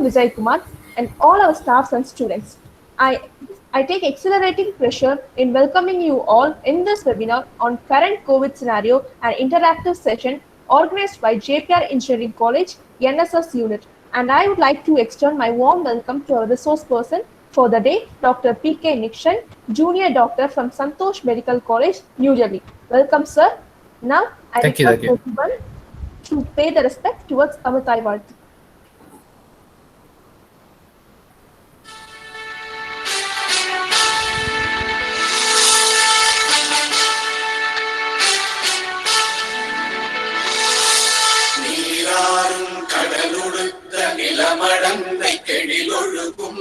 Vijay Kumar, and all our staffs and students. I take accelerating pleasure in welcoming you all in this webinar on current COVID scenario and interactive session organized by JPR Engineering College, NSS Unit. And I would like to extend my warm welcome to our resource person for the day, Dr. P.K. Nikshai, Junior Doctor from Santosh Medical College, New Delhi. Welcome, sir. Now, I request everyone to pay the respect towards Amitai Varti. நிலமடந்தை கெழிலொழுகும்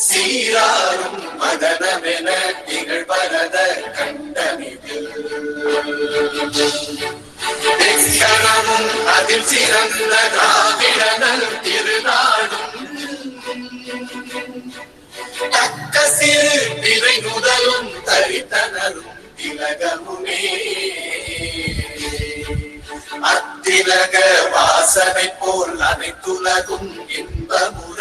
சீராரும் மதனமென திகழ்வரத கண்டமிதில் எக்கணமும் அதில் சிறந்த திராவிடனல் திருநாடும் தக்க சிறு திரை முதலும் தரித்தனரும் திலகமுமே அத்திலக வாசனை போல் அனைத்துலகும் இன்பமுற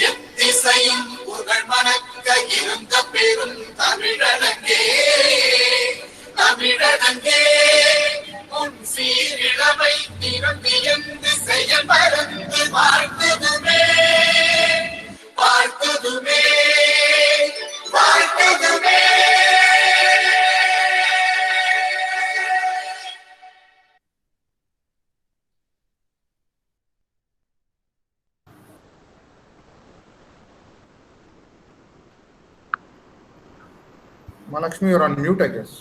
எத்திசையும் புகழ் மணக்க இருந்த பெரும் தமிழனங்கே தமிழனங்கே உன் சீரிழமை நிரம்பியந்து செயல் மறந்து வாழ்த்துதுமே வாழ்த்துதுமே வாழ்த்துதுமே. Malakshmi, you're on mute, I guess.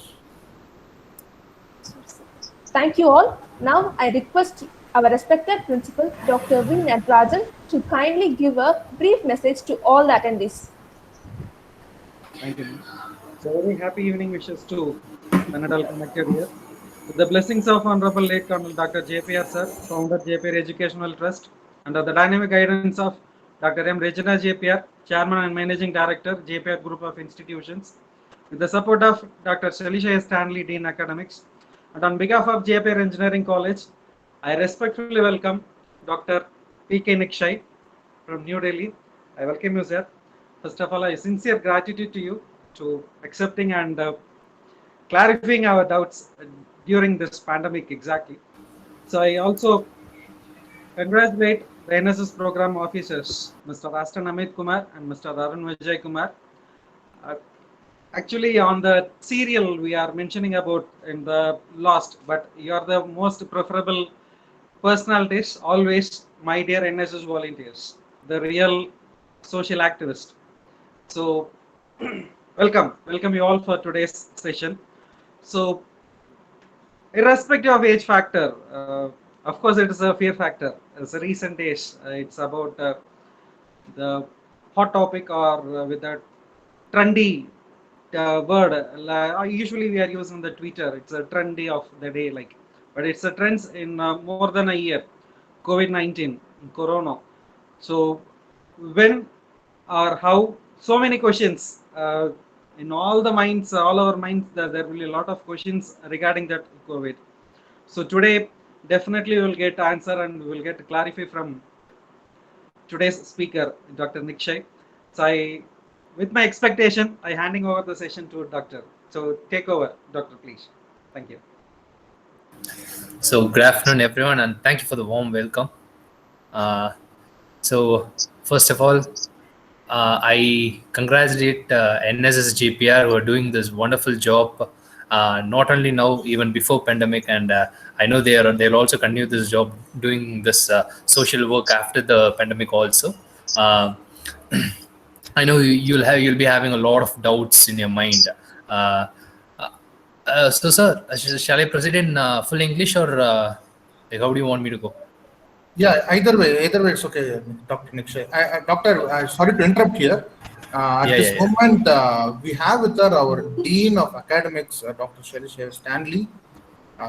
Thank you all. Now I request our respected principal, Dr. V. Natarajan, to kindly give a brief message to all the attendees. Thank you. So very happy evening wishes to Manadal connected here. With the blessings of Honorable Late Colonel Dr. Jeppiaar sir, founder Jeppiar Educational Trust, under the dynamic guidance of Dr. M. Regeena Jeppiaar, Chairman and Managing Director, Jeppiar Group of Institutions, with the support of Dr. Shalisha Stanley, Dean Academics, and on behalf of JPR Engineering College, I respectfully welcome Dr. P.K. Nikshai from New Delhi. I welcome you, sir. First of all, I sincere gratitude to you to accepting and clarifying our doubts during this pandemic exactly. So I also congratulate the NSS program officers, Mr. Aston Amit Kumar and Mr. Arun Vijay Kumar. Actually, on the serial we are mentioning about in the last, but you are the most preferable personalities, always my dear NSS volunteers, the real social activist. So welcome you all for today's session. So irrespective of age factor, of course it is a fear factor. As a recent days, it's about the hot topic or with a trendy word. Usually we are using the Twitter. It's a trendy of the day, like, but it's a trend in more than a year. COVID-19, Corona. So when or how? So many questions in all the minds, all our minds. There will be a lot of questions regarding that COVID. So today, definitely we will get answer and we will get clarify from today's speaker, Dr. Nikshai. So with my expectation, I handing over the session to Doctor. So take over, Doctor, please. Thank you. So good afternoon, everyone, and thank you for the warm welcome. So first of all, I congratulate NSS JPR who are doing this wonderful job. Not only now, even before pandemic, and I know they'll also continue this job, doing this social work after the pandemic also. I know you'll be having a lot of doubts in your mind. So sir, shall I proceed in full English or like how do you want me to go? Yeah, either way it's okay, Dr. Nikshai. Doctor, sorry to interrupt here. At this moment, we have with her our Dean of Academics, Dr. Shalisha Stanley.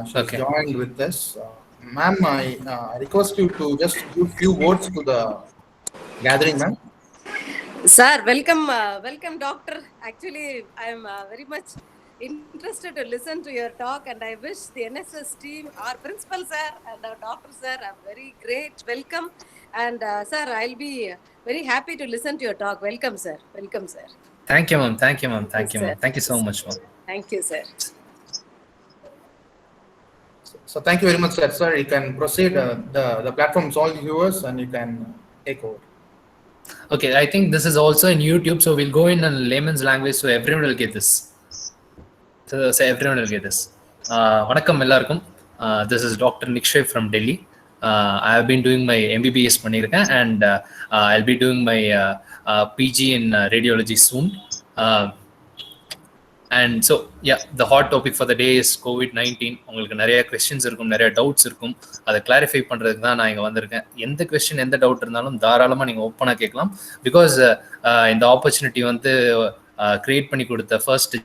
She's joined with us. Ma'am, I request you to just give few words to the gathering, ma'am. Sir, welcome, doctor. Actually, I am very much interested to listen to your talk, and I wish the NSS team, our principal sir and our doctor sir, a very great welcome. And sir, I'll be very happy to listen to your talk. Welcome, sir. Welcome, sir. Thank you, ma'am. Thank you, ma'am. Thank you, Sir. ma'am. Thank you so much, ma'am. Thank you, sir. So thank you very much, sir. Sir, you can proceed. The platform is all yours, and you can take over. Okay, I think this is also in YouTube, so we'll go in layman's language so everyone will get this. So everyone will get this. Vanakkam ellarkum. This is Dr. Nikshai from Delhi. I have been doing my MBBS பண்ணிருக்கேன், and I'll be doing my PG in radiology soon. And so, yeah, the hot topic for the day is COVID-19. உங்களுக்கு நிறைய questions இருக்கும், நிறைய doubts இருக்கும். அதை clarify பண்றதுக்கு தான் நான் இங்க வந்திருக்கேன். எந்த question, எந்த doubt இருந்தாலும் தாராளமா நீங்க ஓப்பனா கேட்கலாம். Because இந்த opportunity வந்து கிரியேட் பண்ணி கொடுத்த ஃபர்ஸ்ட்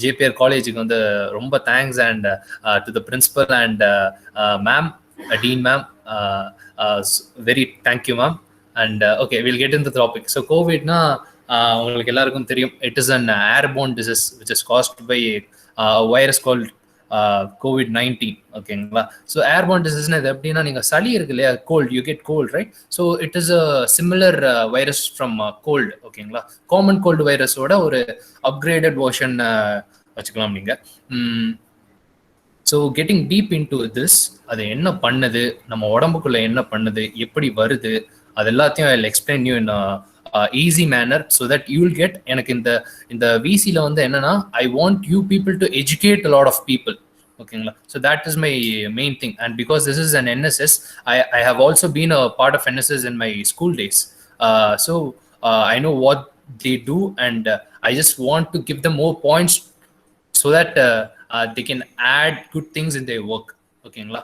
ஜேபிஆர் காலேஜுக்கு வந்து ரொம்ப thanks, and to the principal and ma'am, dean ma'am, very thank you ma'am. And okay, will get in the topic. So கோவிட்னா உங்களுக்கு எல்லாருக்கும் தெரியும், it is an airborne disease which is caused by virus called COVID-19. ஓகேங்களா? So airborne டிசீஸ்னா இது எப்படின்னா, நீங்கள் சளி இருக்கு இல்லையா, cold, you get cold, right? So it is a similar virus from cold. ஓகேங்களா? காமன் கோல்டு வைரஸோட ஒரு அப்கிரேடட் வெர்ஷன் வச்சுக்கலாம் நீங்கள். So getting deep into this, அது என்ன பண்ணுது, நம்ம உடம்புக்குள்ள என்ன பண்ணுது, எப்படி வருது, அது எல்லாத்தையும் I will explain you in easy manner so that you will get. எனக்கு இந்த விசில வந்து என்னன்னா, I want you people to educate a lot of people. ஓகேங்களா? So that is my main thing. And because this is an NSS, I have also been a part of NSS in my school days. So I know what they do, and I just want to give them more points so that they can add good things in their work. ஓகேங்களா?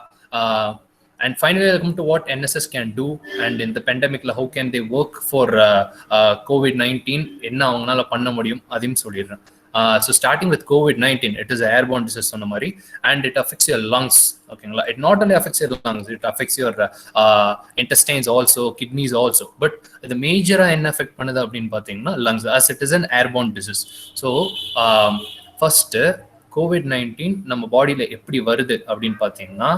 And finally, I'll come to what NSS can do, and in the pandemic, how can they work for COVID-19? என்ன அவங்களால பண்ண முடியும் அதையும் சொல்லிடுறேன். So starting with COVID-19, it is an airborne disease சொன்ன மாதிரி, and it affects your lungs. ஓகேங்களா? It not only affects your lungs, it affects your intestines also, kidneys also. But the major என்ன affect பண்ணுது அப்படின்னு பார்த்தீங்கன்னா lungs, as it is an airborne disease. So first, COVID-19 நம்ம பாடியில எப்படி வருது அப்படின்னு பார்த்தீங்கன்னா,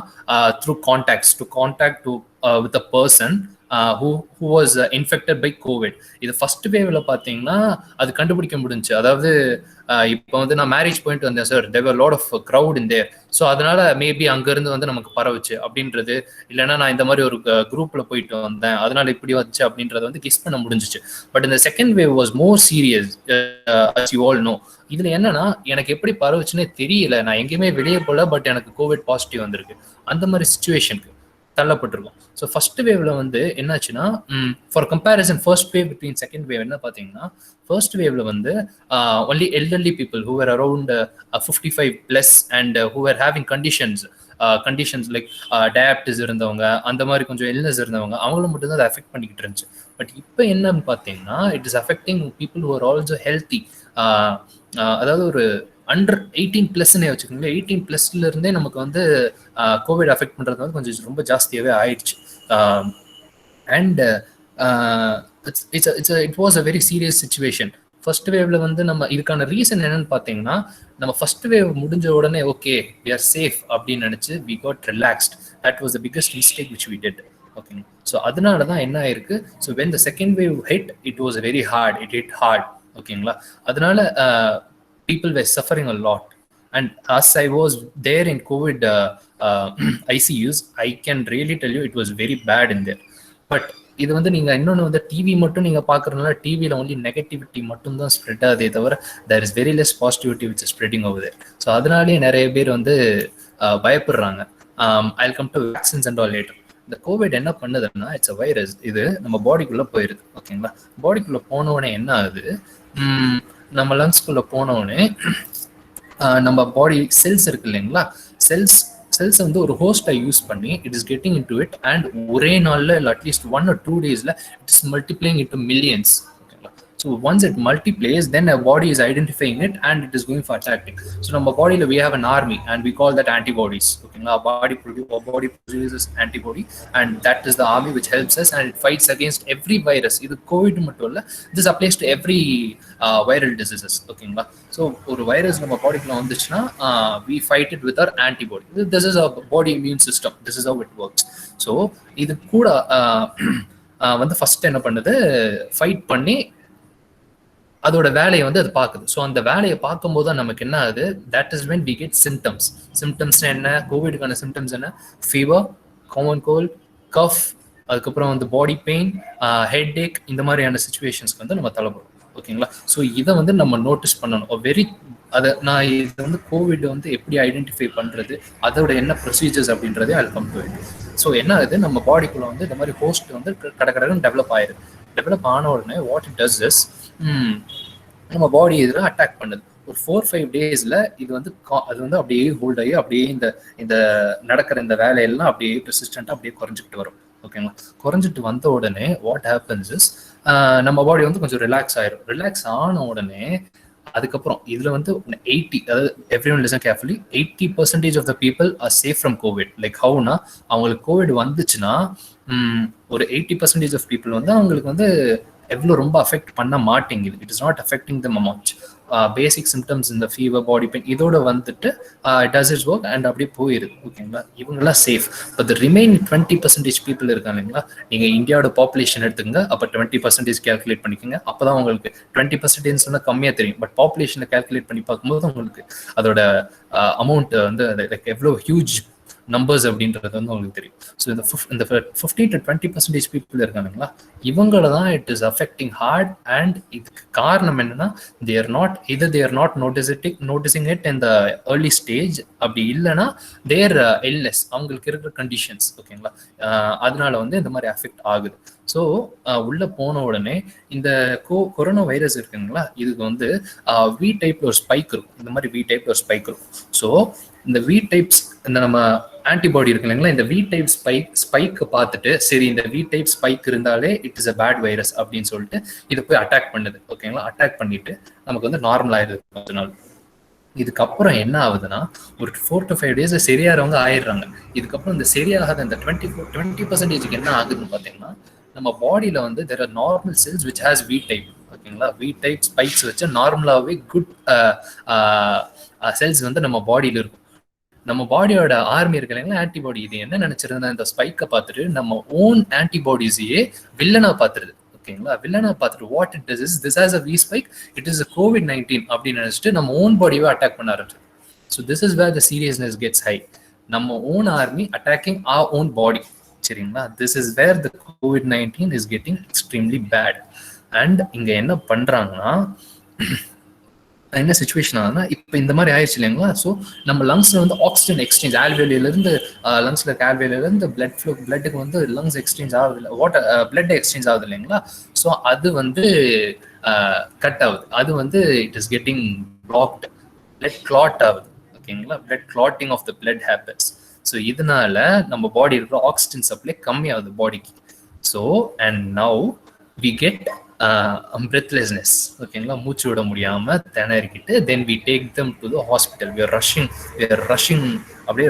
through contact with a person who was infected by COVID. இது ஃபர்ஸ்ட் வேவ்ல பார்த்தீங்கன்னா அது கண்டுபிடிக்க முடிஞ்சு. அதாவது இப்போ வந்து நான் மேரேஜ் போயிட்டு வந்தேன் sir, there were lot of crowd in there, so அதனால மேபி அங்கேருந்து வந்து நமக்கு பரவுச்சு அப்படின்றது, இல்லைன்னா நான் இந்த மாதிரி ஒரு குரூப்ல போயிட்டு வந்தேன் அதனால இப்படி வச்சு அப்படின்றத வந்து கெஸ் பண்ண முடிஞ்சிச்சு. பட் இந்த second wave was more serious, as you all know. இதுல என்னன்னா, எனக்கு எப்படி பரவுச்சுன்னே தெரியல, நான் எங்கேயுமே வெளியே போல, பட் எனக்கு கோவிட் பாசிட்டிவ் வந்திருக்கு. அந்த மாதிரி சிச்சுவேஷனுக்கு தள்ளப்பட்டிருக்கும். ஸோ ஃபர்ஸ்ட் வேவ்ல வந்து என்னாச்சுன்னா, for comparison first wave between second wave என்ன பார்த்தீங்கன்னா, ஃபர்ஸ்ட் வேவ்ல வந்து only elderly people who are around 55+ and who are having conditions like diabetes இருந்தவங்க, அந்த மாதிரி கொஞ்சம் இல்னஸ் இருந்தவங்க, அவங்கள மட்டும் தான் அதை அஃபெக்ட் பண்ணிக்கிட்டு இருந்துச்சு. பட் இப்போ என்னன்னு பார்த்தீங்கன்னா, it is affecting people who are also healthy. அதாவது ஒரு அண்டர் 18+ வச்சுக்கோங்களேன், 18+ இருந்தே நமக்கு வந்து கோவிட் அஃபெக்ட் பண்ணுறது வந்து கொஞ்சம் ரொம்ப ஜாஸ்தியாகவே ஆயிடுச்சு. And it was a very serious situation. First வேவ்ல வந்து நம்ம இதுக்கான ரீசன் என்னன்னு பார்த்தீங்கன்னா, நம்ம ஃபர்ஸ்ட் வேவ் முடிஞ்ச உடனே ஓகே வி ஆர் சேஃப் அப்படின்னு நினச்சி we got relaxed. That was the biggest mistake which we did. ஓகேங்க. ஸோ அதனால தான் என்ன ஆயிருக்கு, so when the second wave hit, it was very hard, it hit hard. ஓகேங்களா? அதனால people were suffering a lot, and as I was there in COVID ICUs, I can really tell you it was very bad in there. But இது வந்து நீங்க இன்னொன்று வந்து TV மட்டும் நீங்க பாக்குறதுனால டிவியில ஒன்லி நெகட்டிவிட்டி மட்டும் தான் ஸ்ப்ரெட் ஆகுதே தவிர there is very less positivity which is spreading over there. So அதனாலேயே நிறைய பேர் வந்து பயப்படுறாங்க. I'll come to vaccines and all later. இந்த கோவிட் என்ன பண்ணுதுன்னா, இட்ஸ் அ வைரஸ். இது நம்ம பாடிக்குள்ள போயிருது. ஓகேங்களா? பாடிக்குள்ள போனவுடனே என்ன ஆகுது, நம்ம லங்ஸ்குள்ள போனவுடனே நம்ம பாடி செல்ஸ் இருக்கு இல்லைங்களா, செல்ஸ் வந்து ஒரு ஹோஸ்டை யூஸ் பண்ணி it is getting in to it, and ஒரே நாளில் இல்லை at least 1 or 2 days it is multiplying into millions. ஓகேங்களா? So once it multiplies, then our body is identifying it and it is going for attacking. So நம்ம பாடியில் we have an army and we call that antibodies. Okay, our body produces antibody and that is the army which helps us and it fights against every virus. இது Covid மட்டும் இல்லை, this applies to every viral diseases. ஓகேங்களா? So ஒரு virus நம்ம பாடிக்குள்ள வந்துச்சுன்னா we fight it with our antibody. This is our body immune system. This is how it works. So இது கூட வந்து ஃபர்ஸ்ட் என்ன பண்ணுது, ஃபைட் பண்ணி அதோட வேலையை வந்து அது பார்க்குது. ஸோ அந்த வேலையை பார்க்கும்போது தான் நமக்கு என்ன ஆகுது, that is when we get symptoms. Symptoms என்ன, கோவிடுக்கான சிம்டம்ஸ் என்ன, ஃபீவர், காமன் கோல்ட், கஃப், அதுக்கப்புறம் வந்து பாடி பெயின், ஹெட் ஏக், இந்த மாதிரியான சுச்சுவேஷன்ஸ்க்கு வந்து நம்ம தள்ளப்படுறோம். ஓகேங்களா? ஸோ இதை வந்து நம்ம நோட்டீஸ் பண்ணணும். அதை நான் இதை வந்து கோவிட் வந்து எப்படி ஐடென்டிஃபை பண்ணுறது, அதோட என்ன ப்ரொசீஜர்ஸ் அப்படின்றதே அது கம் டு இட். ஸோ என்ன ஆகுது, நம்ம பாடிக்குள்ளே வந்து இந்த மாதிரி ஹோஸ்ட் வந்து கடற்கடன்னு டெவலப் ஆயிடுது. டெவலப் ஆன உடனே வாட் இட் டஸ் இஸ், நம்ம பாடி இதில் அட்டாக் பண்ணுது. ஒரு 4-5 டேஸில் இது வந்து அது வந்து அப்படியே ஹோல்ட் ஆகி அப்படியே இந்த நடக்கிற இந்த வேலையெல்லாம் அப்படியே பெர்சிஸ்டண்ட்டாக அப்படியே குறைஞ்சிக்கிட்டு வரும். ஓகேங்களா? குறைஞ்சிட்டு வந்த உடனே வாட் ஹேப்பன்ஸ் இஸ், நம்ம பாடி வந்து கொஞ்சம் ரிலாக்ஸ் ஆயிடும். ரிலாக்ஸ் ஆன உடனே அதுக்கப்புறம் இதுல வந்து 80, அதாவது everyone listen carefully, 80% of the people are safe from covid. Like ஹவுனா, அவங்களுக்கு கோவிட் வந்துச்சுன்னா ஒரு 80% ஆஃப் பீப்புள் வந்து அவங்களுக்கு வந்து எவ்வளோ ரொம்ப அஃபெக்ட் பண்ண மாட்டேங்குது. It is not affecting the much. Basic symptoms இந்த ஃபீவர், பாடி பெயின், இதோட வந்துட்டு டஸ் இட்ஸ் ஒர்க் அண்ட் அப்படியே போயிடுது. ஓகேங்களா? இவங்கெல்லாம் safe. But the remaining 20% people இருக்காங்க இல்லைங்களா, நீங்கள் இந்தியாவோட பாப்புலேஷன் எடுத்துங்க, அப்போ 20% கேல்குலேட் பண்ணிக்கோங்க. அப்போ தான் உங்களுக்கு 20% சொன்னால் கம்மியாக தெரியும். பட் பாப்புலேஷனை கேல்குலேட் பண்ணி பார்க்கும்போது உங்களுக்கு அதோட அமௌண்ட் வந்து லைக் எவ்வளோ ஹியூஜ் நம்பர்ஸ் அப்படின்றது வந்து உங்களுக்கு தெரியும். ஸோ இந்த 50 to 20% பீப்புள் இருக்கானுங்களா, இவங்கள தான் it is affecting heart. And இதுக்கு காரணம் என்னன்னா, they are not noticing it in the early stage. அப்படி இல்லைன்னா தேர் இல்னஸ், அவங்களுக்கு இருக்கிற கண்டிஷன்ஸ். ஓகேங்களா? அதனால வந்து இந்த மாதிரி அஃபெக்ட் ஆகுது. ஸோ உள்ள போன உடனே இந்த கொரோனா வைரஸ் இருக்குங்களா, இதுக்கு வந்து வி டைப்ல ஒரு ஸ்பைக் இருக்கும். இந்த மாதிரி வி டைப்ல ஒரு ஸ்பைக் இருக்கும். ஸோ இந்த வி டைப்ஸ், இந்த நம்ம ஆன்டிபாடி இருக்கு இல்லைங்களா, இந்த வி டைப் ஸ்பைக்கை பார்த்துட்டு சரி இந்த வி டைப் ஸ்பைக் இருந்தாலே it is a bad virus அப்படின்னு சொல்லிட்டு இதை போய் அட்டாக் பண்ணுது. ஓகேங்களா? அட்டாக் பண்ணிட்டு நமக்கு வந்து நார்மல் ஆயிடுது 10 நாள். இதுக்கப்புறம் என்ன ஆகுதுன்னா, ஒரு 4 to 5 டேஸ் சரியாகிறவங்க ஆயிடுறாங்க. இதுக்கப்புறம் இந்த சரியாகாத இந்த 20% என்ன ஆகுதுன்னு பார்த்தீங்கன்னா, நம்ம பாடியில் வந்து there are normal cells which has V type. ஓகேங்களா? V type ஸ்பைக்ஸ் வச்சு நார்மலாகவே குட் செல்ஸ் வந்து நம்ம பாடியில் இருக்கும். நம்ம பாடியோட ஆர்மி இருக்கு இல்லைங்களா, ஆன்டிபாடி, இது என்ன நினைச்சிருந்தா இந்த ஸ்பைக்கை பார்த்துட்டு நம்ம ஓன் ஆன்டிபாடிஸையே வில்லனா பார்த்துருது. ஓகேங்களா? வில்லனா பார்த்துட்டு what it is, this has a V spike, it is COVID-19 அப்படின்னு நினைச்சிட்டு நம்ம ஓன் பாடியை அட்டாக் பண்ண ஆரம்பிச்சு. So this is where the seriousness gets high. நம்ம own army attacking our own body. சரிங்களா? This is where the COVID-19 is getting extremely bad. And இங்க என்ன பண்றாங்கன்னா, என்ன சுச்சுவேஷன் ஆகுதுன்னா, இப்போ இந்த மாதிரி ஆயிடுச்சு இல்லைங்களா. ஸோ நம்ம லங்ஸ்ல வந்து ஆக்சிஜன் எக்ஸ்சேஞ்ச், ஆல்வேலியிலேருந்து லங்ஸ்ல இருக்க ஆல்வேலியிலேருந்து பிளட்டுக்கு வந்து லங்ஸ் எக்ஸ்சேஞ்ச் ஆகுது இல்லை, வாட்டர் பிளட் எக்ஸ்சேஞ்ச் ஆகுது இல்லைங்களா. ஸோ அது வந்து கட் ஆகுது. அது வந்து it is getting blocked, blood clot ஆகுது. ஓகேங்களா? Blood clotting of the blood happens. So இதனால நம்ம பாடி இருக்கிற ஆக்சிஜன் சப்ளை கம்மி ஆகுது பாடிக்கு. So and now we get breathlessness. ஓகேங்களா? மூச்சு விட முடியாம திணறிக்கிட்டு then we take them to the hospital. we are rushing அப்படியே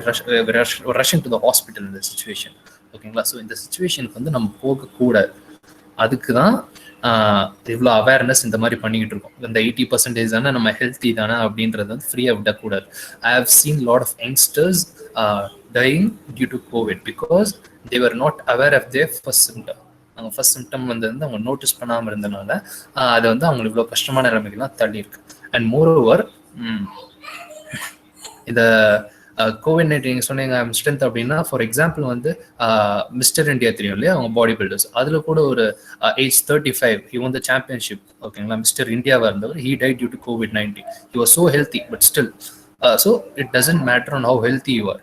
rushing to the hospital in the situation. ஓகேங்களா? ஸோ இந்த சுச்சுவேஷனுக்கு வந்து நம்ம போகக்கூடாது. அதுக்கு தான் இவ்வளோ அவேர்னஸ் இந்த மாதிரி பண்ணிக்கிட்டு இருக்கோம். இந்த 80% தானே நம்ம ஹெல்த்தி தானே அப்படின்றது வந்து ஃப்ரீயாக விடக்கூடாது. I have seen lot of youngsters dying due to COVID because they were not aware of their first symptom. அவங்க ஃபர்ஸ்ட் சிம்டம் வந்து அவங்க நோட்டீஸ் பண்ணாமல் இருந்தனால அது வந்து அவங்களுக்கு இவ்வளோ கஷ்டமான நிலைமைகள்லாம் தள்ளி இருக்கு. அண்ட் மோர் ஓவர் இந்த COVID-19 சொன்னீங்க ஸ்ட்ரென்த் அப்படின்னா, ஃபார் எக்ஸாம்பிள் வந்து மிஸ்டர் இந்தியா தெரியும் இல்லையா, அவங்க பாடி பில்டர்ஸ், அதில் கூட ஒரு age 35 he won the championship. ஓகேங்களா? மிஸ்டர் இந்தியாவாக இருந்தவர், he died due to COVID-19. he was so healthy but still so it doesn't matter on how healthy you are,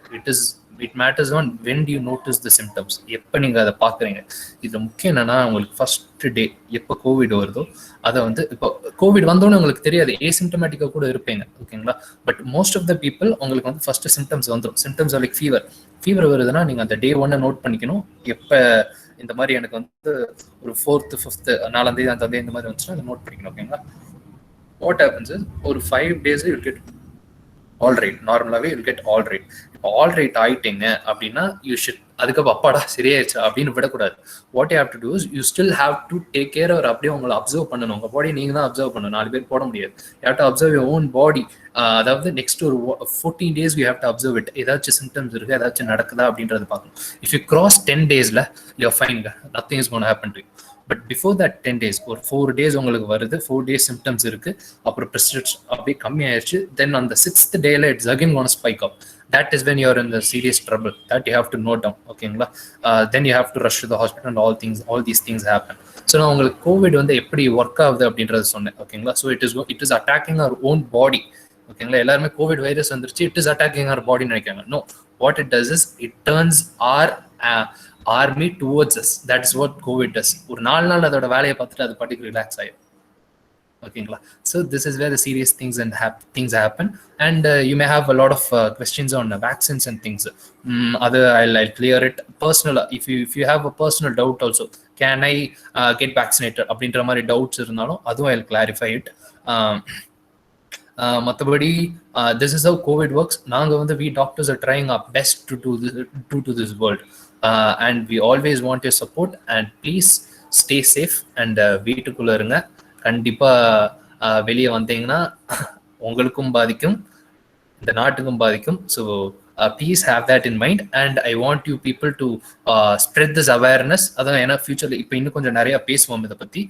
it matters on when do you notice the symptoms. எப்போ நீங்கள் அதை பார்க்குறீங்க. இதில் முக்கியம் என்னன்னா, உங்களுக்கு ஃபர்ஸ்ட் டே எப்போ Covid வருதோ அதை வந்து, இப்போ கோவிட் வந்தோன்னு உங்களுக்கு தெரியாது, ஏசிம்டமேட்டிக்காக கூட இருப்பீங்க. ஓகேங்களா? But most of the people உங்களுக்கு வந்து ஃபர்ஸ்ட் சிம்டம்ஸ் வந்துடும். சிம்டம்ஸ் லைக் ஃபீவர் வருதுன்னா நீங்கள் அந்த டே 1 நோட் பண்ணிக்கணும். எப்போ இந்த மாதிரி எனக்கு வந்து ஒரு 4th 5th 4ஆம் தேதி 5ஆம் தேதி இந்த மாதிரி வந்துச்சுன்னா அதை நோட் பண்ணிக்கணும். ஓகேங்களா? வாட் ஹேப்பன்ஸ் இஸ் ஒரு 5 days you get all right. நார்மலாகவே யூ கெட் ஆல் ரைட். இப்போ ஆல் ரைட் ஆயிட்டீங்க அப்படின்னா யூ ஷுட் அதுக்கப்புறம் அப்பாடா சரியாயிடுச்சு அப்படின்னு விடக்கூடாது. What you have to do is you still have to take care. அவர் அப்படியே உங்களை அப்சர்வ் பண்ணணும். உங்கள் பாடி நீங்கள் தான் அப்சர்வ் பண்ணணும். 4 பேர் போட முடியாது. You have to observe your own body. அதாவது நெக்ஸ்ட் ஒரு 14 days you have to observe it. ஏதாச்சும் சிம்டம்ஸ் இருக்குது, ஏதாச்சும் நடக்குதா அப்படின்றது பார்க்கணும். If you cross 10 days you're fine, nothing is gonna happen to you. But before that 10 days ஒரு 4 days உங்களுக்கு வருது, 4 days சிம்டம்ஸ் இருக்கு, அப்புறம் ப்ரெஸ்கிரிப்ஷன் அப்படியே கம்மி ஆயிடுச்சு, தென் அந்த 6th day it's again gonna spike up. That is when you are in the serious trouble. That you have to note down. ஓகேங்களா? Then you have to rush to the hospital and all these things happen. So நான் உங்களுக்கு Covid வந்து எப்படி work ஆகுது அப்படின்றது சொன்னேன். ஓகேங்களா? So it is attacking our own body. ஓகேங்களா? எல்லாருமே கோவிட் வைரஸ் வந்துருச்சு, இட் இஸ் அட்டாக்கிங் அவர் பாடின்னு நினைக்காங்க. No, what it does is it turns army towards us. That is what covid does. ஒரு 4 நாள் அதோட வேலையை பார்த்துட்டு அது பாட்டுக்கு ரிலாக்ஸ் ஆயிடும். ஓகேங்களா? So this is where the serious things happen, and you may have a lot of questions on vaccines and things. I'll clear it personal. If you have a personal doubt also, can I get vaccinated அப்படின்ற மாதிரி doubts இருந்தாலும் அதுவும் I'll clarify it. மற்றபடி this is how COVID works. நாங்கள் வந்து we doctors are trying our best to this world, and we always want your support, and please stay safe and வீட்டுக்குள்ள இருங்க. கண்டிப்பாக வெளியே வந்தீங்கன்னா உங்களுக்கும் பாதிக்கும், இந்த நாட்டுக்கும் பாதிக்கும். So please have that in mind, and I want you people to spread this awareness. அதான் ஏன்னா ஃபியூச்சரில் இப்போ இன்னும் கொஞ்சம் நிறையா பேசுவோம் இதை பற்றி.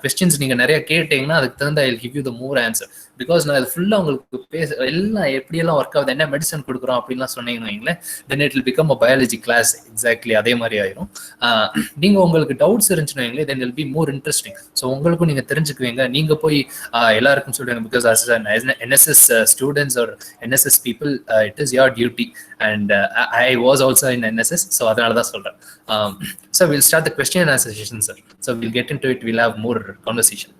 கொஸ்டின்ஸ் நீங்கள் நிறையா கேட்டீங்கன்னா அதுக்கு தகுந்த ஐ will give you the more answer. Because நான் இது ஃபுல்லாக உங்களுக்கு எல்லாம் எப்படியெல்லாம் ஒர்க் ஆகுது, என்ன மெடிசன் கொடுக்குறோம் அப்படின்லாம் சொன்னீங்கன்னு வைங்களேன், then it will become a biology class. Exactly அதே மாதிரி ஆயிரும். நீங்கள் உங்களுக்கு டவுட்ஸ் இருந்துச்சுன்னு வைங்களேன், then will be more interesting. So உங்களுக்கும் நீங்கள் தெரிஞ்சுக்குவீங்க. நீங்கள் போய் எல்லாருக்கும் சொல்லுங்க. Because as an NSS students or NSS people, it is your duty, and I was also in NSS, so அதனால தான் சொல்கிறேன். So we'll start the question and answer session, sir. So we'll get into it. We'll have more conversation.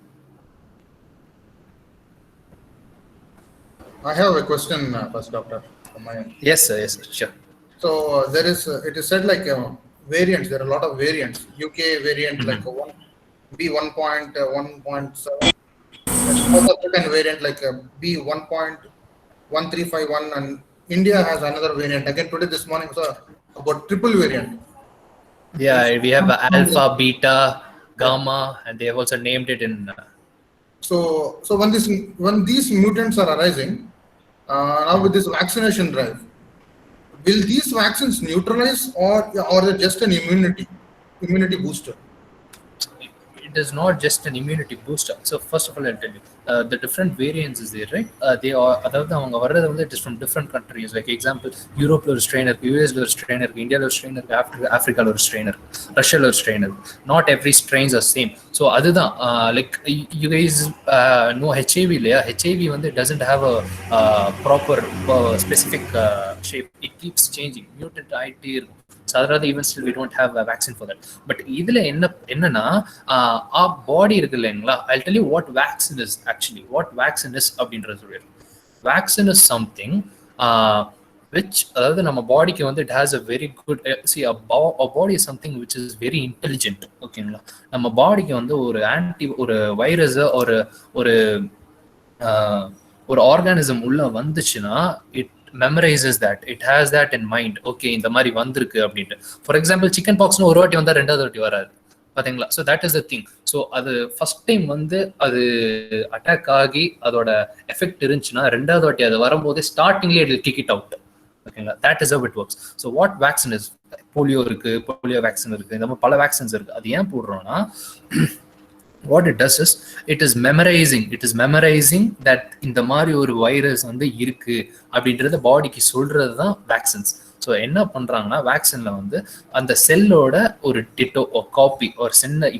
I have a question first, doctor, from my end. Yes sir, sure. So there is it is said like variants. There are a lot of variants. UK variant like B1.1.7, South African variant like B1.1351, and India has another variant. Again today this morning was about triple variant. Yeah, we have alpha, beta, gamma, and they have also named it in. So when these mutants are arising, now with this vaccination drive, will these vaccines neutralize or are just an immunity booster? It is not just an immunity booster. So first of all, I'll tell you the different variants is there, right? They are அதாவது அவங்க வர்றது வந்து it is from different countries. Like example, யூரோப்ல ஒரு strain இருக்கு, யூஎஸ்ல ஒரு strain இருக்கு, இந்தியாவில் ஒரு ஸ்ட்ரெயின் இருக்கு, ஆப்பிரிக்கால ஒரு ஸ்ட்ரெயின் இருக்கு, ரஷ்யாவில் ஒரு ஸ்ட்ரெயின் இருக்கு. Not every strains are same. So அதுதான் like you guys know HIV இல்லையா? ஹெச்ஐவி வந்து doesn't have a proper specific shape. It keeps changing, mutant ஆகிட்டே இருக்கும். So rather even still we don't have a vaccine for that. But இதுல என்னன்னா our body இருக்கு இல்லைங்களா? I'll tell you what vaccine is actually. What vaccine is அப்படின்றது. Vaccine is something which அதாவது நம்ம பாடிக்கு வந்து it has a very good see a body is something which is very intelligent. ஓகேங்களா? நம்ம பாடிக்கு வந்து ஒரு வைரஸ் ஒரு ஆர்கானிசம் உள்ள வந்துச்சுன்னா it memorizes that, it has that in mind. Okay, இந்த மாதிரி வந்திருக்கு அப்படின்ட்டு. ஃபார் எக்ஸாம்பிள் சிக்கன் பாக்ஸ்னு ஒரு வாட்டி வந்தால் 2வது வாட்டி வராது, பார்த்தீங்களா? So that is the thing. So அது ஃபர்ஸ்ட் டைம் வந்து அது அட்டாக் ஆகி அதோட எஃபெக்ட் இருந்துச்சுன்னா 2வது வாட்டி அது வரும்போது ஸ்டார்டிங்லேயே இட் கிக் இட் அவுட். ஓகேங்களா? That is how it works. So what vaccine is? Polio இருக்கு, போலியோ வேக்சின் இருக்கு, இந்த மாதிரி பல வேக்சின்ஸ் இருக்கு. அது ஏன் போடுறோம்னா what it does is it is memorizing that இந்த மாதிரி ஒரு வைரஸ் வந்து இருக்கு அப்படின்றத பாடிக்கு சொல்றது தான் வேக்சின்ஸ். ஸோ என்ன பண்றாங்கன்னா வேக்சின்ல வந்து அந்த செல்லோட ஒரு டிட்டோ காப்பி ஒரு சென்னை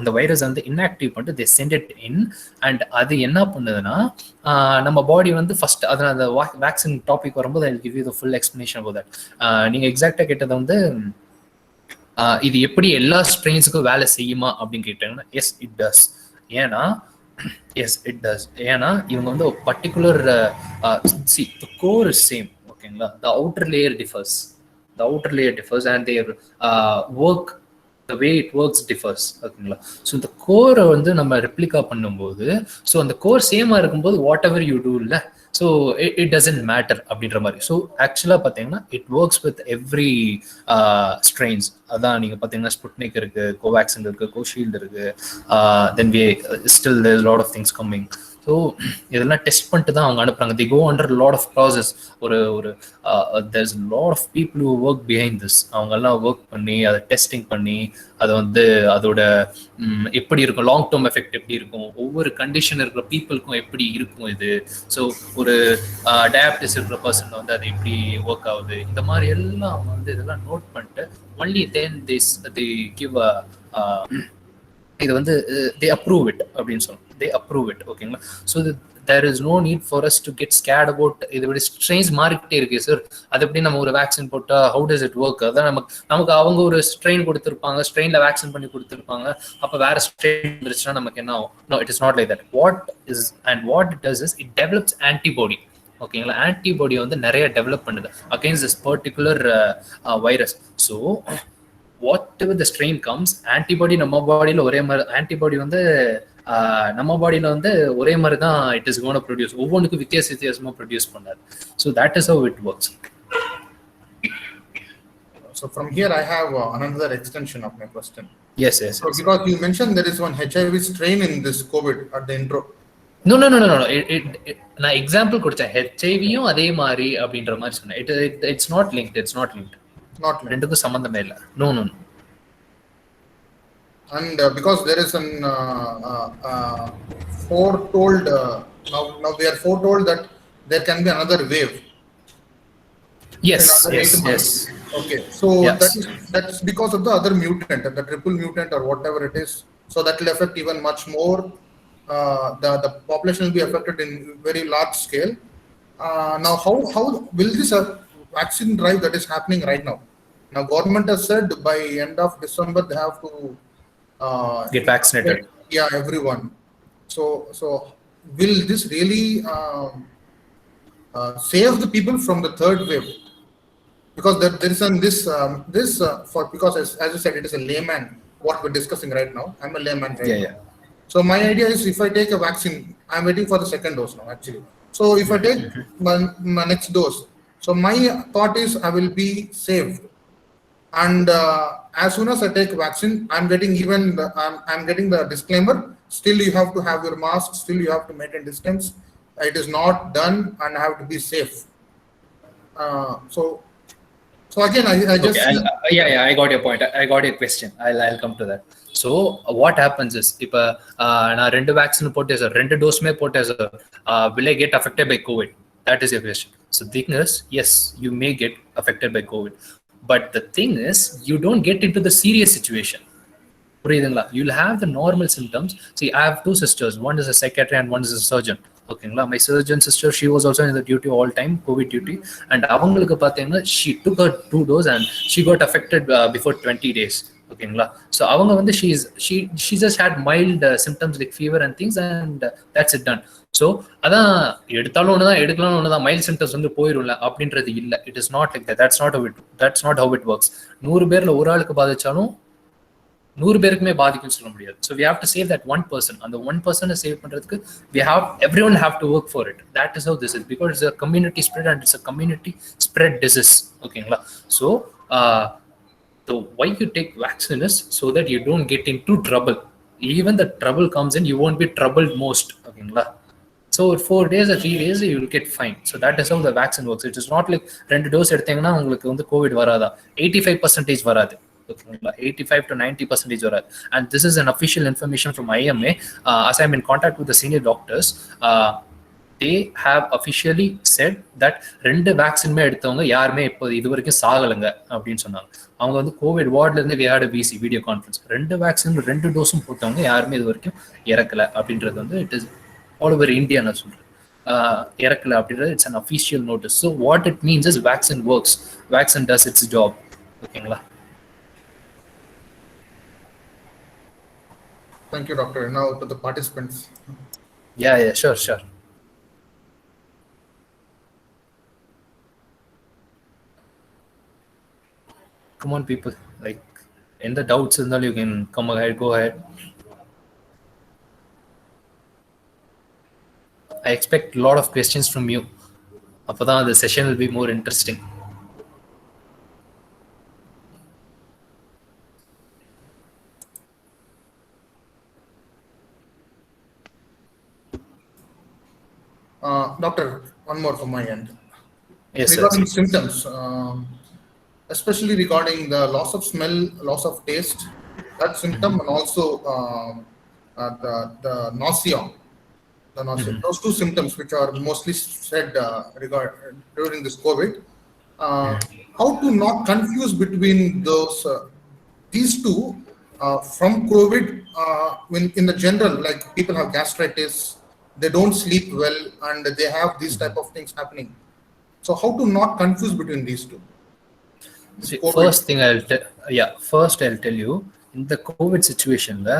அந்த வைரஸ் வந்து இன்ஆக்டிவ் பண்ணிட்டு they send it in, and அது என்ன பண்ணுதுன்னா நம்ம பாடி வந்து ஃபர்ஸ்ட் அதில் அந்த வேக்சின் டாபிக் வரும்போது I'll give you the full explanation about that. நீங்க எக்ஸாக்டா கேட்டதை வந்து இது எப்படி எல்லா ஸ்ட்ரெயின்ஸுக்கும் வேலை செய்யுமா அப்படின்னு கேட்டாங்கன்னா எஸ் இட் டஸ். ஏன்னா இவங்க வந்து ஒரு particular see the core is same. ஓகேங்களா? the outer layer differs and their work the way it works differs. ஓகேங்களா? ஸோ இந்த கோரை வந்து நம்ம ரெப்ளிகா பண்ணும்போது, ஸோ அந்த கோர் சேமாக இருக்கும்போது வாட் எவர் யூ டூ இல்லை, ஸோ இட் டசன்ட் மேட்டர் அப்படின்ற மாதிரி. ஸோ ஆக்சுவலாக பார்த்தீங்கன்னா it works with every strains. அதான் நீங்கள் பார்த்தீங்கன்னா ஸ்புட்னிக் இருக்குது, கோவேக்சின் இருக்குது, கோஷீல்டு இருக்குது, then we still there lot of things coming. So இதெல்லாம் டெஸ்ட் பண்ணிட்டு தான் அவங்க அனுப்புறாங்க. They go under lot of process. ஒரு ஒரு there's lot of people who work behind this. அவங்கெல்லாம் ஒர்க் பண்ணி அதை டெஸ்டிங் பண்ணி அதை வந்து அதோட எப்படி இருக்கும், லாங் டேர்ம் எஃபெக்ட் எப்படி இருக்கும், ஒவ்வொரு கண்டிஷன் இருக்கிற பீப்புளுக்கும் எப்படி இருக்கும் இது. ஸோ ஒரு டயாபிட்டிஸ் இருக்கிற பர்சன் வந்து அது எப்படி ஒர்க் ஆகுது, இந்த மாதிரி எல்லாம் அவங்க வந்து இதெல்லாம் நோட் பண்ணிட்டு only then they give a இது வந்து they approve it அப்படின்னு சொல்லணும். they approve it. ஓகேங்களா? So there is no need for us to get scared about இது விட ஸ்ட்ரெயின்ஸ் மாறிக்கிட்டே இருக்கு சார், அது எப்படி நம்ம ஒரு வேக்சின் போட்டா how does it work, அதான் நமக்கு அவங்க ஒரு ஸ்ட்ரெயின் கொடுத்துருப்பாங்க, ஸ்ட்ரெயின்ல வேக்சின் பண்ணி கொடுத்துருப்பாங்க, அப்போ வேற ஸ்ட்ரெயின் வந்துருச்சுன்னா நமக்கு என்ன ஆகும்? No, it is not like that. What it does is it develops antibody. ஓகேங்களா? ஆன்டிபாடி வந்து நிறைய டெவலப் பண்ணுது against this particular virus. So whatever the strain comes, antibody நம்ம பாடியில் ஒரே மாதிரி, ஆன்டிபாடி வந்து நம்ம பாடியில் வந்து ஒரே மாதிரி தான் இட் இஸ் கோன் ப்ரொடியூஸ். ஒவ்வொன்றுக்கும் வித்தியாசமாக ப்ரொடியூஸ் பண்ணாது. So that is how it works. So from here I have another extension of my question. Yes. So because you mentioned there is one HIV strain in this COVID at the intro. No. நான் example கொடுத்தேன், ஹெச்ஐவியும் அதே மாதிரி அப்படின்ற மாதிரி சொன்னேன். It's not linked. ரெண்டுக்கும் சம்பந்தமே இல்லை. No. And because there is an foretold now we are foretold that there can be another wave. Yes. Okay, so yes. that's because of the other mutant, the triple mutant or whatever it is. So that will affect even much more. The population will be affected in very large scale. Now, how will this vaccine drive that is happening right now? Now, government has said by end of December they have to get vaccinated. Everyone. So will this really save the people from the third wave? Because there is because as you said, it is a layman what we're discussing right now. I'm a layman right now. So my idea is, if I take a vaccine, I'm waiting for the second dose now actually. So if I take my next dose, so my thought is I will be saved. And as soon as I take vaccine, I'm getting the disclaimer. Still, you have to have your mask. Still, you have to maintain distance. It is not done, and I have to be safe. So again, I just I got your point. I got your question. I'll come to that. So what happens is, இப்போ நான் 2 vaccine போட்டேன் sir, 2 டோஸ்மே போட்டேன் sir, will I get affected by COVID? That is your question. So the thing is, yes, you may get affected by COVID. But the thing is, you don't get into the serious situation. புரியுதுங்களா? You'll have the normal symptoms. See, I have 2 sisters. One is a psychiatrist and one is a surgeon. ஓகேங்களா? My surgeon sister, she was also in the duty all time, COVID duty. And அவங்களுக்கு பார்த்தீங்கன்னா she took her 2 doses and she got affected before 20 days. ஓகேங்களா? So அவங்க வந்து she just had mild symptoms like fever and things, and that's it done. So அதான் எடுத்தாலும் ஒன்று தான், எடுக்கலாம் ஒன்று தான், மைல்ட் சிம்டம்ஸ் வந்து போயிடும்ல அப்படின்றது இல்லை. It is not like that. that's not how it works. 100 பேர்ல ஒரு ஆளுக்கு பாதிச்சாலும் 100 பேருக்குமே பாதிக்கும்னு சொல்ல முடியாது. So we have to save that one person. அந்த one person சேவ் பண்றதுக்கு everyone have to work for it. That is how this is, because it's a community spread and it's a community spread disease. ஓகேங்களா? So the why you take vaccine is so that you don't get into trouble. Even the trouble comes in, you won't be troubled most. ஓகேங்களா? So 4 days or 3 days you will get fine. So that is how the vaccine works. It is not like 2 dose எடுத்தீங்கன்னா உங்களுக்கு வந்து Covid வராதா? 85% வராது. ஓகேங்களா? 85 to 90% வராது. And this is an official information from IMA. As I'm in contact with the senior doctors, they have officially said that 2 வேக்சின்மே எடுத்தவங்க யாருமே இப்போ இது வரைக்கும் சாகலைங்க அப்படின்னு சொன்னாங்க. அவங்க வந்து கோவிட் வார்ட்ல இருந்து விளையாட பிசி வீடியோ கான்ஃபரன்ஸ் 2 வேக்சின் 2 டோஸும் போட்டவங்க யாருமே இது வரைக்கும் இறக்கல அப்படின்றது வந்து it is all over India நான் சொல்றேன். இறக்கல அப்படின்றது it's an official notice. So what it means is vaccine works. Vaccine does its job. ஓகேங்களா? Thank you, doctor. Now to the participants. Yeah, sure. Come on, people. Like, எந்த doubts இருந்தாலும் you can come ahead, go ahead. I expect a lot of questions from you. அப்பதான் the session will be more interesting. Doctor, one more from my end. Yes, Regarding sir. symptoms, especially regarding the loss of smell, loss of taste, that symptom, and also the nausea. Those two symptoms, which are mostly said during this COVID, how to not confuse between these two from COVID. In the general, like people have gastritis, they don't sleep well, and they have these type of things happening. So how to not confuse between these two? See, first thing first I'll tell you, in the COVID situation la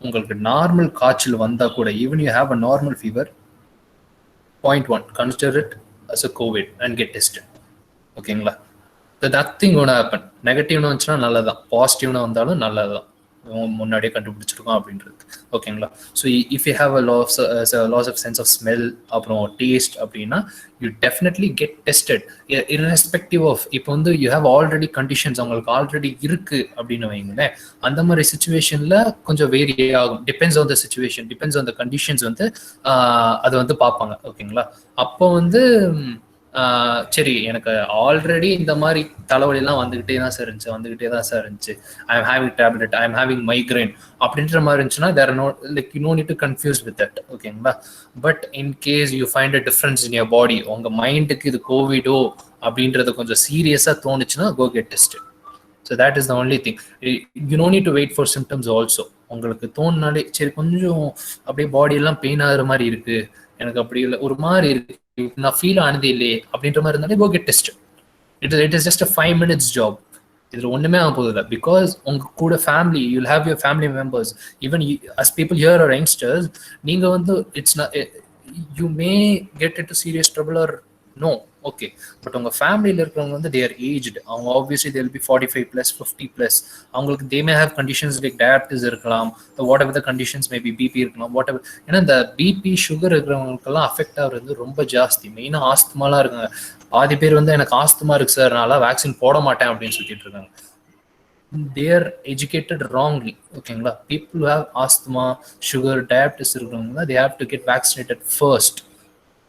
உங்களுக்கு normal காய்ச்சல் வந்தா கூட, even you have a normal fever, point one, consider it as a COVID and get tested. ஓகேங்களா? Nothing ஒன்று happen. நெகட்டிவ்னு வந்துச்சுன்னா நல்லதான், பாசிட்டிவ்னு வந்தாலும் நல்லதான், முன்னாடியே கண்டுபிடிச்சிருக்கோம் அப்படின்றது. ஓகேங்களா? So if you have a loss of sense of smell, அப்புறம் டேஸ்ட் அப்படின்னா you definitely get tested. Irrespective of இப்போ வந்து யூ ஹேவ் ஆல்ரெடி கண்டிஷன்ஸ் உங்களுக்கு ஆல்ரெடி இருக்கு அப்படின்னு வைங்களேன், அந்த மாதிரி சுச்சுவேஷன்ல கொஞ்சம் வேரி ஆகும். Depends on the situation, depends on the conditions வந்து அதை வந்து பார்ப்பாங்க. ஓகேங்களா? அப்போ வந்து சரி, எனக்கு ஆல்ரெடி இந்த மாதிரி தலைவலிலாம் வந்துகிட்டே தான் சார் இருந்துச்சு, I am having tablet, I am having migraine அப்படின்ற மாதிரி இருந்துச்சுன்னா there no like you no need to confuse with that. ஓகேங்களா? But in case you find a difference in your body, உங்க மைண்டுக்கு இது கோவிடோ அப்படின்றது கொஞ்சம் சீரியஸா தோணுச்சுன்னா go get tested. So that is the only thing. You no need to wait for symptoms also. உங்களுக்கு தோணுனாலே சரி கொஞ்சம் அப்படியே பாடியெல்லாம் பெயின் ஆகுற மாதிரி இருக்கு, எனக்கு அப்படி இல்லை ஒரு மாதிரி இருக்கு, நான் ஃபீல் ஆனதே இல்லையே அப்படின்ற மாதிரி இருந்தாலே go get tested. It is just a 5 minutes job. இதுல ஒண்ணுமே ஆக போகுது இல்லை. பிகாஸ் உங்க கூட family, you'll have your family members, even as people here are youngsters, நீங்க வந்து it's you may get into serious trouble or no, okay. But உங்க ஃபேமிலியில் இருக்கிறவங்க வந்து தேர் ஏஜ்டு, அவங்க ஆப்வியஸ்லி தேல் பி 45+, 50+. அவங்களுக்கு they may have conditions like diabetes இருக்கலாம், whatever the conditions may be, BP இருக்கலாம், வாட் எவர். ஏன்னா இந்த பிபி சுகர் இருக்கிறவங்களுக்கெல்லாம் அஃபெக்ட் ஆகுறது ரொம்ப ஜாஸ்தி. மெயினாக ஆஸ்துமாலாம் இருக்காங்க. பாதி பேர் வந்து எனக்கு ஆஸ்துமா இருக்கு சார், நான் வேக்சின் போட மாட்டேன் அப்படின்னு சொல்லிட்டு இருக்காங்க. they are educated wrongly. ஓகேங்களா? people who have asthma, sugar, diabetes இருக்கிறவங்க they have to get vaccinated first,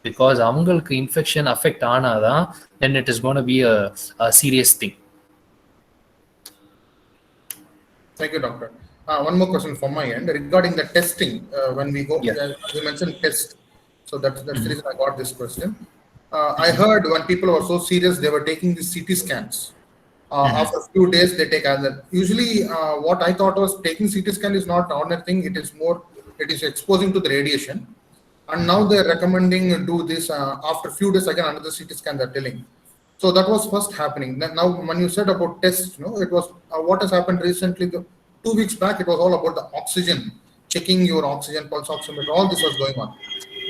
because அவங்களுக்கு இன்ஃபெக்ஷன் அஃபெக்ட் ஆனாதான் then it is going to be a serious thing. Thank you, doctor. One more question from my end regarding the testing. When we go, you mentioned test, so that's the reason I got this question. I heard when people were so serious, they were taking the CT scans. After a few days, they take other. Usually, what I thought was taking CT scan is not ordinary thing. It is exposing to the radiation. And now they're recommending do this after a few days again, another CT scan they're telling. So that was first happening. Now, when you said about tests, it was what has happened recently. 2 weeks back, it was all about the oxygen, checking your oxygen, pulse oximeter, all this was going on.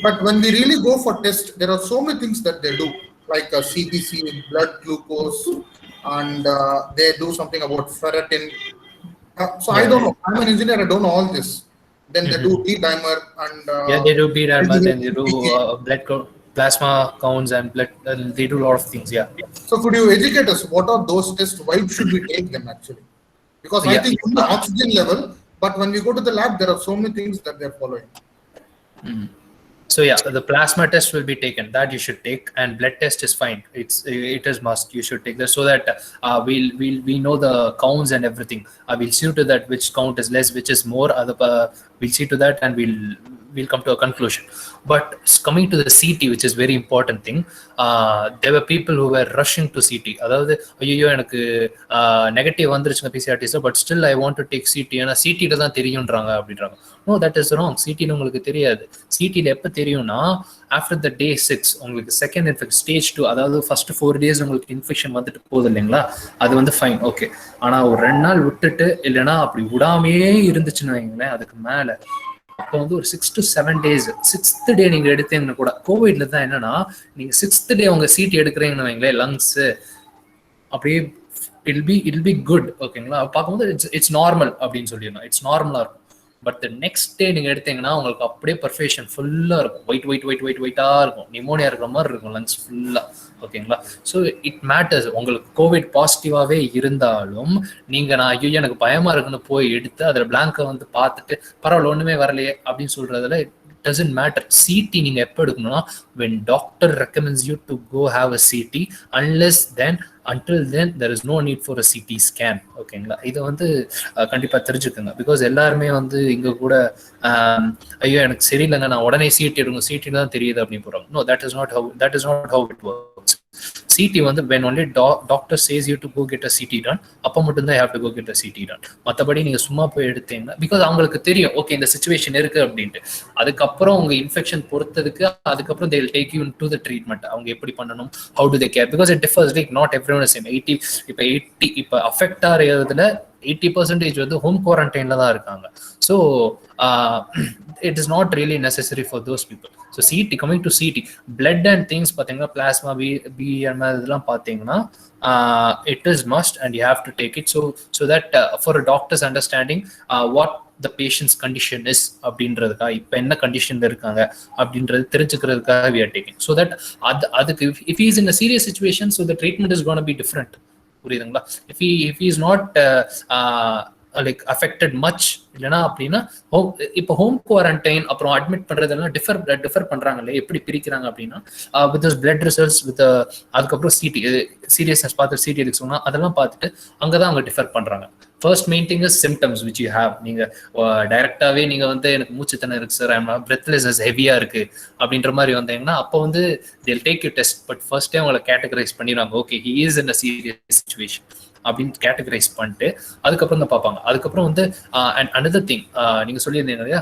But when we really go for test, there are so many things that they do, like CBC, blood glucose, and they do something about ferritin. So I don't know. I'm an engineer. I don't know all this. Then they do D-dimer and they do D-dimer. Then they do blood plasma counts and blood. They do a lot of things. Yeah. So could you educate us? What are those tests? Why should we take them actually? Because I think in the oxygen level, but when we go to the lab, there are so many things that they're following. So the plasma test will be taken. That you should take, and blood test is fine. It is must. You should take that so that we know the counts and everything. We'll see to that which count is less, which is more. We'll see to that, and we'll come to a conclusion. But coming to the CT, which is very important thing, there were people who were rushing to CT. அதாவது ஐயோ எனக்கு negative வந்துருச்சுங்க PCR test, but still I want to take CT, ஏன்னா CTல தான் தெரியும்ன்றாங்க அப்படின்றாங்க. No, that is wrong. CTல உங்களுக்கு தெரியாது. CTல எப்போ தெரியும்னா ஆஃப்டர் த டே 6 உங்களுக்கு செகண்ட் இன்ஃபெக்ஷன் ஸ்டேஜ் 2, அதாவது ஃபர்ஸ்ட் 4 days உங்களுக்கு இன்ஃபெக்ஷன் வந்துட்டு போகுது இல்லைங்களா, அது வந்து ஃபைன், ஓகே. ஆனால் ஒரு 2 நாள் விட்டுட்டு இல்லைன்னா அப்படி விடாமையே இருந்துச்சுன்னு வைங்களேன், அதுக்கு மேலே அப்போ வந்து ஒரு 6 to 7 days, 6th day நீங்க எடுத்தீங்கன்னா கூட, கோவிட்ல தான் என்னன்னா நீங்க 6th day உங்க CT எடுக்கிறீங்கன்னு வைங்களேன், லங்ஸ் அப்படியே it'll be good. ஓகேங்களா, பார்க்கும்போது இட்ஸ் நார்மல் அப்படின்னு சொல்லிடணும், இட்ஸ் நார்மலா இருக்கும். பட் த நெக்ஸ்ட் டே நீங்க எடுத்தீங்கன்னா உங்களுக்கு அப்படியே பர்ஃபெக்ஷன் ஃபுல்லா இருக்கும், ஒயிட்டா இருக்கும், நிமோனியா இருக்கிற மாதிரி இருக்கும் லங்ஸ் ஃபுல்லா. ஓகேங்களா, ஸோ இட் மேட்டர்ஸ். உங்களுக்கு கோவிட் பாசிட்டிவாவே இருந்தாலும் நீங்க நான் ஐயோ எனக்கு பயமா இருக்குன்னு போய் எடுத்து அதுல பிளாங்கை வந்து பார்த்துட்டு பரவாயில்ல ஒண்ணுமே வரலையே அப்படின்னு சொல்றதுல doesn't matter. CT நீங்க எப்போ எடுக்கணும்னா when doctor recommends you to go have a CT, until then there is no need for a CT scan. ஓகேங்களா, இது வந்து கண்டிப்பா தெரிஞ்சுக்கோங்க. பிகாஸ் எல்லாருமே வந்து இங்க கூட ஐயோ எனக்கு சரியில்லைங்க நான் உடனே சிடி எடுங்க, சிடி தான் தெரியுது அப்படின்னு போறாங்க. No, that is not how it works. CT வந்து when only doctor says you to go get a CT done, அப்போ மட்டும்தான் you have to go get a CT done. மற்றபடி நீங்க சும்மா போய் எடுத்தீங்கன்னா பிகாஸ் அவங்களுக்கு தெரியும் ஓகே இந்த சிச்சுவேஷன் இருக்கு அப்படின்ட்டு. அதுக்கப்புறம் உங்க இன்ஃபெக்ஷன் பொறுத்ததுக்கு அதுக்கப்புறம் they will take you into the treatment. அவங்க எப்படி பண்ணணும், how do they care, because it differs, like not everyone is same. 80 இப்போ அஃபெக்ட் ஆகிறதுல 80% வந்து ஹோம் குவாரண்டைன்ல தான் இருக்காங்க. So it is not really necessary for those people. So CT, coming to CT, blood and things பார்த்தீங்கன்னா plasma BMR இதெல்லாம் பார்த்தீங்கன்னா it is must and you have to take it, so that for a doctor's understanding what the patient's condition is அப்படின்றதுக்காக இப்போ என்ன கண்டிஷன்ல இருக்காங்க அப்படின்றது தெரிஞ்சுக்கிறதுக்காக we are taking, so that அதுக்கு if he is in a serious situation, so the treatment is going to be different. புரியுதுங்களா? if he is not like affected much இல்லைனா அப்படின்னா இப்போ ஹோம் குவாரண்டைன் அப்புறம் அட்மிட் பண்றதெல்லாம் டிஃபர் பண்றாங்கல்ல, எப்படி பிரிக்கிறாங்க அப்படின்னா வித் பிளட் ரிசல்ட்ஸ் வித் அதுக்கப்புறம் சிடி சீரியஸ்னஸ் பார்த்து சிடி எடுக்க சொன்னா அதெல்லாம் பார்த்துட்டு அங்கதான் அவங்க டிஃபர் பண்றாங்க. First main thing is symptoms which you have. நீங்க டைரக்டாவே நீங்க வந்து எனக்கு மூச்சு திணறல் இருக்கு சார், பிரெத்லெஸ்னஸ் ஹெவியா இருக்கு அப்படின்ற மாதிரி வந்தீங்கன்னா அப்போ வந்து they'll take you test, but first time உங்களை கேட்டகரைஸ் பண்ணிடுவாங்க. Okay he is in a serious situation அப்படின்னு கேட்டகரைஸ் பண்ணிட்டு அதுக்கப்புறம் தான் பார்ப்பாங்க. அதுக்கப்புறம் வந்து அண்ட் அனதர் திங் நீங்க சொல்லியிருந்தீங்க இல்லையா,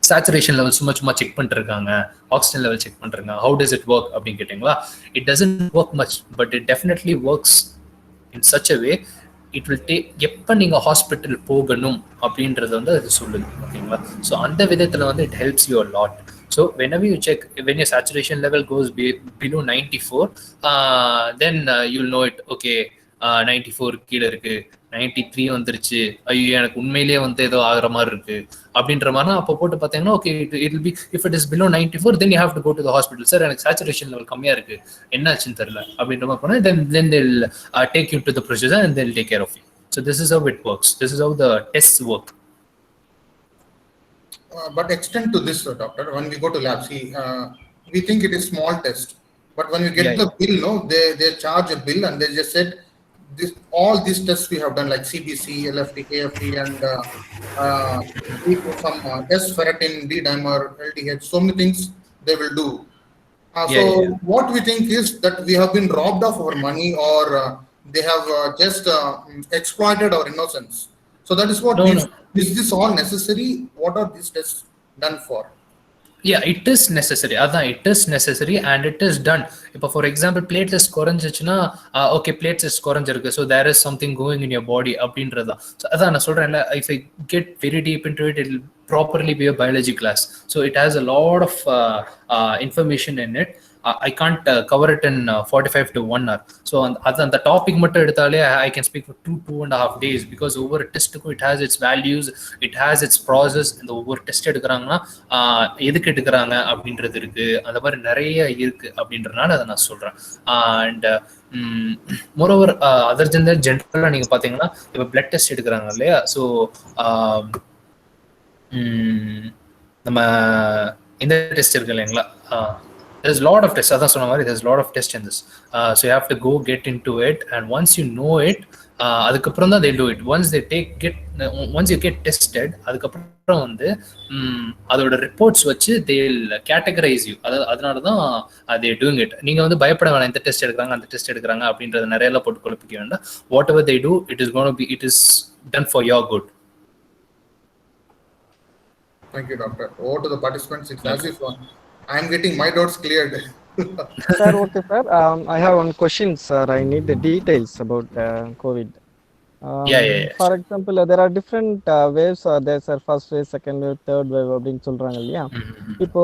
சேச்சுரேஷன் லெவல் சும்மா செக் பண்ணிட்டு இருக்காங்க, ஆக்சிஜன் லெவல் செக் பண்றாங்க. ஹவு டஸ் இட் ஒர்க் அப்படின்னு கேட்டீங்களா, it doesn't work much, but it definitely works in such a way. It will take எப்போ நீங்கள் ஹாஸ்பிட்டல் போகணும் அப்படின்றது வந்து அது சொல்லுது. ஓகேங்களா, ஸோ அந்த விதத்தில் வந்து it helps you a lot. So whenever you check, when your saturation level goes below 94, then you'll know it. Okay, 94 கீழே இருக்கு, 93 வந்துருச்சு, ஐயோ எனக்கு உண்மையிலேயே வந்து ஏதோ ஆகிற மாதிரி இருக்கு அப்படின்ற மாதிரி அப்போ போட்டு பார்த்தீங்கன்னா okay it will B, if it is below 94 then you have to go to the hospital. Sir எனக்கு சேச்சுரேஷன் லெவல் கம்மியா இருக்கு என்னாச்சுன்னு தெரியல அப்படின்ற மாதிரி போனால் then they'll take you to the procedure and they'll take care of you. So this is how it works. This is how the tests work. But extend to this, doctor, when we go to lab, see, we think it is small test, but when we get the bill, no, they charge a bill and they just said all these tests we have done, like CBC, LFT, KFT, and some tests, ferritin, D-dimer, LDH, so many things they will do. What we think is that we have been robbed of our money, or they have just exploited our innocence. So that is what is this all necessary? What are these tests done for? Yeah, it is necessary. Adha, it is necessary and it is done. If for example platelets குறைஞ்சிச்சுனா okay platelets குறைஞ்சிருக்கு, so there is something going in your body அப்படின்றதா. So அதான் நான் சொல்றேன்ல, if I get very deep into it, it will properly be a biology class. So it has a lot of information in it. I can't cover it in 45 to 1 hour. So அந்த topic மட்டும் எடுத்தாலே I can speak for 2.5 days, because ஒவ்வொரு டெஸ்ட்டுக்கும் it has its values, it has its process. இந்த ஒவ்வொரு test எடுக்கிறாங்கன்னா எதுக்கு எடுக்கிறாங்க அப்படின்றது இருக்கு, அந்த மாதிரி நிறைய இருக்கு அப்படின்றனால அதை நான் சொல்றேன். And moreover other then that ஜென்ரலாக நீங்கள் பார்த்தீங்கன்னா இப்போ பிளட் டெஸ்ட் எடுக்கிறாங்க இல்லையா, ஸோ நம்ம இந்த டெஸ்ட் இருக்கு இல்லைங்களா, there's a lot of tests. Adha sonna mari there's a lot of tests in this, so you have to go get into it, and once you know it adukapram da they do it. Once you get tested adukapram வந்து அதோட reports வச்சு they'll categorize you. அதனால தான் they doing it. நீங்க வந்து பயப்பட வேணாம் இந்த டெஸ்ட் எடுக்கறாங்க அந்த டெஸ்ட் எடுக்கறாங்க அப்படின்றத நிறைய எல்லாம் போட்டு குழப்பிக்க வேண்டாம். whatever they do, it is done for your good. Thank you, doctor. Over to the participants. It's as if I am getting my doubts cleared. Sir, okay, sir. I have one question, sir. I need the details about COVID. Yeah. For example, there are different waves are there, sir. First wave, second wave, third wave அப்படின்னு சொல்றாங்க இல்லையா? இப்போ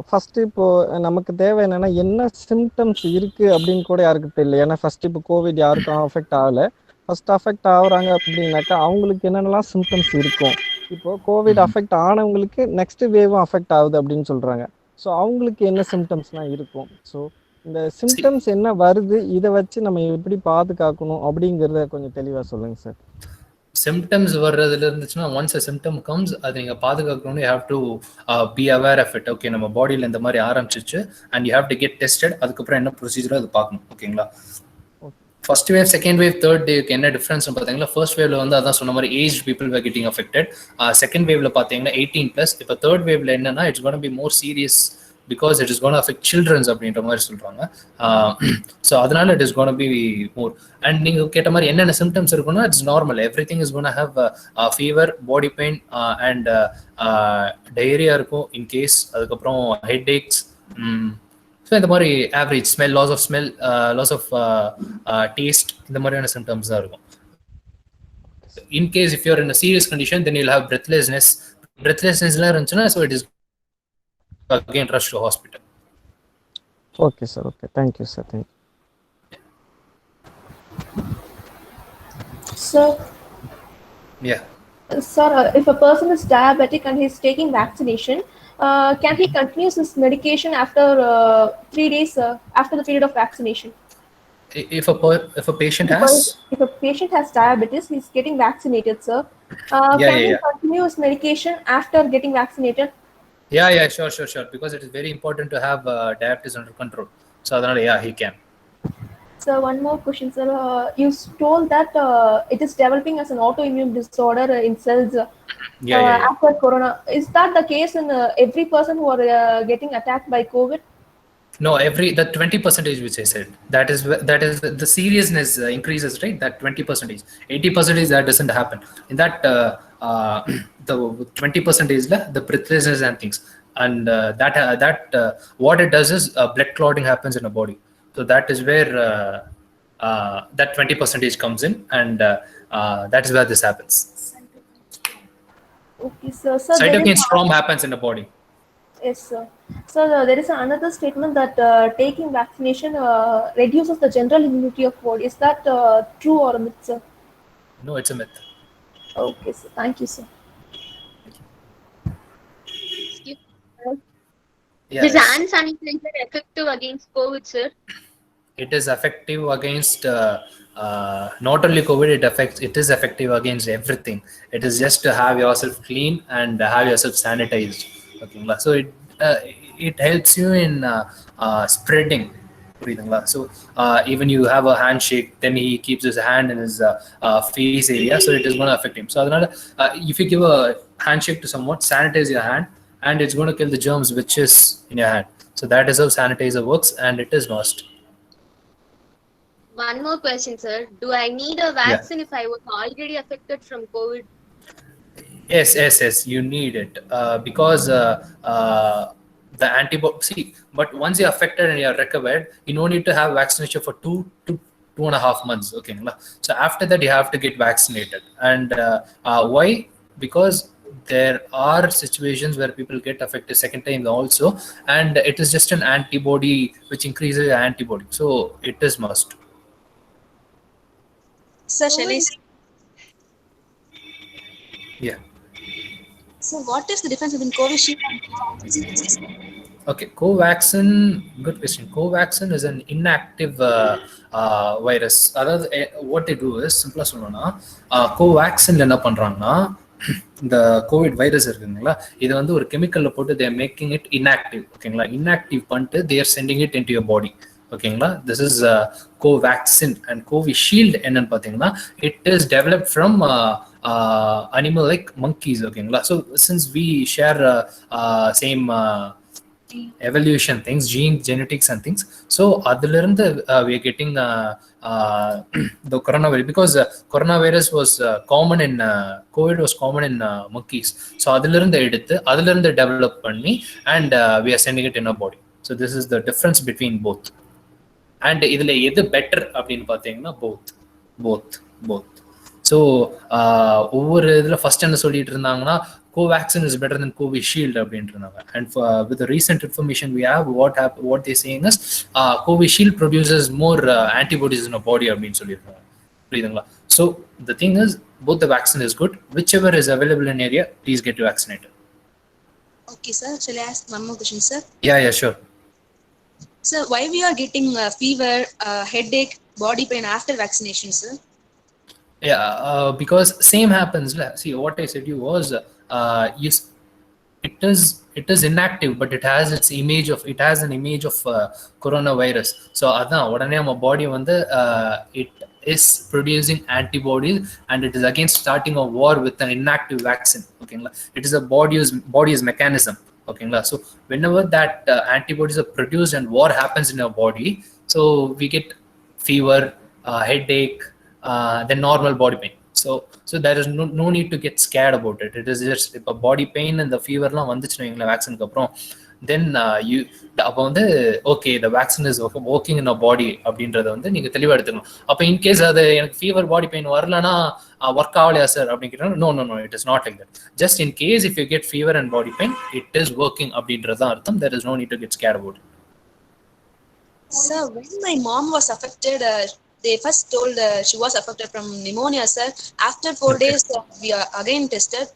first இப்போ நமக்கு தேவை என்னன்னா என்ன symptoms இருக்கு அப்படின்னு கூட யாருக்கு தெரியல. ஏன்னா ஃபர்ஸ்ட் இப்போ கோவிட் யாருக்கும் அஃபெக்ட் ஆகல. ஃபர்ஸ்ட் அஃபெக்ட் ஆகுறாங்க அப்படின்னாக்கா அவங்களுக்கு என்னென்னலாம் சிம்டம்ஸ் இருக்கும். இப்போ கோவிட் அஃபெக்ட் ஆனவங்களுக்கு நெக்ஸ்ட் வேவும் அஃபெக்ட் ஆகுது அப்படின்னு சொல்றாங்க. ஸோ அவங்களுக்கு என்ன சிம்டம்ஸ்லாம் இருக்கும். ஸோ இந்த சிம்டம்ஸ் என்ன வருது, இதை வச்சு நம்ம எப்படி பாதுகாக்கணும் அப்படிங்கிறத கொஞ்சம் தெளிவா சொல்லுங்க சார். சிம்டம்ஸ் வர்றதுல இருந்துச்சுன்னா ஒன்ஸ் சிம்டம் கம்ஸ் அது நீங்கள் பாதுகாக்கணும்னு you have to be aware of it. Okay, நம்ம பாடியில் இந்த மாதிரி ஆரம்பிச்சிச்சு and you have to get tested. அதுக்கப்புறம் என்ன ப்ரொசீஜரோ அது பார்க்கணும். ஓகேங்களா? First wave, second wave, third வேவ்க்கு என்ன டிஃபரன்ஸ் பார்த்தீங்கன்னா, ஃபர்ஸ்ட் வேவ்ல வந்து அதான் சொன்ன மாதிரி age people were getting affected. Second வேவ்ல பார்த்தீங்கன்னா 18+. இப்போ தேர்ட் வேவ்ல என்னன்னா it's gonna be more serious because it is gonna affect childrens அப்படின்ற மாதிரி சொல்றாங்க. ஸோ அதனால it is gonna be more. And நீங்க கேட்ட மாதிரி என்னென்ன சிம்டம்ஸ் இருக்குன்னா it's normal. Every thing is gonna have fever, body pain and diarrhoea இருக்கும் இன்கேஸ். அதுக்கப்புறம் ஹெட் ஏக்ஸ். ஸோ இந்த மாதிரி average smell, loss of smell, loss of taste, இந்த மாதிரியான சிம்டம்ஸ் தான் இருக்கும். In case if you're in a serious condition then you'll have breathlessness. பிரெத்லெஸ்னஸ்லாம் இருந்துச்சுன்னா so it is again rush to hospital. Okay sir, okay, thank you sir, thank you. So Yeah. Sir, if a person is diabetic and he's taking vaccination, can he continue his medication after 3 days after the period of vaccination? If a patient has if a patient has diabetes, he's getting vaccinated, sir. Can he continue his medication after getting vaccinated? Yeah, sure. Because it is very important to have diabetes under control. So adanal he can. So one more question, sir. You told that it is developing as an autoimmune disorder in cells after corona. Is that the case in every person who are getting attacked by COVID? No, the 20% which I said, that is the seriousness increases, right? That 20%, 80% that doesn't happen. In that the 20% the breathlessness and things, and that what it does is blood clotting happens in the body. So that is where that 20% comes in, and that is where this happens. Okay, sir. Cytokine storm happens in the body. Yes, sir. So there is another statement that taking vaccination reduces the general immunity of body. Is that true or a myth, sir? No, it's a myth. Okay, sir. Thank you, sir. Is hand sanitizer effective against COVID, sir? It is effective against not only COVID. It is effective against everything. It is just to have yourself clean and have yourself sanitized. Okay, so it helps you in spreading. So even you have a handshake, then he keeps his hand in his face area, so it is going to affect him. So if you give a handshake to someone, sanitize your hand, and it's going to kill the germs which is in your hand. So that is how sanitizer works, and it is must. One more question, sir. Do I need a vaccine if I was already affected from COVID? Yes, you need it because the antibody. See, but once you're affected and you're recovered, you don't need to have vaccination for 2.5 months. Okay, so after that you have to get vaccinated. And why? Because there are situations where people get affected second time also, and it is just an antibody which increases your antibody. So it is must. Sir, shall I say? Yeah. So what is the difference between Covishield and Covaxin? Okay, Covaxin, good question. Covaxin is an inactive virus. What they do is, simple சொல்லணும்னா Covaxin என்ன பண்றாங்கன்னா இந்த Covid virus இருக்குங்களா, இது வந்து ஒரு கெமிக்கல்ல போட்டு தேர் மேக்கிங் இட் இன்ஆக்டிவ். ஓகேங்களா, இன்ஆக்டிவ் பண்ணிட்டு their sending it into your body. ஓகேங்களா, this is Covaxin. And Covishield என்னன்னு பார்த்தீங்கன்னா it is developed from animal like monkeys. ஓகேங்களா, so since we share same evolution things, genetics and things, so adilirundhu we are getting the coronavirus, because coronavirus was common in COVID was common in monkeys. So adilirundhu eduthu adilirundhu develop panni and we are sending it in our body. So this is the difference between both. And idhula edhu better appdinu pathina both. So ஒவ்வொரு இதில் first என்ன சொல்லிட்டு இருந்தாங்கன்னா Covaxin is better than Covishield அப்படின்ட்டு இருந்தாங்க. And with the recent information we have, what they're saying is Covishield produces more antibodies in the body அப்படின்னு சொல்லியிருக்காங்க. புரியுதுங்களா? So the thing is, both the vaccine is good. Whichever is available in area, please get vaccinated. Okay, sir. Shall I ask one more question, sir? Yeah, sure. Sir, why we are getting fever, headache, body pain after vaccination, sir? Yeah, because same happens. See, what I said you was, it is inactive, but it has an image of coronavirus. So அதான் உடனே நம்ம பாடி வந்து it is producing antibodies, and it is again starting a war with an inactive vaccine. Okay, it is a body's mechanism. Okay, so whenever that antibodies are produced and war happens in our body, so we get fever, headache, then normal body pain. So there is no need to get scared about it. It is just if a body pain and the fever லாம் வந்துச்சுன்னு வைங்களேன் வேக்சினுக்கு அப்புறம், தென் அப்போ வந்து okay the vaccine is working in a body அப்படின்றத வந்து நீங்க தெளிவாக எடுத்துக்கணும். அப்போ இன்கேஸ் அது எனக்கு ஃபீவர் பாடி பெயின் வரலன்னா ஒர்க் ஆகலையா சார் அப்படின்னு கேட்டாங்க. No it is not like that. Just in case if you get fever and body pain, it is working அப்படின்றது தான் அர்த்தம். there is no need to get scared about it. Sir, when my mom was affected, they first told she was affected from pneumonia, sir. After 4 days, we are again tested.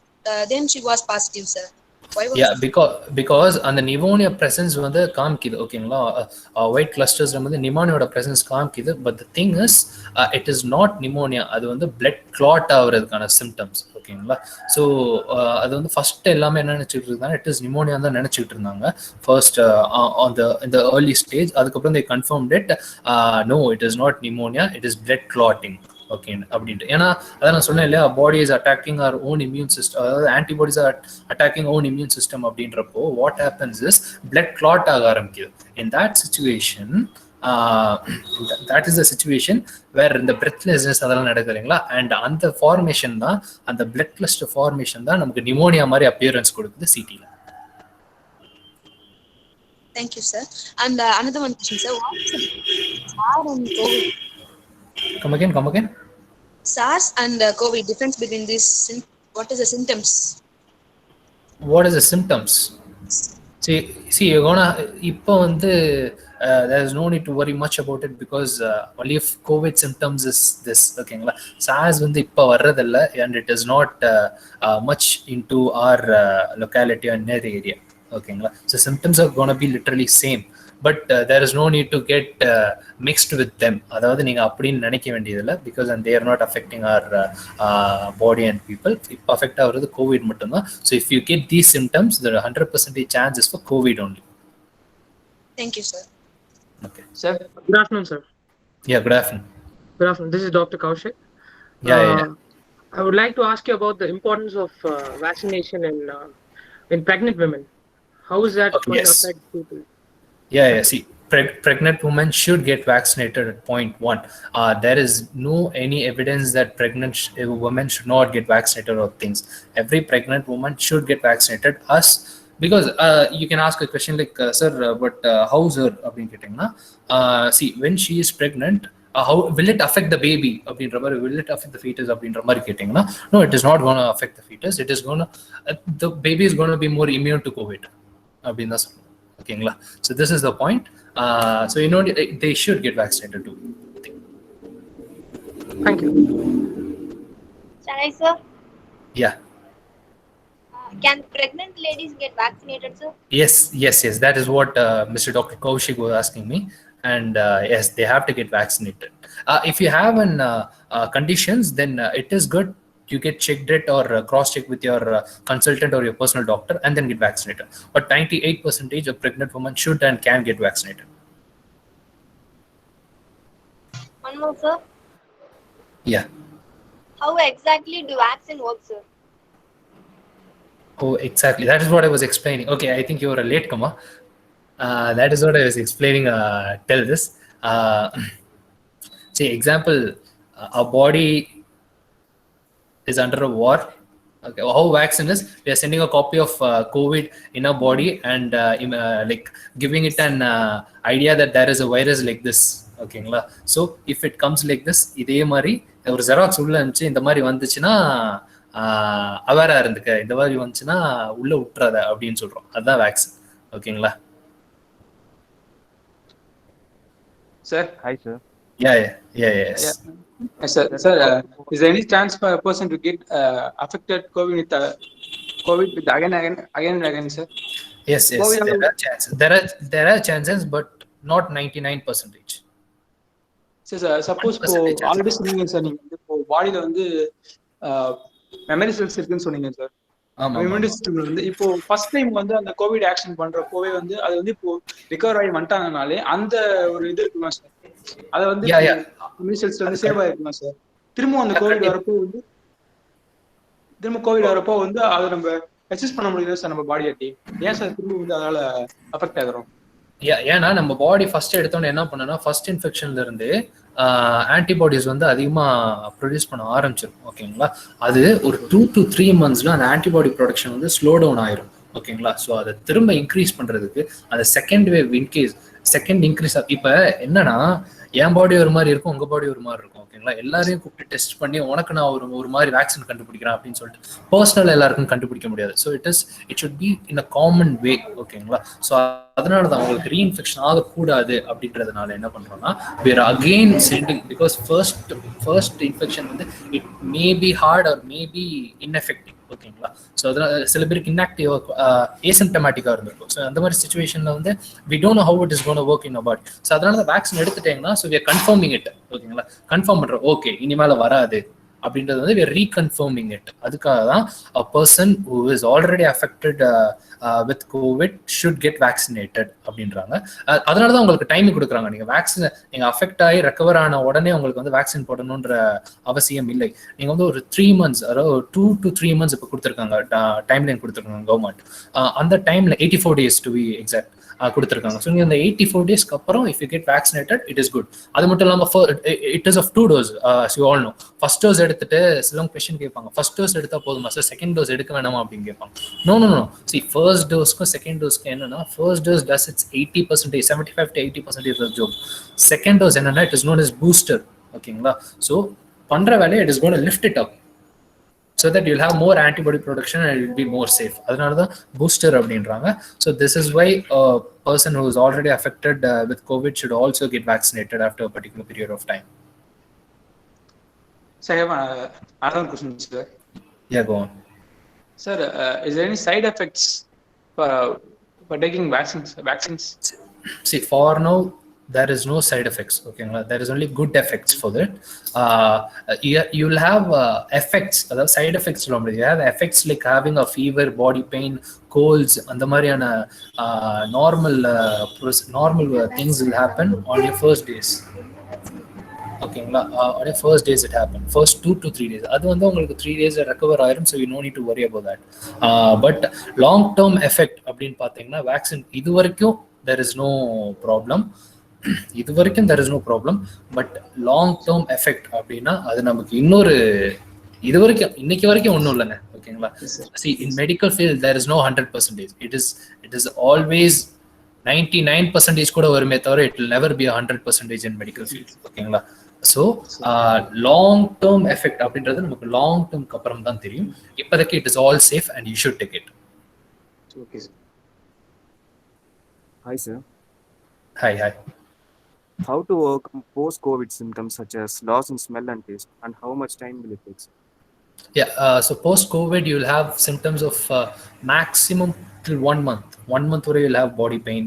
Then she was positive, sir. Why was because அந்த pneumonia presence வந்து காமிக்குது. ஓகேங்களா, white கிளஸ்டர்ஸ்ல வந்து நிமோனியோட presence காமிக்குது. But the thing is it is not pneumonia. அது வந்து blood clot ஆகுறதுக்கான symptoms. ஓகேங்களா, so அது வந்து ஃபர்ஸ்ட் எல்லாமே என்ன நினைச்சிட்டு இருந்தாங்க, இட் இஸ் நிமோனியா தான் நினைச்சிட்டு இருந்தாங்க ஃபர்ஸ்ட் இந்த ஏர்லி ஸ்டேஜ். அதுக்கப்புறம் they confirmed it, no it is not pneumonia, it is blood clotting. Okay அப்படின்ட்டு. ஏன்னா அதான் நான் சொன்னேன் இல்லையா, body is attacking our own immune system, அதாவது antibodies are attacking own immune system அப்படின்றப்போ what happens is blood clot ஆக ஆரம்பிக்குது. In that situation, that is the situation where இந்த breathlessness அதெல்லாம் நடக்குது இல்லைங்களா, அண்ட் அந்த ஃபார்மேஷன் தான், அந்த பிளட் கிளஸ்டர் ஃபார்மேஷன் தான் நமக்கு நிமோனியா மாதிரி அப்பியரன்ஸ் கொடுக்குது சிடியில். Thank you, sir. And another one question, sir. What is the SARS and COVID? Come again. SARS and COVID, difference between this. What is the symptoms? What is the symptoms? See you're gonna இப்போ வந்து there is no need to worry much about it, because only if COVID symptoms is this. ஓகேங்களா, SARS வந்து இப்போ வர்றதில்ல, and it is not much into our locality or near area. ஓகேங்களா, so symptoms are going to be literally same, but there is no need to get mixed with them. அதாவது நீங்க அப்படின்னு நினைக்க வேண்டியதில்லை, because and they are not affecting our body and people. இப்போ affect ஆகுறது Covid மட்டும்தான். so if you get these symptoms, there are 100% chances for COVID only. Thank you, sir. Okay, Sir, good afternoon, sir. Yeah, good afternoon. Good afternoon. This is Dr. Kaushik. Yeah. I would like to ask you about the importance of vaccination in pregnant women. How is that going to affect people? Yeah. See, pregnant women should get vaccinated at point 1. There is no any evidence that pregnant women should not get vaccinated or things. Every pregnant woman should get vaccinated. Because you can ask a question like, sir, but how's her? See, when she is pregnant, how will it affect the baby? Will it affect the fetus? No, it is not going to affect the fetus. It is going to, the baby is going to be more immune to COVID. Okay, so this is the point. So they should get vaccinated too. Thank you. Shall I, sir? Yeah. Can pregnant ladies get vaccinated, sir? Yes. That is what Mr. Dr. Kaushik was asking me. And yes, they have to get vaccinated. If you have an conditions, then it is good. You get checked it or cross-checked with your consultant or your personal doctor, and then get vaccinated. But 98% of pregnant women should and can get vaccinated. One more, sir. Yeah. How exactly do vaccine work, sir? Oh, exactly. That is what I was explaining. Okay, I think you were a late comer. That is what I was explaining till this. See, example, our body is under a war. Okay, how vaccine is, we are sending a copy of COVID in our body and like giving it an idea that there is a virus like this. ஓகேங்களா. So if it comes like this, இதே மாதிரி ஒரு xerox உள்ள இருந்துச்சு, இந்த மாதிரி வந்துச்சுன்னா அவேரா இருந்துக்க, இந்த மாதிரி வந்துச்சுன்னா உள்ள விட்டுறாத அப்படின்னு சொல்றோம். அதுதான் வேக்சின். ஓகேங்களா. Sir. Hi, sir. Yes. Sir, is there any chance for a person to get affected COVID with again and again, sir? Yes. There are chances. There are chances, but not 99%. Sir, suppose already சொன்னீங்க sir, நீங்க வந்து இப்போ பாடியில வந்து memory cells இருக்குன்னு சொன்னீங்க sir. Immunity சிஸ்டம்ல வந்து இப்போ ஃபர்ஸ்ட் டைம் வந்து அந்த கோவிட் ஆக்ஷன் பண்றப்போவே வந்து அது வந்து இப்போ ரிகவர் ஆகி வந்துட்டாங்கனாலே அந்த ஒரு இது இருக்குமா சார்? அதை வந்து இம்யூனிட்டி செல்ஸ் வந்து சேவ் ஆயிருக்குமா சார்? திரும்ப அந்த கோவிட் வரப்போ வந்து அதை நம்ம ரெசிஸ்ட் பண்ண முடியாது சார் நம்ம பாடியாட்டி. ஏன் சார் திரும்ப வந்து அதனால அஃபெக்ட் ஆகிறோம்? ஏன்னா நம்ம பாடி ஃபர்ஸ்ட் எடுத்தோன்னு என்ன பண்ணனா, ஃபர்ஸ்ட் இன்ஃபெக்ஷன்ல இருந்து ஆன்டிபாடிஸ் வந்து அதிகமாக ப்ரொடியூஸ் பண்ண ஆரம்பிச்சிடும். ஓகேங்களா. அது ஒரு 2 to 3 monthsல அந்த ஆன்டிபாடி ப்ரொடக்ஷன் வந்து ஸ்லோ டவுன் ஆயிரும். ஓகேங்களா. ஸோ அதை திரும்ப இன்க்ரீஸ் பண்றதுக்கு அந்த செகண்ட் வேவ் இன்க்ரீஸ் இப்போ என்னன்னா, என் பாடி ஒரு மாதிரி இருக்கும், உங்க பாடி ஒரு மாதிரி இருக்கும். ஓகேங்களா. எல்லாரையும் கூப்பிட்டு டெஸ்ட் பண்ணி உனக்கு நான் ஒரு மாதிரி வேக்சின் கண்டுபிடிக்கிறேன் அப்படின்னு சொல்லிட்டு பர்சனல் எல்லாருக்கும் கண்டுபிடிக்க முடியாது. So it should be in a common way. ஓகேங்களா. ஸோ அதனாலதான் உங்களுக்கு ரீஇன்ஃபெக்ஷன் ஆகக்கூடாது அப்படின்றதுனால என்ன பண்றோம்னா, we are again sending, because first infection வந்து it may be hard or may be ineffective. ஓகேங்களா. ஸோ அதனால சில பேருக்கு இன்ஆக்டிவ் ஏசிம்டமேட்டிக்காக இருந்திருக்கும். ஸோ அந்த மாதிரி சுச்சுவேஷன்ல வந்து we don't know how it is going to work in our body. So அதனால தான் வேக்சின் எடுத்துட்டீங்கன்னா, so we are confirming it. ஓகேங்களா. கன்ஃபார்ம் பண்றோம், ஓகே இனிமேல வராது அப்படின்றது வந்து we are reconfirming it. அதுக்காக தான் a person who is already affected with COVID should get vaccinated அப்படின்றாங்க. அதனால தான் உங்களுக்கு டைம் கொடுக்குறாங்க. நீங்க அஃபெக்ட் ஆகி ரெக்கவர் ஆன உடனே உங்களுக்கு வந்து வேக்சின் போடணுன்ற அவசியம் இல்லை. நீங்க வந்து ஒரு 3 months, அதாவது 2 to 3 months இப்போ கொடுத்துருக்காங்க, டைம் லைன் கொடுத்துருக்காங்க கவர்மெண்ட். அந்த டைம்ல 84 days டு பி எக்ஸாக்ட் கொடுத்துருக்காங்க. ஸோ நீங்கள் அந்த 84 daysக்கு அப்புறம் if you get vaccinated it is good. அது மட்டும் இல்லாமல் it is of 2 doses. You all know. First dose எடுத்துட்டு சிலவங்க கொஸ்டின் கேட்பாங்க, ஃபர்ஸ்ட் டோஸ் எடுத்தா போதுமா சார், செகண்ட் டோஸ் எடுக்க வேணாமா அப்படின்னு கேட்பாங்க. நோ. சி, ஃபர்ஸ்ட் டோஸ்க்கும் செகண்ட் டோஸ்க்கு என்னன்னா, first dose does it's 80%, 75 to 80% of job. Second dose என்னன்னா, it is known as booster. ஓகேங்களா. ஸோ பண்ற வேலையை it is gonna to lift it up so that you'll have more antibody production and it will be more safe. அதனால தான் booster அப்படின்றாங்க. So this is why a person who is already affected with COVID should also get vaccinated after a particular period of time. Sir, I have another question, sir. Yeah, go on. Sir, is there any side effects for taking vaccines? See, for now there is no side effects. Okay, there is only good effects for that. You will have effects, அதாவது side effects சொல்ல முடியாது. You have effects like having a fever, body pain, colds, அந்த மாதிரியான normal things will happen on your first days. ஓகேங்களா. on your first days it happen, first 2 to 3 days. அது வந்து உங்களுக்கு 3 days recover ஆயிரும். so you no need to worry about that. But long term effect அப்படின்னு பார்த்தீங்கன்னா, vaccine இது வரைக்கும் there is no problem. there is no problem. But long term effect அப்படின்னா அது நமக்கு இன்னொரு இன்னைக்கு வரைக்கும் ஒன்றும் இல்லைங்க. ஓகேங்களா. See, in medical field there is no 100%. it is always 99% கூட வருமே தவிர it will never be 100% in medical field. ஓகேங்களா. ஸோ லாங் டேர்ம் எஃபெக்ட் அப்படின்றது நமக்கு லாங் டேர்ம்க்கு அப்புறம் தான் தெரியும். இப்போதைக்கு it is all safe and you should take it. Okay, sir. Hi, sir. Hi. How to overcome post-COVID symptoms such as loss in smell and taste, and how much time will it take? Yeah, so post-COVID, you'll have symptoms of maximum till 1 month. 1 month where you'll have body pain,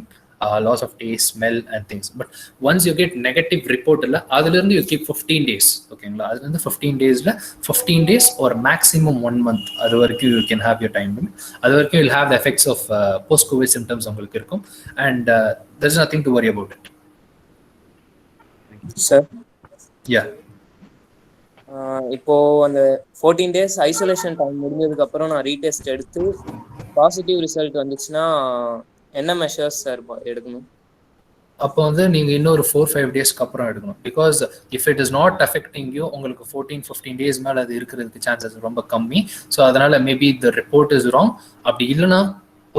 loss of taste, smell, and things. But once you get negative report, you keep 15 days. Okay, 15 days, 15 days or maximum 1 month. You can have your time limit. You'll have the effects of post-COVID symptoms, and there's nothing to worry about it. Sir, இப்போ அந்த 14 days isolation time முடிஞ்சதுக்கு அப்புறம் நான் retest எடுத்து positive result வந்துச்சுன்னா என்ன measures sir எடுக்கணும்? அப்போ வந்து நீங்கள் இன்னொரு 4-5 டேஸ்க்கு அப்புறம் எடுக்கணும். Because if it is not affecting you, உங்களுக்கு 14-15 டேஸ் மேலே அது இருக்கிறதுக்கு சான்சஸ் ரொம்ப கம்மி. ஸோ அதனால maybe the report is wrong. அப்படி இல்லைன்னா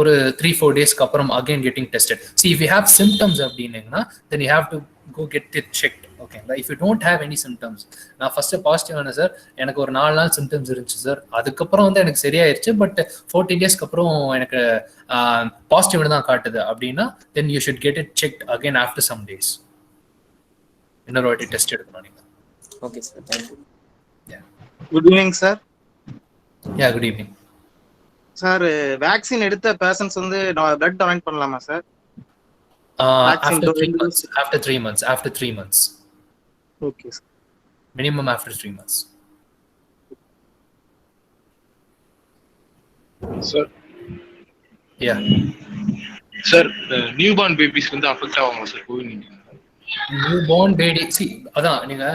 ஒரு 3-4 டேஸ்க்கு அப்புறம் again getting tested. See, if you have symptoms அப்படின்னீங்கன்னா then you have to go get it checked. ஓகேங்களா? if you don't have any symptoms, நான் ஃபர்ஸ்ட் பாசிட்டிவ் ஆனேன் சார், எனக்கு ஒரு 4 நாள் சிம்டம்ஸ் இருந்துச்சு சார், அதுக்கப்புறம் வந்து எனக்கு சரியாயிருச்சு, பட் 14 டேஸ்க்கு அப்புறம் எனக்கு பாசிட்டிவ் தான் காட்டுது அப்படின்னா, then you should get it checked again after some days. இன்னொரு வாட்டி டெஸ்ட் எடுக்கணும் நீங்க. Okay sir, thank you. Good evening sir. Yeah, good evening sir. Vaccine எடுத்த பர்சன்ஸ் வந்து பிளட் டொனேட் பண்ணலாமா sir? After 3 months. After 3 months. Okay, sir. Minimum after 3 months. Sir. Yeah. Sir, newborn babies வந்து affect ஆவாங்க sir COVID-19? Newborn baby, see, அதான் நீங்க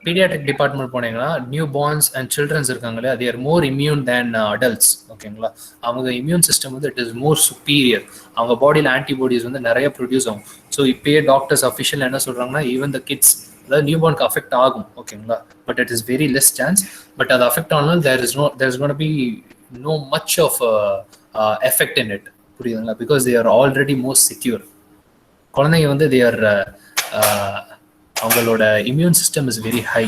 paediatric department போனீங்கன்னா new பார்ன்ஸ் and children's இருக்காங்களே, they are more immune than adults. ஓகேங்களா? அவங்க immune system வந்து it is more superior. அவங்க பாடியில் ஆன்டிபாடிஸ் வந்து நிறைய ப்ரொடியூஸ் ஆகும். ஸோ இப்பயே டாக்டர்ஸ் அஃபிஷியல் என்ன சொல்றாங்கன்னா, ஈவன் த கிட்ஸ், அதாவது நியூ பார்னுக்கு அஃபெக்ட் ஆகும். ஓகேங்களா? But it is very less chance. But அது அஃபெக்ட் ஆனாலும் there is gonna be no much of effect in it. புரியுதுங்களா? Because they are already more secure. குழந்தைங்க வந்து தே ஆர் அவங்களோட immune system is very high.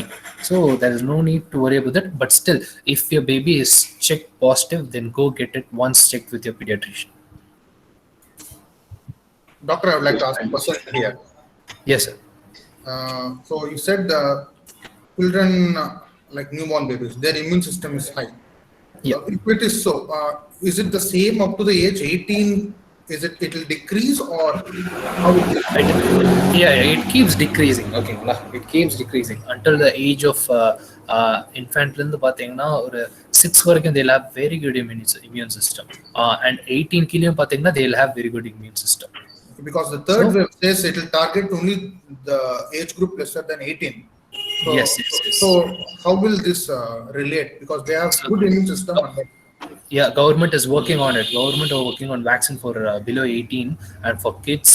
So there is no need to worry about that. But still, if your baby is check positive, then go get it once check with your paediatrician. Doctor, I would like to ask a question here. Yes, sir. So you said children like newborn babies, their immune system is high. Yeah. If it is so, is it the same up to the age 18? Is it will decrease or how it is? Yeah, it keeps decreasing. Okay, it keeps decreasing until the age of infant இருந்து பாத்தீங்கன்னா ஒரு 6 வரைக்கும் they'll have very good immune system, and 18 கிலயும் பாத்தீங்கன்னா they'll have very good immune system. Because the third wave says it will target only the age group lesser than 18. So, yes. So how will this relate? Because they have good immune system. Yeah, government is working on it. Government are working on vaccine for below 18, and for kids,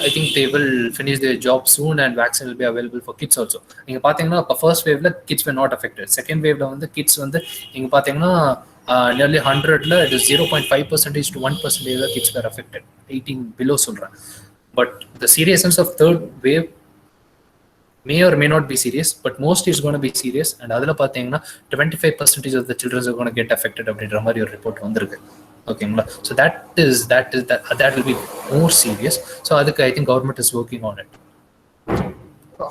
I think they will finish their job soon, and vaccine will be available for kids also. நீங்க பாத்தீங்கன்னா first wave la kids were not affected. Second wave la வந்து kids வந்து நீங்க பாத்தீங்கன்னா nearly 100 la it is 0.5% to 1% the kids were affected. 18 below சொல்றேன். But the seriousness of third wave may or may not be serious, but most is going to be serious. And adula pathina 25% of the children are going to get affected அப்படின்ற மாதிரி ஒரு report வந்திருக்கு. ஓகேங்களா? So that will be more serious. So adukku I think government is working on it.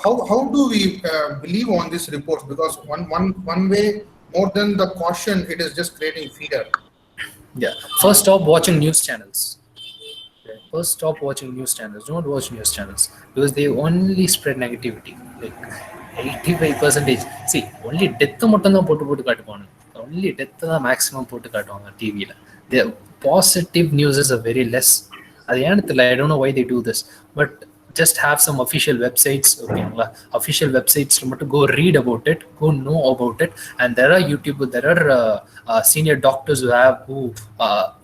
How do we believe on this report? Because one way, more than the caution, it is just creating fear. Yeah. First, stop watching news channels. First, stop watching news channels. Don't watch news channels because they only spread negativity. Like 85%. See, only death மட்டும் தான் போட்டு காட்டுவாங்க. Only death தான் maximum போட்டு காட்டுவாங்க டிவில. The positive news is a very less. அது ஏன்னு தெரியல. I don't know why they do this, but just have some official websites. Okay, official websites to go read about it, go know about it. And there are YouTube, there are senior doctors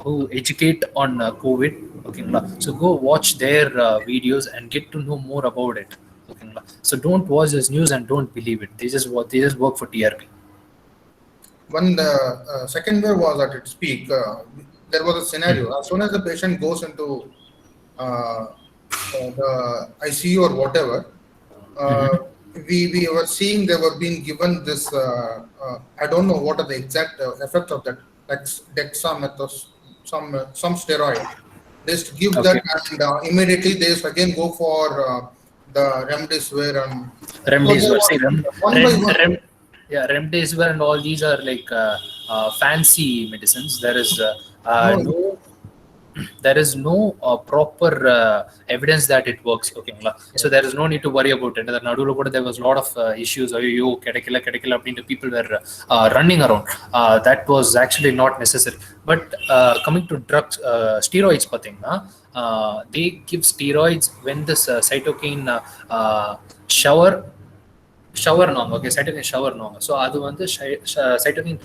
who educate on COVID. Okay, so go watch their videos and get to know more about it. Okay, so don't watch this news and don't believe it. They just work for TRP. When the second wave was at its peak, there was a scenario. As soon as the patient goes into the ICU or whatever, we were seeing they were being given this, I don't know what are the exact effect of that, like dexamethasone, some steroid. They used to give that, and immediately they used again go for the remdesivir and remdesivir and all these are like fancy medicines. There is no proper evidence that it works. Okay, so there is no need to worry about it. There was a lot of issues. People were running around. That was actually not necessary. But coming to drugs, steroids, they give steroids when this cytokine shower norm. Okay, cytokine shower norm. So adu vandu cytokine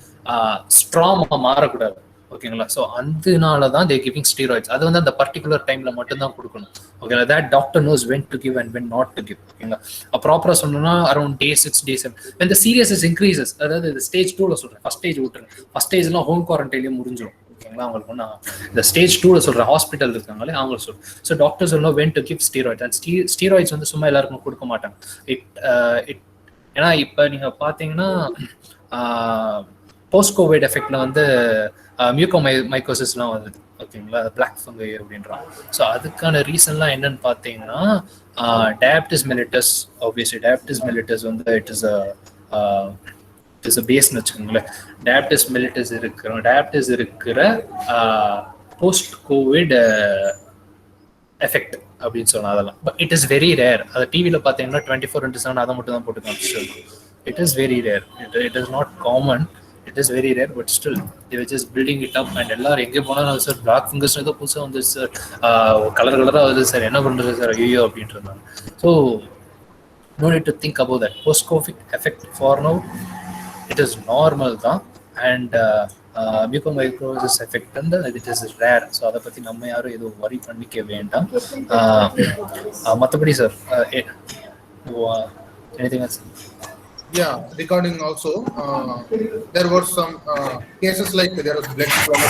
strong மாறக்கூடாது. ஓகேங்களா? So அதனால தான் they giving steroids. அது வந்து அந்த particular டைம்ல மட்டும் தான் கொடுக்கணும். ஓகேங்களா? that doctor knows when to give and when not to give. ஓகேங்களா? ப்ராப்பரா சொன்னோம்னா around day 6, day 7 when the seriousness increases, அதாவது ஸ்டேஜ் 2ல சொல்றேன், ஃபர்ஸ்ட் ஸ்டேஜ் விட்டுருங்க. ஃபர்ஸ்ட் ஸ்டேஜ்லாம் ஹோம் குவாரண்டைன்லயே முடிஞ்சிடும். ஓகேங்களா. அவங்களுக்கு நான் இந்த ஸ்டேஜ் 2ல சொல்கிறேன், ஹாஸ்பிட்டல் இருக்காங்களே அவங்க சொல்கிறேன். ஸோ டாக்டர்ஸ் எல்லாம் when to give steroids. And steroids வந்து சும்மா எல்லாருக்கும் கொடுக்க மாட்டாங்க. இட் ஏன்னா இப்போ நீங்கள் பார்த்தீங்கன்னா போஸ்ட் கோவிட் எஃபெக்டில் வந்து மியூகோமைக்கோசிஸ்லாம் வருது ஓகேங்களா, பிளாக் ஃபங்கை அப்படின்றாங்க. ஸோ அதுக்கான ரீசன்லாம் என்னன்னு பார்த்தீங்கன்னா diabetes mellitus. Obviously diabetes mellitus வந்து இட் இஸ் பேஸ்ன்னு வச்சுக்கோங்களேன். டயபிட்டிஸ் இருக்கிற போஸ்ட் கோவிட் எஃபெக்ட் அப்படின்னு சொல்லலாம். அதெல்லாம் but it is very rare. அதை டிவியில் பார்த்தீங்கன்னா 24/7 அதை மட்டும் தான் போட்டு காமிச்சிருக்கோம். It is very rare. It is not common. It is very rare, but still they were just building it up. And எல்லாரும் எங்கே போனாலும் சார் பிளாக் ஃபங்கஸ் ஏதோ புதுசாக வந்து சார் கலராக வருது சார், என்ன பண்ணுறது சார் ஐயோ அப்படின்ட்டு இருந்தாங்க. So no need to think about that. Post COVID effect for now it is normal தான். And மியூகோமைக்கோசிஸ் எஃபெக்ட் வந்து இட் இஸ் ரேர். ஸோ அதை பற்றி நம்ம யாரும் எதுவும் வரி பண்ணிக்க வேண்டாம். மற்றபடி sir anything else? Yeah, regarding also, there were some cases like there was blood clot.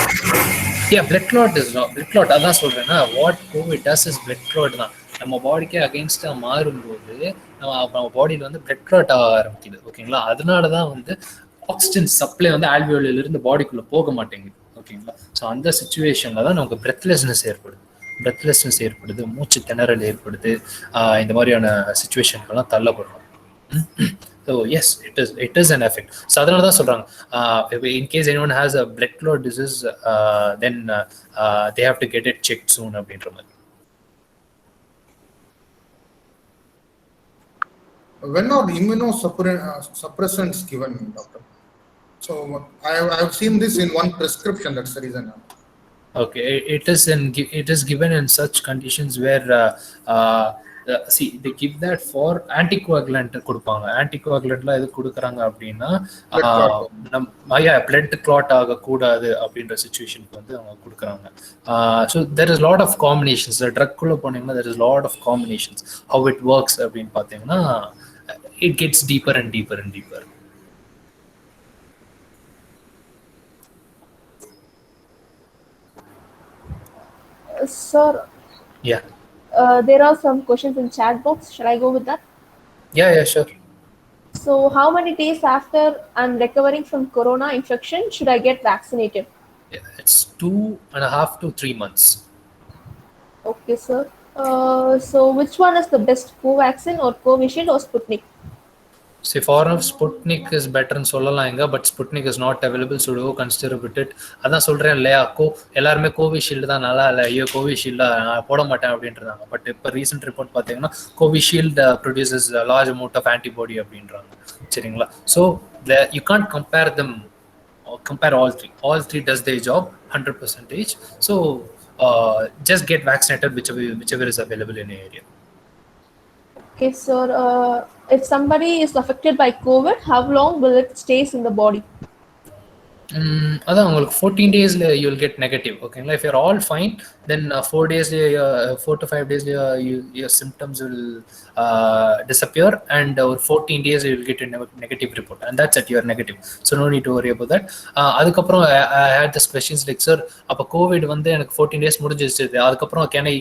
Yeah, blood clot is not blood clot. அதான் சொல்றேன்னா what COVID does is blood clot தான். நம்ம பாடிக்கே அகெயின்ஸ்டா மாறும்போது நம்ம பாடியில் வந்து blood clot ஆக ஆரம்பிக்குது ஓகேங்களா. அதனால தான் வந்து ஆக்சிஜன் சப்ளை வந்து ஆல்வியோலில இருந்து பாடிக்குள்ள போக மாட்டேங்குது ஓகேங்களா. ஸோ அந்த சுச்சுவேஷன்ல தான் நமக்கு பிரெத்லெஸ்னஸ் ஏற்படுது, மூச்சு திணறல் ஏற்படுது, இந்த மாதிரியான சுச்சுவேஷனுக்கெல்லாம் தள்ளப்படுறோம். So yes, it is an effect. So அதனால தான் சொல்றாங்க in case anyone has a blood clot disease then they have to get it checked soon அப்படின்ற மாதிரி. When are immunosuppressants given, doctor? So I have seen this in one prescription, that's the reason. Okay, it is given in such conditions where see they give that for anticoagulant கொடுப்பாங்க. ஆன்டிகோஆகுலண்ட்லாம் எது கொடுக்குறாங்க அப்படின்னா blood clot ஆகக்கூடாது அப்படின்ற சுச்சுவேஷனுக்கு வந்து அவங்க கொடுக்குறாங்க. So there is lot of combinations. ட்ரக்குள்ளே போனீங்கன்னா there is lot of combinations. How it works அப்படின்னு பார்த்தீங்கன்னா it gets deeper and deeper and deeper. Sir, yeah. There are some questions in chat box. Shall I go with that? Yeah, sure. So how many days after I'm recovering from corona infection should I get vaccinated? Yeah, it's 2.5 to 3 months. Okay, sir. So which one is the best, Covaxin or Covishield or Sputnik? See, for now Sputnik is better ன்னு சொல்லலாம் எங்க, but Sputnik is not available, so do consider it. அதான் சொல்றேன் இல்லையா, எல்லாருமே Covishield தான் நல்லா இல்லை, ஐயோ கோவிஷீல்டா நான் போட மாட்டேன் அப்படின்றாங்க. பட் இப்போ ரீசெண்ட் ரிப்போர்ட் பார்த்தீங்கன்னா Covishield produces large amount of antibody அப்படின்றாங்க. சரிங்களா. So you can't compare all three does their job 100%. So just get vaccinated whichever is available in your area. Okay, sir. If somebody is affected by COVID, how long will it stays in the body? அதான் உங்களுக்கு 14 days you will get negative. ஓகேங்களா. if you're all fine then 4 days 4 to 5 days your symptoms will disappear, and 14 days you will get a negative report, and that's it, you are negative, so no need to worry about that. அதுக்கப்புறம் I had this questions like, sir அப்போ Covid வந்து எனக்கு 14 days முடிஞ்சிருச்சு, அதுக்கப்புறம் can I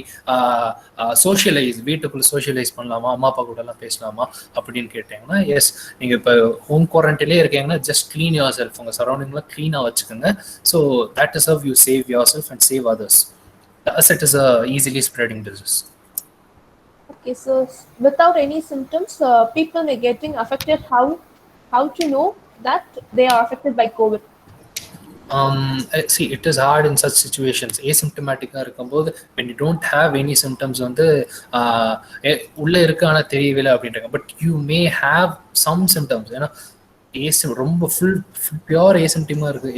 socialise, வீட்டுக்குள்ள socialise பண்ணலாமா, அம்மா அப்பா கூட எல்லாம் பேசலாமா அப்படின்னு கேட்டீங்கன்னா எஸ். நீங்க இப்போ ஹோம் குவாரண்டைன்லேயே இருக்கீங்கன்னா ஜஸ்ட் கிளீன் யுவர் செல்ஃப், உங்க சரௌண்டிங்ல clean வச்சுக்கோங்க. So that is how you save yourself and save others, as it is a easily spreading disease. Okay, so without any symptoms, people may getting affected. How to know that they are affected by COVID? See, it is hard in such situations. Asymptomatic இருக்கும்போது when you don't have any symptoms வந்து உள்ள இருக்கு ஆனா தெரியவில்லை அப்படின்றாங்க. But you may have some symptoms. ஏன்னா ரொம்ப full pure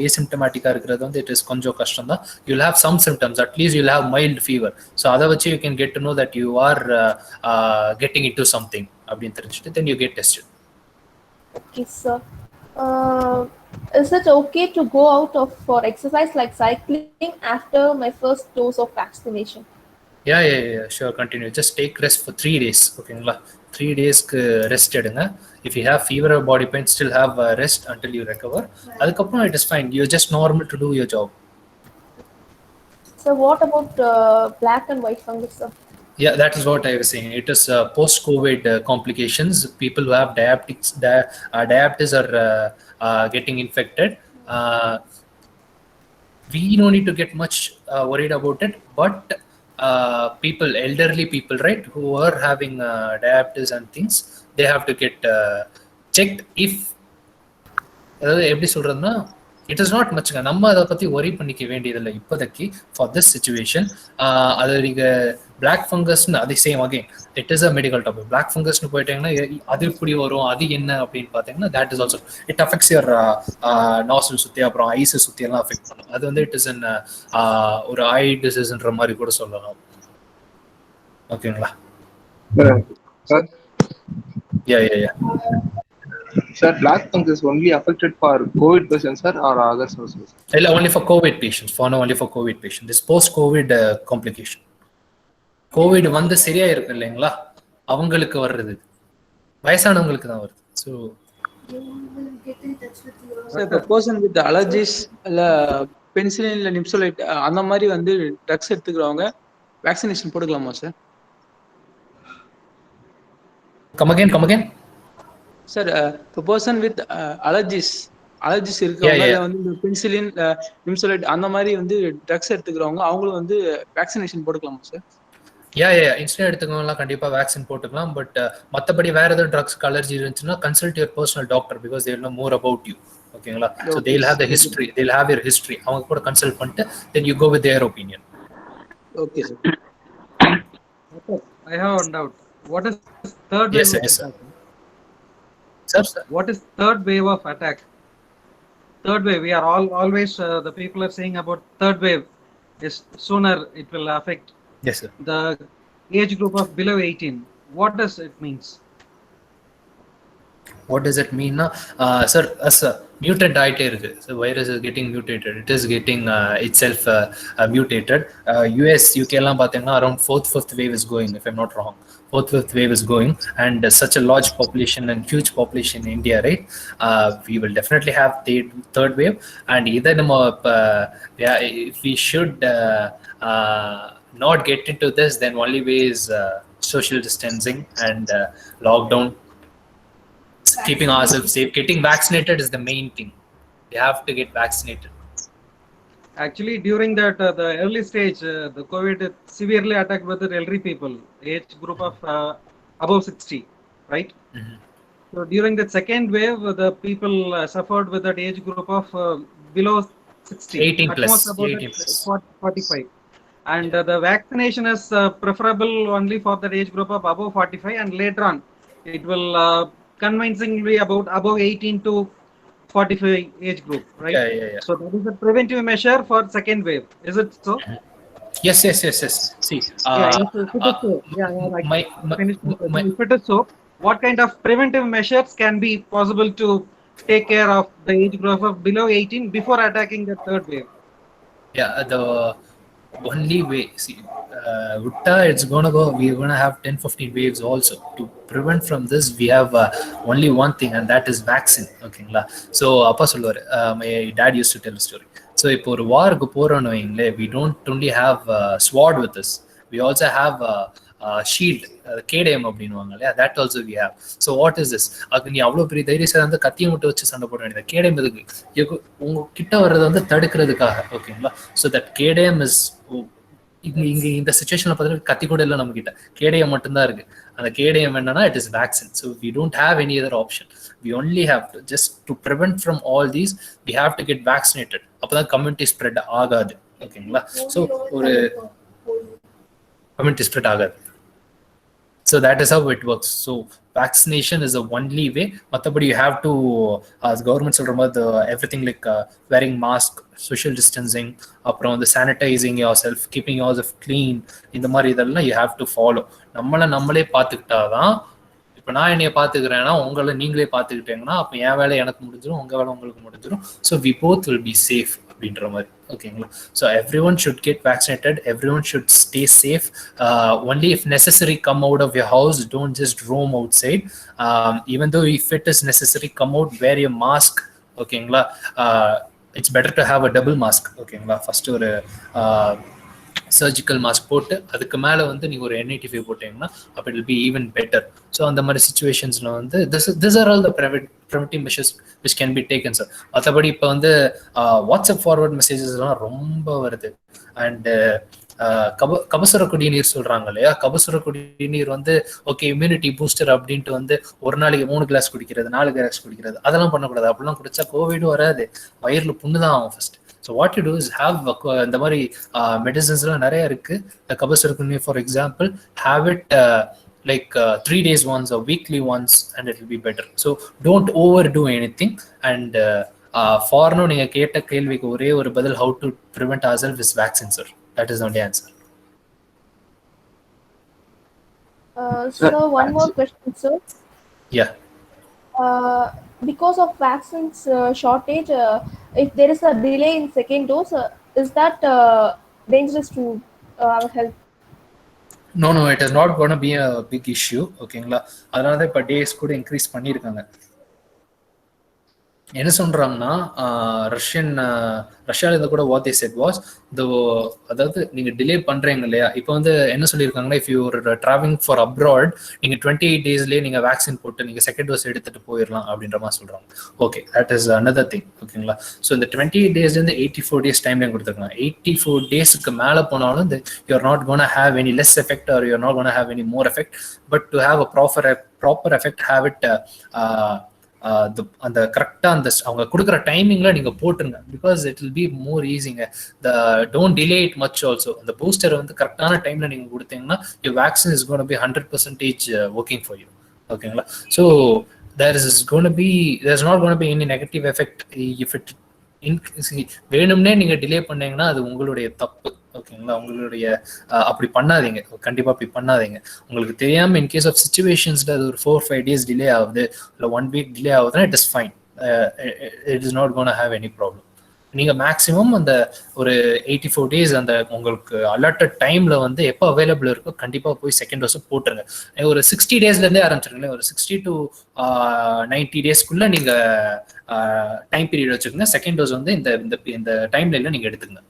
ஏசிம்டமேட்டிக்காக இருக்கிறது வந்து இட் இஸ் கொஞ்சம் கஷ்டம் தான். You'll have some symptoms, at least you'll have mild fever. So அதை வச்சு you can get to know that you are getting it to something அப்படின்னு தெரிஞ்சுட்டு then you get tested. Okay, sir. Is it okay to go out for exercise like cycling after my first dose of vaccination? Yeah, sure, continue. Just take rest for 3 days. ஓகேங்களா. 3 daysக்கு rest எடுங்க. If you have fever or body pain, still have rest until you recover. அதுக்கப்புறம் it is fine. You're just normal to do your job. So what about black and white fungus, sir? Yeah, that is what I was saying. It is post-COVID complications. People who have diabetes are getting infected. We don't need to get much worried about it, but elderly people, right, who are having diabetes and things, they have to get checked. If அதாவது எப்படி சொல்றதுன்னா, it is not மச்ங்க, நம்ம அதை பத்தி worry பண்ணிக்க வேண்டியதில்லை இப்போதைக்கு for this situation. அது நீங்க பிளாக் ஃபங்கஸ்னு அது same again it is a medical topic. Black ஃபங்கஸ்னு போயிட்டீங்கன்னா அது இப்படி வரும், அது என்ன அப்படின்னு பார்த்தீங்கன்னா that is also it affects your nasal சுற்றி, அப்புறம் ஐஸ் சுற்றி எல்லாம் அஃபெக்ட் பண்ணும். அது வந்து இட் இஸ் அன் ஒரு ஐ டிசீஸ்ன்ற மாதிரி கூட சொல்லலாம். ஓகேங்களா? Yeah, yeah, yeah. Sir, black fungus only affected for COVID patients, sir, or others also? Only for COVID patients. For now, only for COVID patients. This post-COVID complication. COVID வந்து சரியா இருக்கு இல்லைங்களா, அவங்களுக்கு வர்றது வயசானவங்களுக்கு தான் வருது. So the person with the allergies இல்ல பென்சிலின் இல்ல நிப்சோலைட் அந்த மாதிரி வந்து ட்ரக்ஸ் எடுத்துக்கிறவங்க வேக்சினேஷன் போட்டுக்கலாமா sir? Come again. Sir, the person with allergies இருக்கவங்க வந்து இந்த பென்சிலின் நிப்சோலைட் அந்த மாதிரி வந்து ட்ரக்ஸ் எடுத்துக்கிறவங்க அவங்களும் வந்து வேக்சினேஷன் போட்டுக்கலாமா சார்? யா இன்சுலின் எடுத்துக்கவங்கலாம் கண்டிப்பாக வேக்சின் போட்டுக்கலாம். பட் மற்றபடி வேற ஏதாவது ட்ரக்ஸ்க்கு அலர்ஜி இருந்துச்சுன்னா consult your personal doctor, because they will know more about you. ஓகேங்களா? So they will have the history, they will have your history. அவங்க கூட கன்சல்ட் பண்ணிட்டு then you go with their opinion. Okay sir. I have one doubt. What is third wave of attack? Sir, what is third wave of attack? Third wave, we are always the people are saying about third wave is sooner it will affect the age group of below 18. What does it means? What does it mean? Sir, as a mutant ஆயிட்டே இருக்கு. So virus is getting mutated. It is getting itself mutated. US, UK எல்லாம் பார்த்தீங்கன்னா around 4th, 5th wave is going, if I'm not wrong. 4th, 5th wave is going, and such a large population and huge population in India, right? We will definitely have the third wave, and either if we should not get into this, then only way is social distancing and lockdown, keeping ourselves safe. Getting vaccinated is the main thing. We have to get vaccinated. Actually, during that the early stage, the COVID severely attacked with the elderly people, age group of above 60, right? Mm-hmm. So during the second wave, the people suffered with that age group of below 60, 18 plus, about 18 plus. 45. And the vaccination is preferable only for the age group of above 45, and later on it will convincingly about above 18 to 45 age group, right? Yeah. So that is a preventive measure for second wave. Is it so? Yes. See, if it is so, what kind of preventive measures can be possible to take care of the age group of below 18 before attacking the third wave? Yeah, the only way, see, it's gonna go, we're gonna have 10-15 waves also. To prevent from this, we have only one thing, and that is vaccine. Okay, so appa solluvaru, my dad used to tell a story. So ipo or warku poronu ingle, we don't only have sword with us, we also have shield, KDM அப்படினுவாங்க இல்லையா, that also we have. So what is this? அது நீ அவ்வளோ பெரிய தைரியசாலி வந்து கத்தியை மட்டும் வச்சு சண்டை போட வேண்டியது. KDM எதுக்கு? உங்க கிட்ட வர்றதை வந்து தடுக்கிறதுக்காக. ஓகேங்களா? ஸோ தட் KDM இஸ் இங்க இந்த சிச்சுவேஷன்ல பார்த்தீங்கன்னா கத்தி கூட இல்லை நம்ம கிட்ட, KDM மட்டும்தான் இருக்கு. அந்த KDM என்னன்னா it is vaccine. So we don't have any other option. We only have to, just to prevent from all these, we have to get vaccinated. அப்பதான் கம்யூனிட்டி ஸ்ப்ரெட் ஆகாது. ஓகேங்களா? ஸோ ஒரு கம்யூனிட்டி ஸ்ப்ரெட் ஆகாது. So that is how it works. So vaccination is the only way. Matabadi you have to, as government சொல்ற மாதிரி everything like wearing mask, social distancing, அப்புறம் வந்து sanitizing yourself, keeping yourself clean, இந்த மாதிரி இதெல்லாம் you have to follow. நம்மளே பார்த்துக்கிட்டாதான், இப்போ நான் என்னைய பார்த்துக்கிறேன்னா உங்களை நீங்களே பார்த்துக்கிட்டீங்கன்னா அப்போ என் வேலை எனக்கு முடிஞ்சிடும், உங்கள் வேலை உங்களுக்கு முடிஞ்சிடும். So we both will be safe அப்படின்ற மாதிரி. ஓகேங்களா? So everyone should get vaccinated, everyone should stay safe. Only if necessary come out of your house, don't just roam outside. Even though if it is necessary, come out, wear your mask. ஓகேங்களா? It's better to have a double mask. ஓகேங்களா? First ஒரு surgical mask போட்டு அதுக்கு மேலே வந்து நீங்கள் ஒரு N95 போட்டிங்கன்னா அப்போ it will be even better. So அந்த மாதிரி சுச்சுவேஷன்ஸில் வந்து this are all the preventive measures which can be taken sir. மற்றபடி இப்போ வந்து வாட்ஸ்அப் ஃபார்வர்ட் மெசேஜஸ்லாம் ரொம்ப வருது. அண்டு கபசுர குடிநீர் சொல்றாங்க இல்லையா, கபசுர குடிநீர் வந்து ஓகே இம்யூனிட்டி பூஸ்டர் அப்படின்ட்டு வந்து ஒரு நாளைக்கு 3 கிளாஸ் குடிக்கிறது, 4 கிளாஸ் குடிக்கிறது, அதெல்லாம் பண்ணக்கூடாது. அப்படிலாம் குடிச்சா கோவிடும் வராது, வயிறுல புண்ணு தான் ஆகும் first. So what you do is have இந்த மாதிரி மெடிசன்ஸ்லாம் நிறைய இருக்கு. கபசுர குடிநீர் for example, have it like 3 days once or weekly once and it will be better. So don't overdo anything. And for now நீங்க கேட்ட கேள்விக்கு ஒரே ஒரு பதில், how to prevent ourselves is vaccine sir. That is the only answer. So one more question sir. Yeah. Because of vaccines shortage, if there is a delay in second dose, is that dangerous to our health? No, it is not going to be a big issue. ஓகேங்களா, அதனால தான் இப்போ days கூட increase பண்ணியிருக்காங்க. என்ன சொல்றாங்கன்னா ரஷ்யாவில் கூட வாட் தே செட் வாஸ் அதாவது நீங்க டிலே பண்றீங்க இல்லையா, இப்போ வந்து என்ன சொல்லியிருக்காங்கன்னா, if you travelling for abroad நீங்க 28 daysலேயே நீங்க வேக்சின் போட்டு நீங்க செகண்ட் டோஸ் எடுத்துட்டு போயிடலாம் அப்படின்ற மாதிரி சொல்றாங்க. Okay, that is another thing. ஓகேங்களா, ஸோ இந்த 28 daysலேருந்து 84 days டைம்லையும் கொடுத்துருக்காங்க. 84 daysக்கு மேலே போனாலும் you're not gonna have any less effect or you're not gonna have any more effect. But to have a proper effect, have it அந்த கரெக்டாக அந்த அவங்க கொடுக்குற டைமிங்ல நீங்க போட்டுருங்க. Because it will be more ஈஸிங்க. Don't delay it much also. அந்த பூஸ்டர் வந்து கரெக்டான டைம்ல நீங்க கொடுத்தீங்கன்னா you vaccine is gonna be 100% working for you. ஓகேங்களா, so there is not gonna be any negative effect if it வேணும்னே நீங்க டிலே பண்ணீங்கன்னா அது உங்களுடைய தப்பு. ஓகேங்களா, உங்களுடைய அப்படி பண்ணாதீங்க, கண்டிப்பா அப்படி பண்ணாதீங்க. உங்களுக்கு தெரியாம இன்கேஸ் ஆஃப் சிச்சுவேஷன்ஸ்ல அது ஒரு 4-5 days டிலே ஆகுது, இல்லை 1 week டிலே ஆகுதுன்னா it is fine. It is not cone have any problem. நீங்க மேக்ஸிமம் அந்த ஒரு 84 days அந்த உங்களுக்கு அலர்ட்டட் டைம்ல வந்து எப்போ அவைலபிள் இருக்கோ கண்டிப்பா போய் செகண்ட் டோஸ் போட்டுருங்க. ஒரு 60 daysலேருந்தே ஆரம்பிச்சிருங்களேன். ஒரு 60 to 90 daysக்குள்ள நீங்க டைம் பீரியட் வச்சுக்கோங்க. செகண்ட் டோஸ் வந்து இந்த டைம் லைன்ல நீங்க எடுத்துக்கங்க.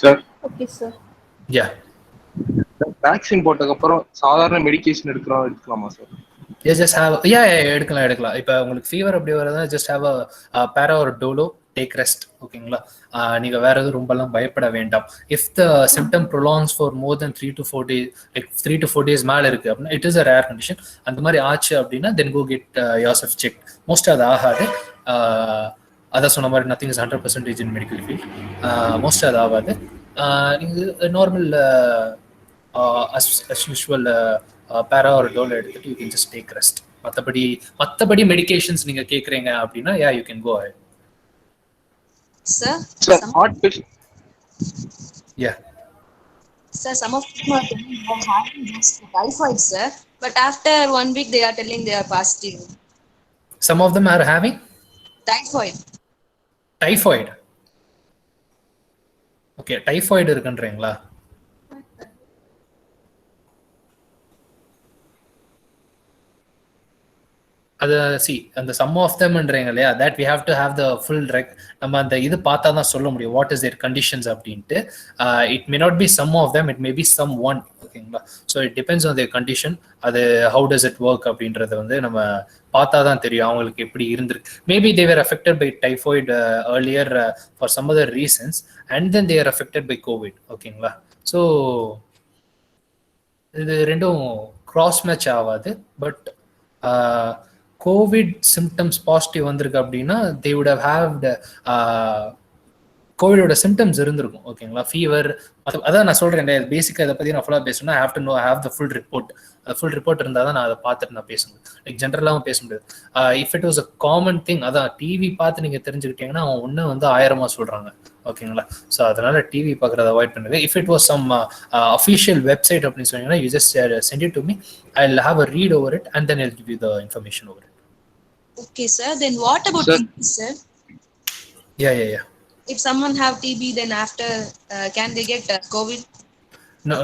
Sir. Okay sir. Yeah. Vaccine போட்டதுக்கு அப்புறம் சாதாரண மெடிகேஷன் எடுக்கலாமா சார்? ஜஸ்ட் ஹேவ் எடுக்கலாம். இப்போ உங்களுக்கு ஃபீவர் அப்படி வரதா ஜஸ்ட் ஹேவ் அ பேரா ஒரு டோலோ, டேக் ரெஸ்ட். ஓகேங்களா, நீங்க வேற எதுவும் ரொம்பலாம் பயப்பட வேண்டாம். If the symptom prolongs for more then 3 to 4 days, like 3 to 4 days மேலே இருக்கு அப்படின்னா it is a rare condition. அந்த மாதிரி ஆச்சு அப்படின்னா then go get yourself check. Most அது ஆகாது. அதான் சொன்ன மாதிரி nothing is 100% in medical field. Most அது ஆகாது. நீங்கள் நார்மல் as usual பேரா ஒரு டோல் எடுத்துட்டு you can just take rest. மற்றபடி மெடிகேஷன்ஸ் நீங்க கேட்குறீங்க அப்படின்னா you can go ahead. Sir, yeah. Sir, some of them are telling they are having just typhoid, sir. But after 1 week, they are telling they are positive. Some of them are having typhoid. Okay, typhoid இருக்குன்றீங்களா? அது அந்த some of தம்ன்றீங்க இல்லையா, that we have to have the full நம்ம அந்த இது பார்த்தா தான் சொல்ல முடியும் வாட் இஸ் தேர் கண்டிஷன்ஸ் அப்படின்ட்டு. It may not be some of them, it may be some one. ஓகேங்களா, so it depends on their condition. அது ஹவு டஸ் இட் ஒர்க் அப்படின்றது வந்து நம்ம பார்த்தா தான் தெரியும் அவங்களுக்கு எப்படி இருந்திருக்கு. Maybe they were affected by typhoid earlier for some other reasons and then they are affected by covid. ஓகேங்களா, ஸோ இது ரெண்டும் கிராஸ் மேட்ச் ஆகாது. பட் கோவிட் சிம்டம்ஸ் பாசிட்டிவ் வந்திருக்கு அப்படின்னா தே வுட் ஹேவ் கோவிடோட சிம்டம்ஸ் இருந்திருக்கும். ஓகேங்களா, ஃபீவர், அதான் நான் சொல்றேன் பேசிக்காக இதை பற்றி நான் ஃபுல்லாக பேசணும்னா I have to know have the full report. Full report இருந்தால் தான் நான் அதை பார்த்துட்டு நான் பேச முடியும். லைக் ஜென்ரலாகவும் பேச முடியாது. If it was a common thing, அதான் டிவி பார்த்து நீங்கள் தெரிஞ்சுக்கிட்டீங்கன்னா அவன் ஒன்று வந்து 1000 சொல்கிறாங்க. ஓகேங்களா, ஸோ அதனால டிவி பார்க்குறத அவாய்ட் பண்ணுங்க. If it was some official website அப்படின்னு சொன்னீங்கன்னா you just send it to me. I will have a read over it and then I will give you the information over it. Okay, sir. Then what about TB, sir? Yeah. If someone have TB, then after can they get COVID? No.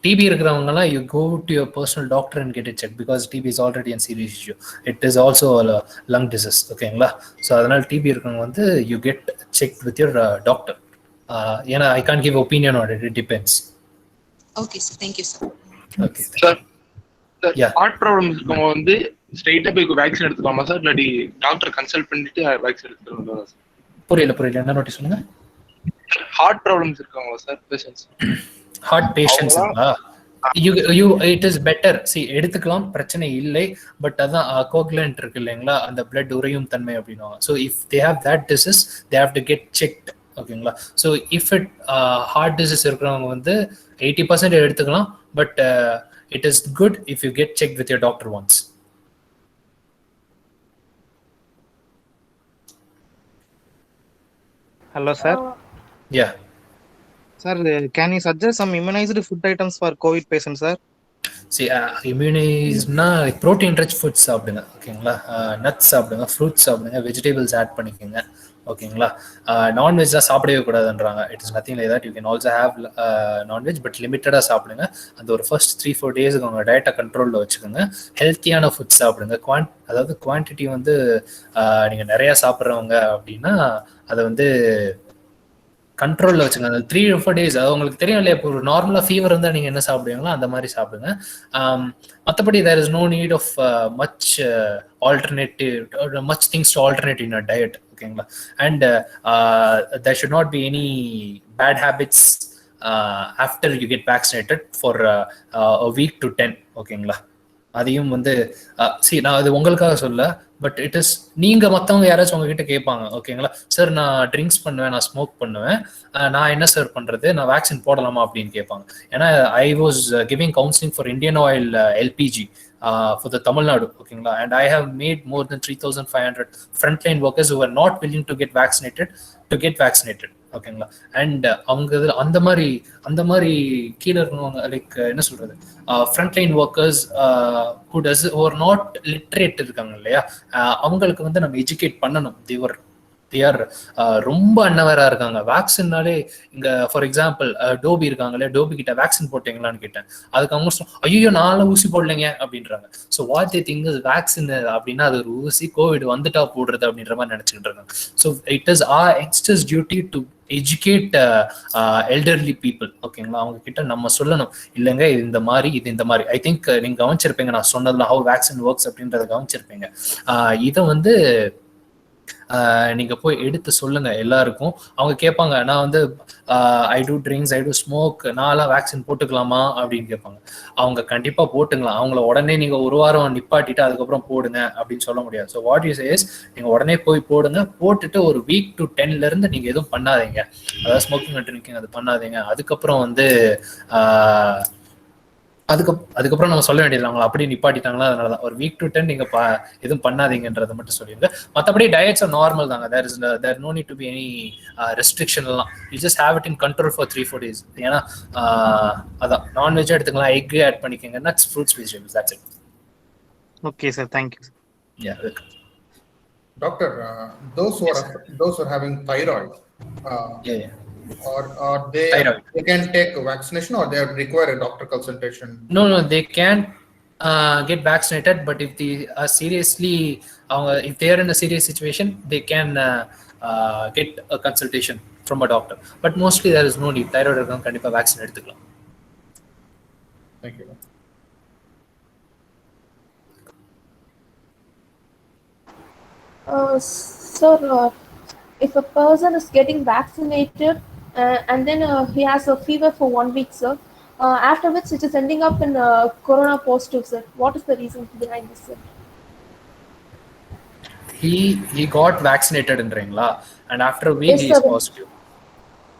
TB இருக்கிறவங்கலாம் you go to your personal doctor and get it checked because TB is already a serious issue. It is also a lung disease. ஓகேங்களா? So அதனால TB இருக்கிறவங்க வந்து you get checked with your doctor. ஏன்னா I can't give opinion on it. It depends. Okay, sir. Thank you, sir. Okay. Sir heart problem இருக்கவங்க வந்து ஸ்ட்ரைட்டா போய் vaccine எடுத்துக்கலாமா சார், இல்லாட்டி டாக்டர் கன்சல்ட் பண்ணிட்டு வேக்சின் எடுத்துக்கலாமா சார்? புரியல என்ன நோட்டீஸ் சொல்லுங்க. ஹார்ட் ப்ராப்ளம்ஸ் இருக்காங்களா சார் பேஷண்ட்ஸ்? ஹார்ட் பேஷண்ட்ஸுங்களா? It is better. எடுத்துக்கலாம், பிரச்சனை இல்லை. பட் அதான் கோகுலண்ட் இருக்கு இல்லைங்களா, அந்த பிளட் உறையும் தன்மை அப்படின்னுவாங்க. So if they have that disease they have to get checked. ஓகேங்களா? So if it heart disease இருக்கிறவங்க வந்து 80% எடுத்துக்கலாம். But it is good if you get check with your doctor once. Hello, sir. Yeah. Sir, can you suggest some immunized food items for COVID patients, sir? இம்யூனைஸ்னா protein rich foods சாப்பிடுங்க. ஓகேங்களா? Nuts சாப்பிடுங்க, fruits சாப்பிடுங்க, vegetables add பண்ணிக்கோங்க. ஓகேங்களா? Non veg தான் சாப்பிடவே கூடாதுன்றாங்க. It is nothing like that. You can also have non veg, but லிமிட்டடாக சாப்பிடுங்க. அந்த ஒரு ஃபர்ஸ்ட் 3-4 டேஸுக்கு உங்கள் டயட்டை கண்ட்ரோலில் வச்சுக்கோங்க. ஹெல்த்தியான ஃபுட் சாப்பிடுங்க. அதாவது குவான்டிட்டி வந்து நீங்கள் நிறையா சாப்பிட்றவங்க அப்படின்னா அதை வந்து கண்ட்ரோலில் வச்சுங்க. அந்த 3-4 days அது உங்களுக்கு தெரியும் இல்லையா. இப்போ ஒரு நார்மலாக ஃபீவர் இருந்தால் நீங்கள் என்ன சாப்பிடுவீங்களோ அந்த மாதிரி சாப்பிடுங்க. மற்றபடி there is no need of much things to alternate in a diet. ஓகேங்களா? And there should not be any bad habits after you get vaccinated for a week to 10. ஓகேங்களா? அதையும் வந்து நான் அது உங்களுக்காக சொல்ல, பட் இட் இஸ் நீங்கள் மற்றவங்க யாராச்சும் உங்ககிட்ட கேட்பாங்க. ஓகேங்களா? சார் நான் ட்ரிங்க்ஸ் பண்ணுவேன், நான் ஸ்மோக் பண்ணுவேன், நான் என்ன சார் பண்ணுறது, நான் வேக்சின் போடலாமா அப்படின்னு கேட்பாங்க. ஏன்னா I was giving counselling for Indian oil LPG for the Tamil Nadu. ஓகேங்களா? And I have made more than 3,500 frontline workers who are not willing to get vaccinated. ஓகேங்களா? அண்ட் அவங்க அந்த மாதிரி கீழே இருக்கவங்க லைக் என்ன சொல்றது, Frontline workers who are not literate இருக்காங்க இல்லையா, அவங்களுக்கு வந்து நம்ம எஜுகேட் பண்ணணும். they are ரொம்ப அன்னவரா இருக்காங்க. வேக்சின்னாலே இங்க ஃபார் எக்ஸாம்பிள் டோபி இருக்காங்களே, டோபி கிட்ட வேக்சின் போட்டீங்களான்னு கேட்டேன். அதுக்கு அவங்க ஐயோ நானும் ஊசி போடலைங்க அப்படின்றாங்க. So what they think is vaccine அப்படின்னா அது ஒரு ஊசி, கோவிட் வந்துட்டா போடுறது அப்படின்ற மாதிரி நினைச்சுக்கிட்டு இருக்காங்க. So it is our youngsters duty to educate elderly people. ஓகேங்களா? அவங்க கிட்ட நம்ம சொல்லணும், இல்லைங்க இது இந்த மாதிரி. ஐ திங்க் நீங்க கவனிச்சிருப்பீங்க, நான் சொன்னதுல ஹவு வேக்சின் ஒர்க்ஸ் அப்படின்றத கவனிச்சிருப்பீங்க. இதை வந்து நீங்க போய் எடுத்து சொல்லுங்க எல்லாருக்கும். அவங்க கேட்பாங்க, நான் வந்து ஐ டூ ட்ரிங்க்ஸ், ஐ டூ ஸ்மோக், நான்லாம் வேக்சின் போட்டுக்கலாமா அப்படின்னு கேட்பாங்க. அவங்க கண்டிப்பா போட்டுக்கலாம். அவங்கள உடனே நீங்க ஒரு வாரம் நிப்பாட்டிட்டு அதுக்கப்புறம் போடுங்க அப்படின்னு சொல்ல முடியாது. ஸோ வாட் யூ சேஸ், நீங்க உடனே போய் போடுங்க. போட்டுட்டு ஒரு week to 10 நீங்க எதுவும் பண்ணாதீங்க. அதாவது ஸ்மோக்கிங் அண்ட் ட்ரிங்கிங் அது பண்ணாதீங்க. அதுக்கப்புறம் வந்து அதுக்கப்புறம் நம்ம சொல்ல வேண்டியது அவங்களை அப்படி நிப்பாட்டிட்டாங்களா, அதனாலதான் ஒரு week to 10 நீங்க எதுவும் பண்ணாதீங்கன்றதை மட்டும் சொல்லிடுங்க. மற்றபடி டயட்ஸ் நார்மல் தாங்க. there no need to be any restriction எல்லாம். you just have it in control for 3-4 days. ஏன்னா அதான் நான்வெஜ் எடுத்துக்கலாம், எக் ஆட் பண்ணிக்கோங்க, nuts, fruits, vegetables, that's it. Okay, sir. Thank you. Yeah, welcome. Doctor, those who are having thyroid, or they can take vaccination, or they require a doctor consultation? No, they can get vaccinated, but if they are seriously if they are in a serious situation, they can get a consultation from a doctor, but mostly there is no need. Thyroid irukkum kandipa vaccine eduthikalam. Thank you. Sir, if a person is getting vaccinated and then he has a fever for 1 week, sir, after which it is ending up in corona positive, sir, what is the reason behind this, sir? He got vaccinated indringla, and after a week, yes, he is positive.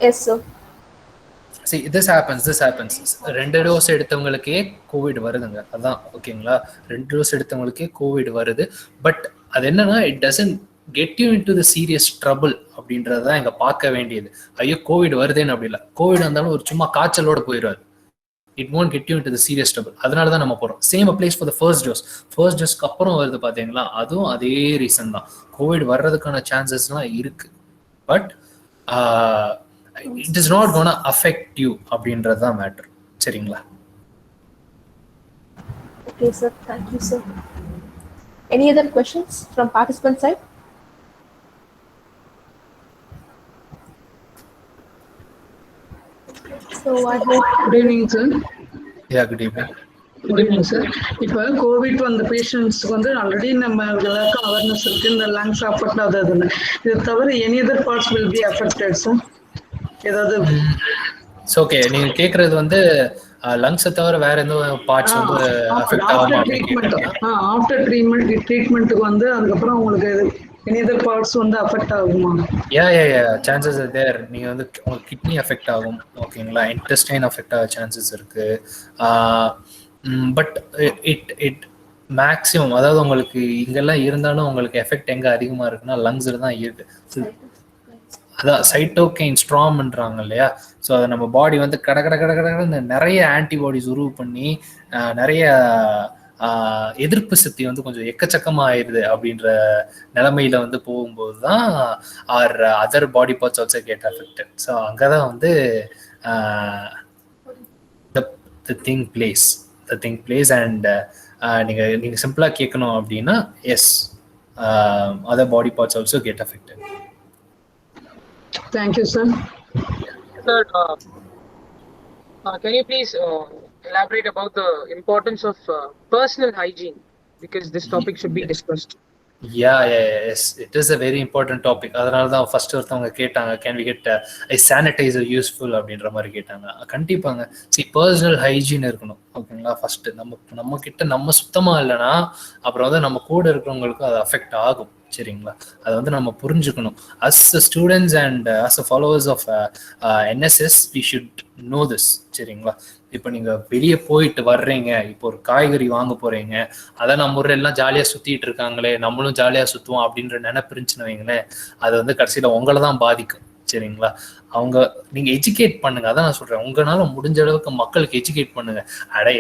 Yes, sir. See, this happens. 2 dose எடுத்தவங்களுக்கே COVID வருதுங்க. அதான் ஓகேங்களா, 2 dose எடுத்தவங்களுக்கே COVID வருது. But அது என்னன்னா, it doesn't get you into the serious trouble அப்படின்றதான் இங்க பார்க்க வேண்டியது. ஐயோ கோவிட் வருதுன்னு அப்படி இல்லை. கோவிட் வந்தாலும் ஒரு சும்மா காய்ச்சலோட போயிடுவாரு. It won't get you into the serious trouble. அதனால தான் நம்ம போறோம். Same applies for the first டோஸ்க்கு அப்புறம் வருது பாத்தீங்களா, அதுவும் அதே ரீசன் தான். கோவிட் வர்றதுக்கான சான்சஸ்லாம் இருக்கு, but it is not gonna affect you அப்படின்றது தான் மேட்டர். சரிங்களா? Okay, sir. Thank you, sir. Any other questions from participant side? So I hope. Good evening, sir. Yeah, good evening. Good evening sir. இப்போ Covid வந்த பேஷண்ட்ஸ்க்கு வந்து already நம்ம எல்லாருக்கும் awareness இருக்கு, இந்த லங்ஸ் அஃபெக்ட் ஆகுதுன்னு. இதை தவிர any other parts will be affected sir? ஏதாவது ஓகே, நீங்க கேக்குறது வந்து லங்ஸை தவிர வேற எந்த பார்ட்ஸ் வந்து அஃபெக்ட் ஆகுமா அப்படின்னு கேக்குறீங்களா? ஆஃப்டர் ட்ரீட்மெண்ட்டுக்கு வந்து அதுக்கப்புறம் உங்களுக்கு எனி அதர் பார்ட்ஸ் வந்து அஃபெக்ட் ஆகுமா? யா சான்சஸ் ஆர் தேர். நீங்க வந்து உங்களுக்கு கிட்னி அஃபெக்ட் ஆகும், ஓகேங்களா, இன்டெஸ்டைன் அஃபெக்ட் ஆக சான்சஸ் இருக்கு. பட் இட் மேக்ஸிமம், அதாவது உங்களுக்கு இங்கெல்லாம் இருந்தாலும் உங்களுக்கு எஃபெக்ட் எங்க அதிகமா இருக்குன்னா லங்ஸ்ல தான் இருக்கு. அதான் சைட்டோகைன் ஸ்ட்ராம்ன்றாங்க இல்லையா? ஸோ அதை நம்ம பாடி வந்து கடன்னு நிறைய ஆன்டிபாடிஸ் உருவு பண்ணி நிறைய எதிர்ப்பு சக்தி வந்து கொஞ்சம் எக்கச்சக்கமாக ஆயிடுது அப்படின்ற நிலைமையில வந்து போகும்போது தான் our other body parts also get affected. So அங்கே தான் வந்து த திங் பிளேஸ் அண்ட் நீங்கள் சிம்பிளாக கேட்கணும் அப்படின்னா yes, other body parts also get affected. Thank you, sir. Sir, can you please elaborate about the importance of personal hygiene, because this topic should be discussed. Yes, it is a very important topic. அதனால தான் first ஒருத்தவங்க கேட்டாங்க, can we get a sanitizer useful அப்படின்ற மாதிரி கேட்டாங்க. கண்டிப்பாங்க. Personal hygiene இருக்கணும், ஓகேங்களா. ஃபர்ஸ்ட் நம்ம கிட்ட நம்ம சுத்தமா இல்லைன்னா அப்புறம் வந்து நம்ம கூட இருக்கிறவங்களுக்கும் அது அஃபெக்ட் ஆகும், சரிங்களா. அதை வந்து நம்ம புரிஞ்சுக்கணும். As students and as followers of NSS we should know this, சரிங்களா. இப்போ நீங்கள் வெளியே போயிட்டு வர்றீங்க, இப்போ ஒரு காய்கறி வாங்க போறீங்க, அதை நம்ம எல்லாம் ஜாலியாக சுற்றிட்டு இருக்காங்களே நம்மளும் ஜாலியாக சுற்றுவோம் அப்படின்ற நினைப்பு இருந்துச்சுன்னு வைங்களேன், அது வந்து கடைசியில் உங்களை தான் பாதிக்கும், சரிங்களா. நீங்க எஜுகேட் பண்ணுங்க. அதான் நான் சொல்றேன், உங்களால முடிஞ்ச அளவுக்கு மக்களுக்கு எஜுகேட் பண்ணுங்க.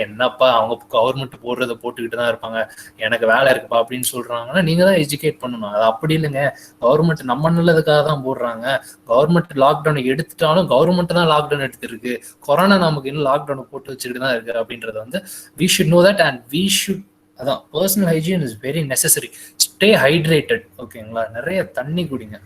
என்னப்பா அவங்க கவர்மெண்ட் போடுறத போட்டுக்கிட்டு தான் இருப்பாங்க, எனக்கு வேலை இருக்குப்பா அப்படின்னு சொல்றாங்கன்னா நீங்க தான் எஜுகேட் பண்ணணும். அது அப்படி இல்லைங்க, கவர்மெண்ட் நம்ம நல்லதுக்காக தான் போடுறாங்க. கவர்மெண்ட் லாக்டவுன் எடுத்துட்டாலும் கவர்மெண்ட் தான் லாக்டவுன் எடுத்துருக்கு, கொரோனா நமக்கு இன்னும் லாக்டவுன் போட்டு வச்சுக்கிட்டு தான் இருக்கு அப்படின்றது வந்து we should know that and we should. அதான் personal hygiene is very necessary. Stay hydrated, ஓகேங்களா. நிறைய தண்ணி குடிங்க.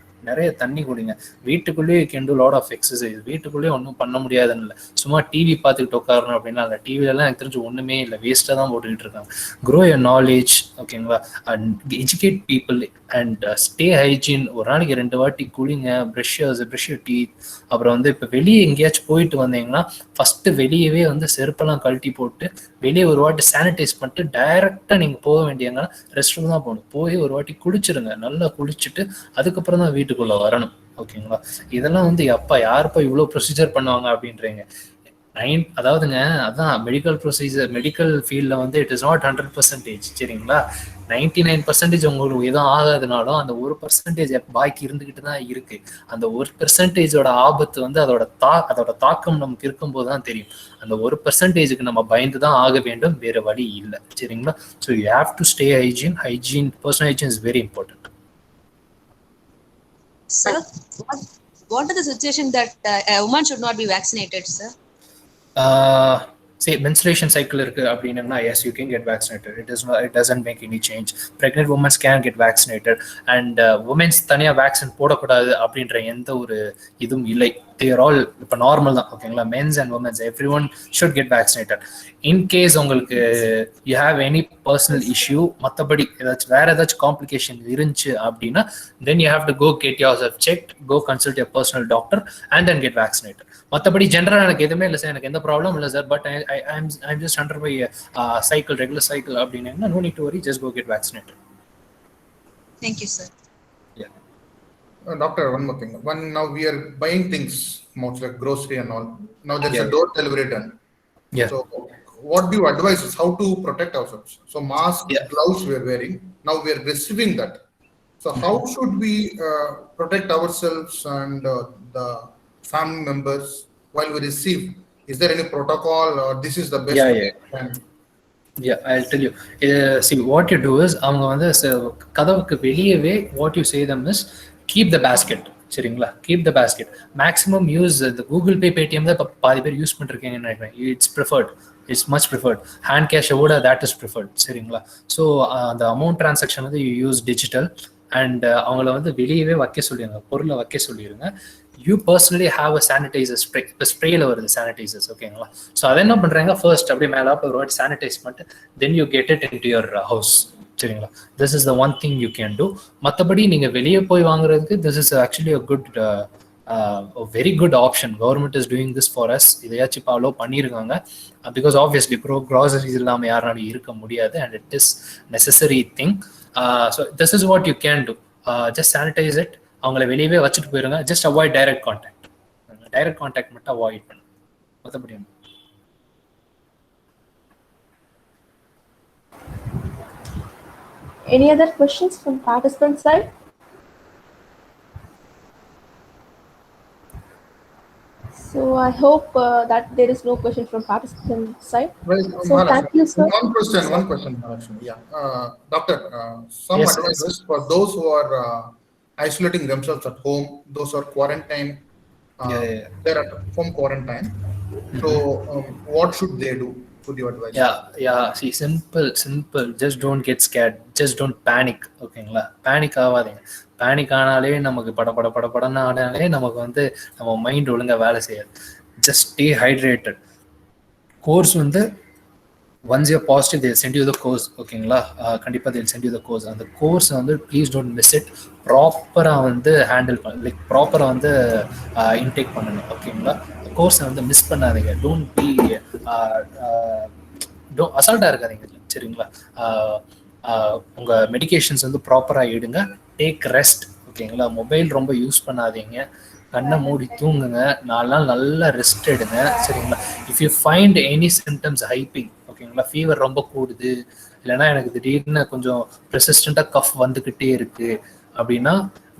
வீட்டுக்குள்ளேயே can do lot of exercise. வீட்டுக்குள்ளேயே ஒன்றும் பண்ண முடியாதுன்னு இல்லை, சும்மா டிவி பார்த்துக்கிட்டு உட்காரணும் அப்படின்னா அந்த டிவிலலாம் எனக்கு தெரிஞ்சு ஒன்றுமே இல்லை, வேஸ்ட்டாக தான் போட்டுக்கிட்டு இருக்காங்க. க்ரோ யர் நாலேஜ், ஓகேங்களா, and educate people and stay hygiene. ஒரு நாளைக்கு 2 வாட்டி குளிங்க, ப்ரஷ் யூர் டீத். அப்புறம் வந்து இப்போ வெளியே எங்கேயாச்சும் போயிட்டு வந்தீங்கன்னா ஃபர்ஸ்ட் வெளியவே வந்து செருப்பெல்லாம் கழட்டி போட்டு வெளியே ஒரு வாட்டி சானிடைஸ் பண்ணிட்டு டைரெக்டாக நீங்கள் போக வேண்டியங்க ரெஸ்ட் ரூம் தான் போகணும். போய் ஒரு வாட்டி குளிச்சிருங்க, நல்லா குளிச்சுட்டு அதுக்கப்புறம் தான் வீட்டுக்குள்ள வரணும், ஓகேங்களா. இதெல்லாம் வந்து யாருப்பா இவ்வளோ ப்ரொசீஜர் பண்ணுவாங்க அப்படின்றீங்க. அதாவதுங்க, அதான் மெடிக்கல் ப்ரொசீஜர், மெடிக்கல் ஃபீல்டில் வந்து இட் இஸ் நாட் 100%, சரிங்களா. 99% உங்களுக்கு எதுவும் ஆகாதுனாலும் அந்த 1% பாக்கி இருந்துகிட்டு தான் இருக்கு. அந்த 1%ஓட ஆபத்து வந்து அதோட தாக்கம் நமக்கு இருக்கும்போது தான் தெரியும். அந்த 1%க்கு நம்ம பயந்து தான் ஆக வேண்டும், வேற வழி இல்லை, சரிங்களா. So you have to stay hygiene. Personal hygiene is very important. Sir, what is the situation that a woman should not be vaccinated, sir? Say menstruation cycle irukku அப்படின்னா yes, you can get vaccinated. It doesn't make any change. Pregnant women can get vaccinated and women's தனியா vaccine போடக்கூடாது அப்படின்ற எந்த ஒரு இதுவும் இல்லை. they are all இப்போ normal தான், ஓகேங்களா. men's and women's everyone should get vaccinated. in case உங்களுக்கு you have any personal issue, மற்றபடி வேற ஏதாச்சும் காம்ப்ளிகேஷன் இருந்துச்சு அப்படின்னா then you have to go get yourself checked, go consult your personal doctor and then get vaccinated. மற்றபடி ஜென்ரலா எனக்கு எதுவுமே இல்லை சார், எனக்கு எந்த ப்ராப்ளம் இல்லை sir, but I'm just under my regular cycle அப்படின்னா no need to worry, just go get vaccinated. Thank you, sir. Doctor, one more thing. Now we are buying things, most like grocery and all. Now there's a door delivery done. So what do you advise us how to protect ourselves? So mask, gloves we are wearing. Now we are receiving that. So how should we protect ourselves and the family members while we receive? Is there any protocol or this is the best? I'll tell you. See, what you do is அவங்க வந்து கதவுக்கு வெளியவே what you say them is keep the basket, சரிங்களா. Keep the basket. Maximum use இந்த Google Pay, Paytm தான் இப்போ பாதி பேர் யூஸ் பண்ணிருக்கீங்கன்னு நினைக்கிறேன். It's preferred, it's much preferred. Hand கேஷை விட தட் இஸ் ப்ரிஃபர்ட், சரிங்களா. ஸோ அந்த அமௌண்ட் டிரான்சாக்ஷன் வந்து யூ யூஸ் டிஜிட்டல். அண்ட் அவங்கள வந்து வெளியவே வைக்க சொல்லிடுங்க, பொருளை வைக்க சொல்லிடுங்க. You personally have a sanitiser spray. இப்போ ஸ்ப்ரேல வருது சானிடைசர்ஸ், ஓகேங்களா. ஸோ அதை என்ன பண்ணுறாங்க, ஃபர்ஸ்ட் அப்படியே மேலே ஒரு வாட்டி சானிடைஸ் பண்ணிட்டு then you get it into your house, சரிங்களா. This is the one thing you can do. மற்றபடி நீங்கள் வெளியே போய் வாங்குறதுக்கு this is actually a good very good option. Government is doing this for us. இதையாச்சும் இப்போ allow பண்ணியிருக்காங்க. Because obviously groceries இல்லாமல் யாராலும் இருக்க முடியாது. And it is necessary thing. So this is what you can two. Just sanitise it. அவங்கள வெளியவே வச்சுட்டு போயிருங்க. Just avoid direct contact. Direct contact மட்டும் அவாய்ட் பண்ணுங்க. மற்றபடி Any other questions from participant side? So I hope that there is no question from participant side. Right. So thank you, sir. One question, Mahalakshmi. Yeah. Doctor, some Yes, advices for those who are isolating themselves at home, those who are quarantined, they're at home quarantine. So what should they do? Could you advise? Yeah. See, simple. Just don't get scared. Just don't panic. ஓகேங்களா. Panic ஆகாதீங்க. Panic ஆனாலே நமக்கு படன்னு ஆனாலே நமக்கு வந்து நம்ம mind ஒழுங்காக வேலை செய்யாது. Just stay hydrated. கோர்ஸ் வந்து once you're positive they'll send you the course, ஓகேங்களா. கண்டிப்பாக they'll send you the course. அந்த கோர்ஸ் வந்து ப்ளீஸ் டோன்ட் மிஸ் இட். ப்ராப்பராக வந்து ஹேண்டில் பண்ண, லைக் ப்ராப்பராக வந்து இன்டேக் பண்ணணும், ஓகேங்களா. கோர்ஸை வந்து மிஸ் பண்ணாதீங்க. டோன்ட் பி அசால்ட்டாக இருக்காதீங்க, சரிங்களா. உங்கள் மெடிகேஷன்ஸ் வந்து ப்ராப்பராக எடுங்க. டேக் ரெஸ்ட், ஓகேங்களா. மொபைல் ரொம்ப யூஸ் பண்ணாதீங்க. கண்ணை மூடி தூங்குங்க. 4 நாள் நல்லா ரெஸ்ட் எடுங்க, சரிங்களா. If you find any symptoms hyping, ஓகேங்களா, ஃபீவர் ரொம்ப கூடுது, இல்லைன்னா எனக்கு திடீர்னு கொஞ்சம் ப்ரெசிஸ்டண்டாக கஃப் வந்துக்கிட்டே இருக்கு அப்படின்னா,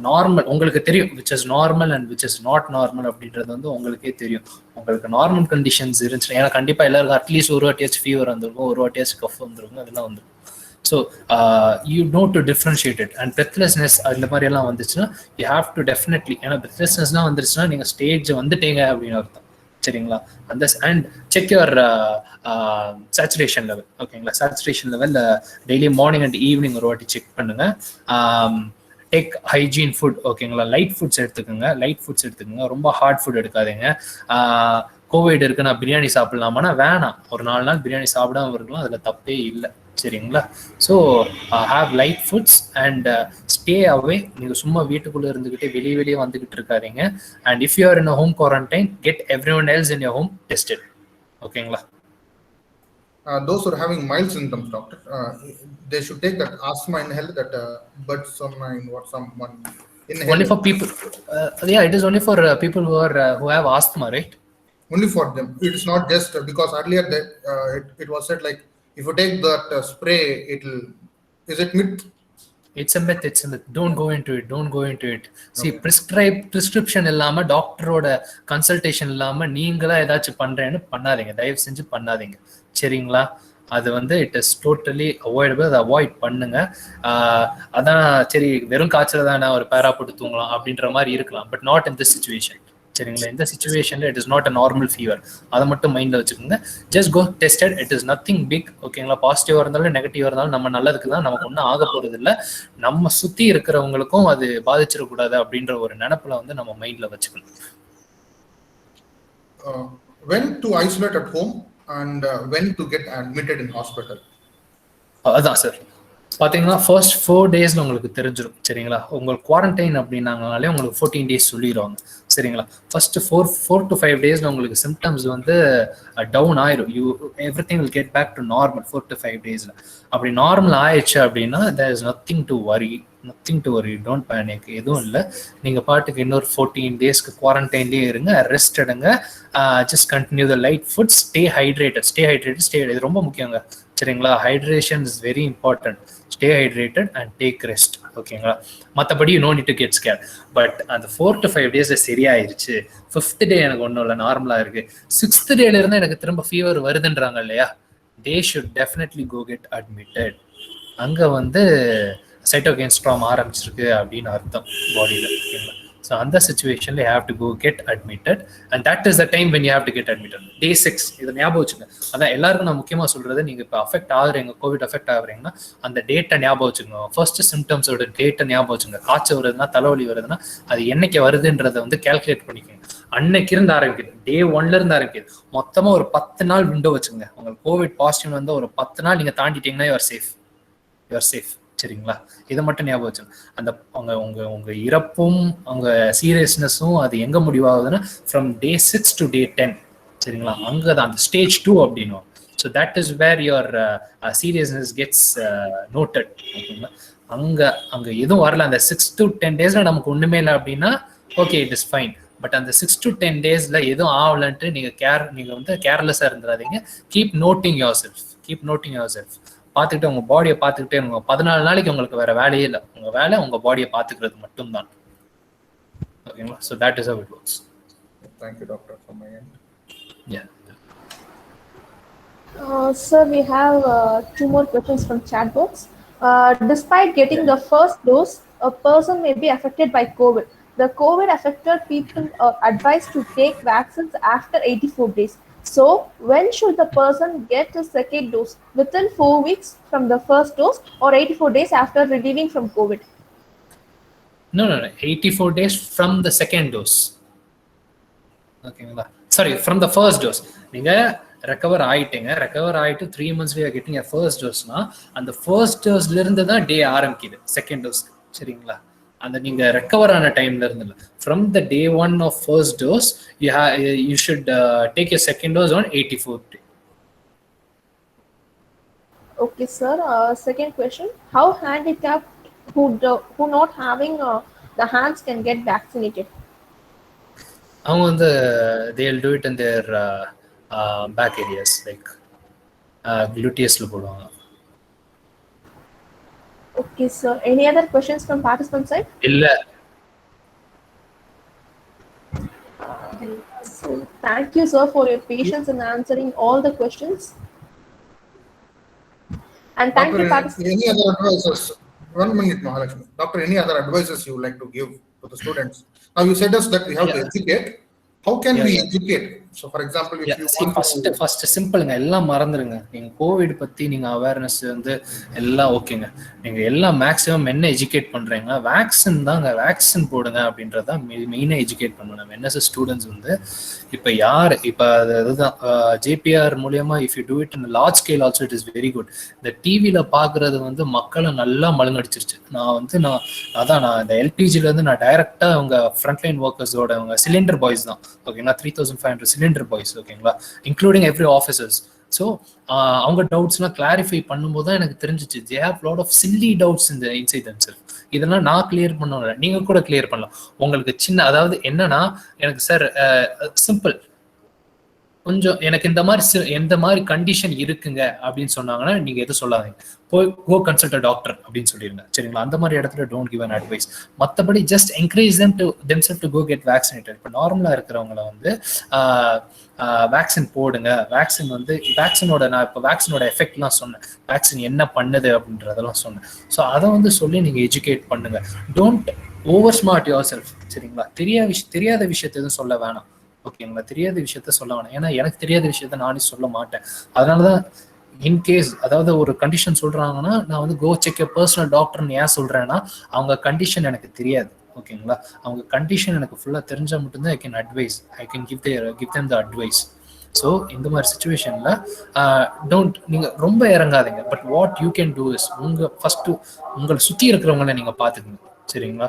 நார்மல் உங்களுக்கு தெரியும் which is normal and which is not normal அப்படின்றது வந்து உங்களுக்கே தெரியும். உங்களுக்கு நார்மல் கண்டிஷன்ஸ் இருந்துச்சுன்னா, ஏன்னா கண்டிப்பாக எல்லாருக்கும் அட்லீஸ்ட் ஒரு வாட்டியாச்சும் ஃபீவர் வந்துருக்கும், ஒரு வாட்டியாச்சும் கஃப் வந்துருக்கும், அதெல்லாம் வந்துடும். So you know to differentiate it. And breathlessness அந்த மாதிரி எல்லாம் வந்துச்சுன்னா யூ ஹாவ் டு டெஃபினெட்லி, ஏன்னா பிரெத்லெஸ்னஸ்லாம் வந்துருச்சுன்னா நீங்கள் ஸ்டேஜ் வந்துட்டீங்க அப்படின்னு அர்த்தம், சரிங்களா. அந்த and check your saturation level, ஓகேங்களா. Saturation level daily morning and evening ஒரு வாட்டி செக் பண்ணுங்க. டேக் ஹைஜீன் ஃபுட், ஓகேங்களா. லைட் ஃபுட்ஸ் எடுத்துக்கோங்க. ரொம்ப ஹார்ட் ஃபுட் எடுக்காதீங்க. கோவிட் இருக்கு, நான் பிரியாணி சாப்பிடலாமான்னா வேணாம். ஒரு 4 நாள் பிரியாணி சாப்பிடாம இருக்கலாம், அதில் தப்பே இல்லை, சரிங்களா. So have light foods and stay away. நீங்கள் சும்மா வீட்டுக்குள்ளே இருந்துக்கிட்டே வெளியே வந்துக்கிட்டு இருக்காதீங்க. And if you are in a home quarantine, get every one else in your home tested, ஓகேங்களா. Those who are having mild symptoms, doctor, they should take that asthma inhaler, that Budesonide, what someone inhaler. Only for people. It is only for people who have asthma, right? Only for them. It is not just because earlier that it was said like if you take that spray, it'll. Is it myth? It's a myth. Don't go into it. See, prescription இல்லாம டாக்டரோட consultation இல்லாம நீங்களா ஏதாச்சும் பண்றேன்னு பண்ணாதீங்க, தயவு செஞ்சு பண்ணாதீங்க, சரிங்களா. அது வந்து இட் இஸ் டோட்டலி அவாய்டபிள். அதை அவாய்ட் பண்ணுங்க. அதான் சரி, வெறும் காய்ச்சல் தானே, ஒரு பேரா போட்டு தூங்கலாம் அப்படின்ற மாதிரி இருக்கலாம். But not in this situation, சரிங்களா. இந்த சிச்சுவேஷன்ல it is not a normal fever. அதை மட்டும் மைண்ட்ல வச்சுக்கோங்க. Just go tested. It is nothing big, ஓகேங்களா. பாசிட்டிவா இருந்தாலும் நெகட்டிவா இருந்தாலும் நம்ம நல்லதுக்கு தான், நமக்கு ஒன்றும் ஆக போறது இல்லை. நம்ம சுத்தி இருக்கிறவங்களுக்கும் அது பாதிச்சிடக்கூடாது அப்படின்ற ஒரு நினைப்புல வந்து நம்ம மைண்ட்ல வச்சுக்கணும். When to isolate at home and when to get admitted in hospital? அதான் சார் பார்த்தீங்கன்னா ஃபர்ஸ்ட் 4 days உங்களுக்கு தெரிஞ்சிடும், சரிங்களா. உங்களுக்கு குவாரண்டைன் அப்படின்னாங்கனாலே உங்களுக்கு 14 days சொல்லிடுவாங்க, சரிங்களா. ஃபர்ஸ்ட் 4 to 5 days உங்களுக்கு சிம்டம்ஸ் வந்து டவுன் ஆயிரும். Everything will get back to normal 4 to 5 days. அப்படி நார்மல் ஆயிடுச்சு அப்படின்னா there is nothing to worry. Don't panic, எதுவும் இல்லை. நீங்கள் பாட்டுக்கு இன்னொரு 14 daysக்கு குவாரண்டைன்லேயே இருங்க, ரெஸ்ட் எடுங்க. Just continue the light food, stay hydrated. இது ரொம்ப முக்கியங்க, சரிங்களா. Hydration is very important. Stay hydrated and take rest, ஓகேங்களா. மற்றபடி you no need to get scare. But அந்த 4 to 5 days சரியாயிருச்சு, 5th day எனக்கு ஒன்றும் இல்லை, நார்மலாக இருக்கு, 6th dayல இருந்து எனக்கு திரும்ப ஃபீவர் வருதுன்றாங்க இல்லையா, they should definitely go get admitted. அங்கே வந்து சைட்டோகைன் ஸ்ட்ராம் ஆரம்பிச்சிருக்கு அப்படின்னு அர்த்தம் பாடியில், ஓகேங்களா. ஸோ அந்த சுச்சுவேஷனில் you have to go get admitted and that is the time when you have to get admitted. Day 6 இதை ஞாபகம் வச்சுங்க. அதான் எல்லாருக்கும் நான் முக்கியமாக சொல்கிறது, நீங்கள் இப்போ அஃபெக்ட் ஆகுறீங்க, கோவிட் அஃபெக்ட் ஆகுறீங்கன்னா அந்த டேட்டை ஞாபகம் வச்சுக்கோங்க. ஃபர்ஸ்ட் சிம்டம்ஸோட டேட்டை ஞாபகம் வச்சுங்க. காய்ச்சல் வருதுன்னா, தலைவலி வருதுன்னா அது என்னைக்கு வருதுன்றதை வந்து கேல்குலேட் பண்ணிக்கோங்க. அன்னைக்கு இருந்து ஆரம்பிக்குது, Day 1 இருந்து ஆரம்பிக்குது. மொத்தமாக ஒரு 10 நாள் விண்டோ வச்சுங்க. உங்களுக்கு கோவிட் பாசிட்டிவ் வந்து ஒரு 10 நாள் நீங்கள் தாண்டிட்டீங்கன்னா யூஆர் சேஃப். சரிங்களா? இதை மட்டும் ஞாபகம் வச்சுங்க. அந்த உங்க இறப்பும் உங்க சீரியஸ்னஸும் அது எங்க முடிவாகுதுன்னா ஃப்ரம் Day 6 to Day 10. சரிங்களா? அங்கே தான் அந்த Stage 2 அப்படின்னும். So that is where your seriousness gets noted. ஓகேங்களா? அங்கே எதுவும் வரல, அந்த 6 to 10 days நமக்கு ஒன்றுமே இல்லை அப்படின்னா okay, it is fine. But அந்த 6 to 10 days எதுவும் ஆகலன்ட்டு நீங்கள் வந்து கேர்லெஸ்ஸாக இருந்துடாதீங்க. Keep noting yourself. பார்த்துக்கிட்டு உங்க பாடியை பார்த்துக்கிட்டே இருங்க. 14 நாளைக்கு உங்களுக்கு வேற வேலையே இல்லை. உங்க வேலை உங்க பாடியை பார்த்துக்கிறது மட்டும்தான். ஓகேங்களா? So that is how it works. Thank you, doctor, from my end. Yeah. Sir, we have 2 more questions from chat box. Despite getting the first dose, a person may be affected by COVID. The COVID affected people are advised to take vaccines after 84 days. So, when should the person get the second dose? Within 4 weeks from the first dose or 84 days after relieving from COVID? No. 84 days from the second dose. ஓகேங்களா? Sorry, from the first dose. நீங்கள் recover ஆகிட்டு 3 months getting first டோஸ்னா அந்த first டோஸ்லேருந்து தான் டே ஆரம்பிக்குது second dose. சரிங்களா? அந்த நீங்கள் recover ஆன டைம்ல இருந்து இல்லை. From the Day 1 of first dose you should take your second dose on 84th day. Okay, sir. Second question: how handicapped who not having the hands can get vaccinated? அவங்க வந்து they'll do it in their back areas like gluteusல போடுவாங்க. Okay, sir. Any other questions from participant side? இல்ல. So, thank you, sir, for your patience in answering all the questions. And thank you, participants. Any other advices? 1 minute, Mahalakshmi. Doctor, any other advices you would like to give to the students? Now, you said us that we have to educate. How can we educate? So, for example, if you want first சிம்பிளுங்க, எல்லாம் மறந்துடுங்க. நீங்கள் Covid பற்றி நீங்கள் awareness வந்து எல்லாம் ஓகேங்க. நீங்கள் எல்லாம் மேக்ஸிமம் என்ன எஜுகேட் பண்ணுறீங்க, வேக்சின் தாங்க, வேக்சின் போடுங்க அப்படின்றதான் மெயினாக எஜுகேட் பண்ணணும். NSS ஸ்டூடெண்ட்ஸ் வந்து இப்போ அதுதான் ஜேபிஆர் மூலியமாக if you do it in large scale also it is very good. இந்த டிவியில் பார்க்குறது வந்து மக்களை நல்லா மழுங்கடிச்சிருச்சு. நான் இந்த எல்பிஜிலேருந்து நான் டைரெக்டாக அவங்க ஃப்ரண்ட்லைன் ஒர்க்கர்ஸோட அவங்க சிலிண்டர் பாய்ஸ் தான். ஓகேங்களா? 3500 சிலிண்டர் பாய்ஸ். ஓகேங்களா? Including every officers. ஸோ அவங்க டவுட்ஸ்லாம் கிளாரிஃபை பண்ணும்போது தான் எனக்கு தெரிஞ்சிச்சு they have lot of silly doubts in the inside themselves. இதெல்லாம் நான் கிளியர் பண்ணல, நீங்க கூட கிளியர் பண்ணலாம். உங்களுக்கு சின்ன அதாவது என்னன்னா, எனக்கு சார் சிம்பிள் கொஞ்சம் எனக்கு எந்த மாதிரி கண்டிஷன் இருக்குங்க அப்படின்னு சொன்னாங்கன்னா நீங்க எதுவும் சொல்லாதீங்க, போய் கோ கன்சல்ட் டாக்டர் அப்படின்னு சொல்லிருங்க. சரிங்களா? அந்த மாதிரி இடத்துல டோன்ட் கிவ் அன் அட்வைஸ். மற்றபடி just encourage themself to go get vaccinated. இப்போ நார்மலா இருக்கிறவங்கள வந்து வேக்சின் போடுங்க. நான் இப்போ வேக்சினோட எஃபெக்ட்லாம் சொன்னேன், வேக்சின் என்ன பண்ணுது அப்படின்றதெல்லாம் சொன்னேன். ஸோ அதை வந்து சொல்லி நீங்க எஜுகேட் பண்ணுங்க. Don't over smart your self. சரிங்களா? தெரியாத விஷயத்த எதுவும் சொல்ல வேணாம். ஓகேங்களா? தெரியாத விஷயத்த சொல்ல வேணாம். ஏன்னா எனக்கு தெரியாத விஷயத்த நானே சொல்ல மாட்டேன். அதனாலதான் இன்கேஸ் அதாவது ஒரு கண்டிஷன் சொல்றாங்கன்னா நான் வந்து கோ செக் எ பர்சனல் டாக்டர்னு ஏன் சொல்றேன்னா அவங்க கண்டிஷன் எனக்கு தெரியாது. ஓகேங்களா? அவங்க கண்டிஷன் எனக்கு ஃபுல்லா தெரிஞ்சா மட்டும்தான் I can give them the advice. So இந்த மாதிரி சுச்சுவேஷன்ல நீங்க ரொம்ப இறங்காதீங்க. But what you can do is உங்களை சுற்றி இருக்கிறவங்கள நீங்க பாத்துக்கணும். சரிங்களா?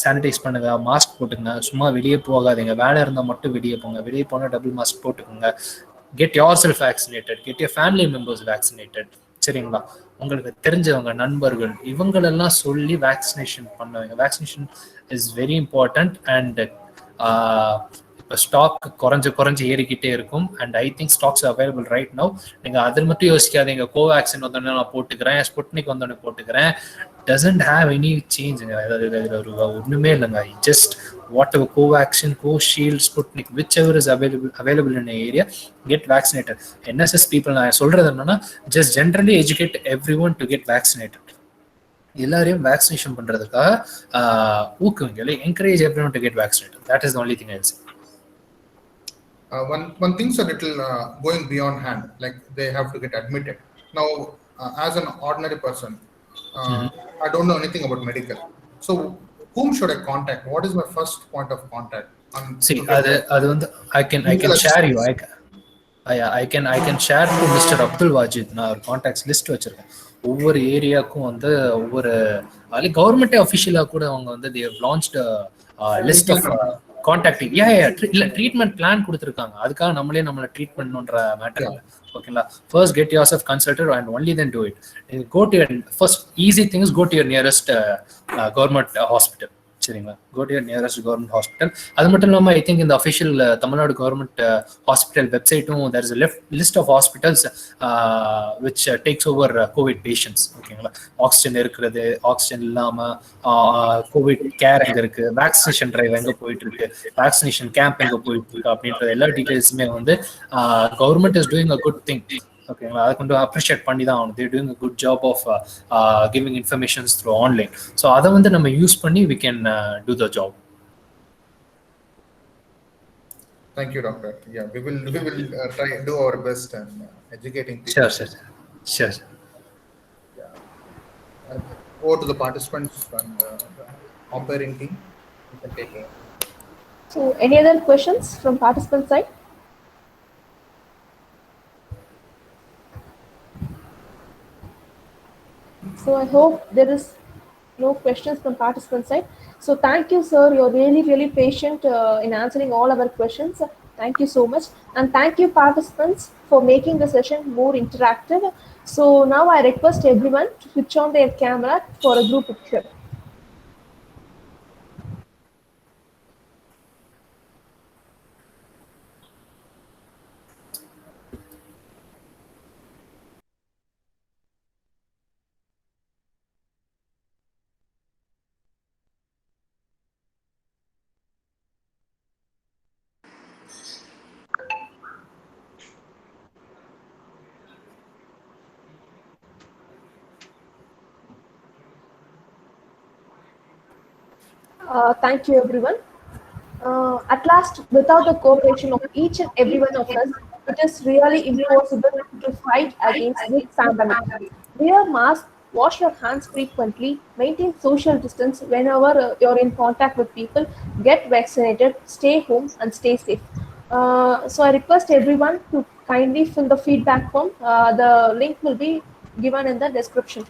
சானிடைஸ் பண்ணுங்க, மாஸ்க் போட்டுங்க, சும்மா வெளியே போகாதீங்க. வேலை இருந்தால் மட்டும் வெளியே போங்க. வெளியே போனால் டபுள் மாஸ்க் போட்டுக்கோங்க. Get your self vaccinated, get your family members vaccinated. சரிங்களா? உங்களுக்கு தெரிஞ்சவங்க, நண்பர்கள், இவங்களெல்லாம் சொல்லி வேக்சினேஷன் பண்ணுவீங்க. Vaccination is very important. And இப்போ ஸ்டாக் குறைஞ்சு ஏறிக்கிட்டே இருக்கும். And I think stocks available right now. நீங்கள் அதில் மட்டும் யோசிக்காதீங்க, கோவேக்சின் வந்தோடனே நான் போட்டுக்கிறேன், ஸ்புட்னிக் வந்தோடனே போட்டுக்கிறேன். டசன்ட் ஹேவ் எனி சேஞ்சுங்க. ஒன்றுமே இல்லைங்க. Just whatever Covaxin, Covishield, Sputnik, whichever is available in area, get vaccinated. NSS people நான் சொல்றது என்னன்னா, just generally educate everyone to get vaccinated. எல்லாரையும் வேக்சினேஷன் பண்றதுக்காக ஊக்குவிங்க, encourage everyone to get vaccinated. That is the only thing I will say. One thing's a little going beyond hand, like they have to get admitted. Now, as an ordinary person, I don't know anything about medical. So, whom should I contact? What is my first point of contact? See, I can share you. I can share to Mr. Abdul Wajid. நான் ஒரு contacts list வச்சிருக்கேன். ஒவ்வொரு ஏரியாவுக்கும் வந்து ஒவ்வொரு government அஃபிஷியலாக கூட அவங்க வந்து they have launched a list of contacting. இல்ல ட்ரீட்மெண்ட் பிளான் கொடுத்துருக்காங்க. அதுக்காக நம்மளை ட்ரீட் பண்ணணுன்ற மேட்டர் இல்லை. ஓகேங்களா? First get yourself consulted and only then do it. Go to first easy things, go to your nearest government hospital. சரிங்களா? Go to your nearest government hospital. அது மட்டும் இல்லாமல் ஐ திங்க் இந்த official Tamil Nadu government hospital வெப்சைட்டும் there is list of hospitals which takes over COVID patients. ஓகேங்களா? Oxygen இருக்கிறது, oxygen இல்லாமல் Covid care எங்கே இருக்கு, வேக்சினேஷன் ட்ரைவ் எங்கே போயிட்டு இருக்கு, வேக்சினேஷன் கேம்ப் எங்கே போயிட்டு இருக்கு அப்படின்ற எல்லா டீட்டெயில்ஸுமே வந்து government is doing a good thing. ஓகேங்களா? அதை கொஞ்சம் அப்ரிஷியேட் பண்ணி தான் ஆகணும். They're doing a good job of giving informations through online. So அதை வந்து நம்ம யூஸ் பண்ணி we can do the job. Thank you, doctor. Yeah, we will try and do our best and educating people. Sure. Yeah. Over to the participants and the comparing team. You can take it. So, any other questions from participant side? So I hope there is no questions from participant side. So thank you, sir. You're really patient in answering all our questions. Thank you so much. And thank you, participants, for making the session more interactive. So now I request everyone to switch on their camera for a group picture. Thank you, everyone. At last, without the cooperation of each and every one of us, it is really impossible to fight against this pandemic. Wear masks, wash your hands frequently, maintain social distance whenever you're in contact with people, get vaccinated, stay home, and stay safe. So I request everyone to kindly fill the feedback form. The link will be given in the description.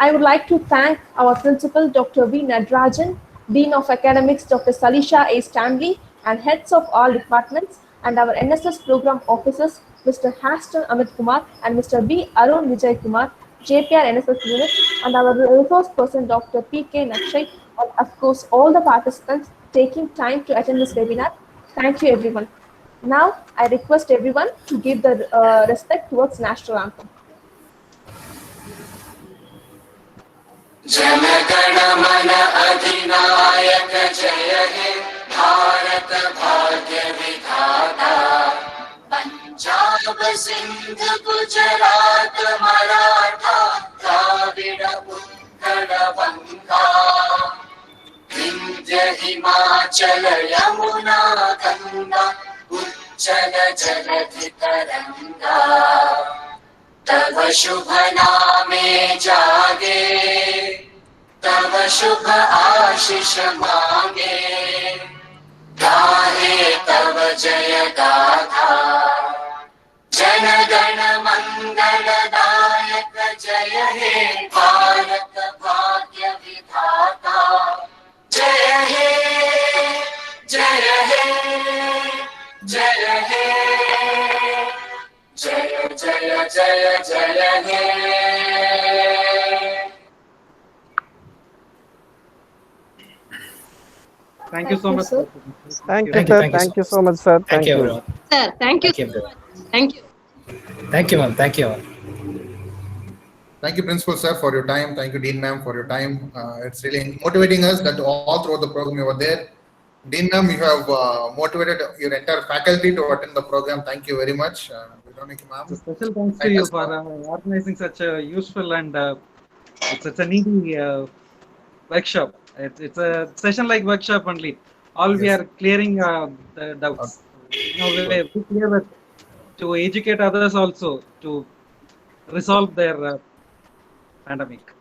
I would like to thank our principal, Dr. V. Nadrajan, Dean of Academics, Dr. Salisha A. Stanley, and heads of all departments, and our NSS program officers, Mr. Haston Amit Kumar and Mr. B. Arun Vijay Kumar, JPR NSS Unit, and our resource person, Dr. P.K. Nikshai, and of course all the participants taking time to attend this webinar. Thank you, everyone. Now, I request everyone to give the respect towards national anthem. Jana Gana मन अधिनायक जय हे भारत भाग्य विधाता पंजाब सिंध गुजरात मराठा द्राविड़ उत्कल बंगा विंध्य हिमाचल यमुना गंगा उच्चल जलधि तरंगा तव शुभ नामे जागे तव शुभ आशीष मांगे गाहे तव जय गाथा जन गण मंगल दायक जय हे भारत भाग्य विधाता जय हे जय हे जय हे जय जय जय जय हे Thank you so much, sir. Thank you, sir. Thank you so much, sir. Thank you, everyone. Sir, thank you. Thank you. Thank you, ma'am. Thank you. Thank you, Principal Sir, for your time. Thank you, Dean Ma'am, for your time. It's really motivating us that all throughout the program you were there. Dean Ma'am, you have motivated your entire faculty to attend the program. Thank you very much. Special thanks to you for organizing such a useful and It's a needy workshop. It's a session like workshop only. All we are clearing the doubts. We clear that to educate others also to resolve their pandemic.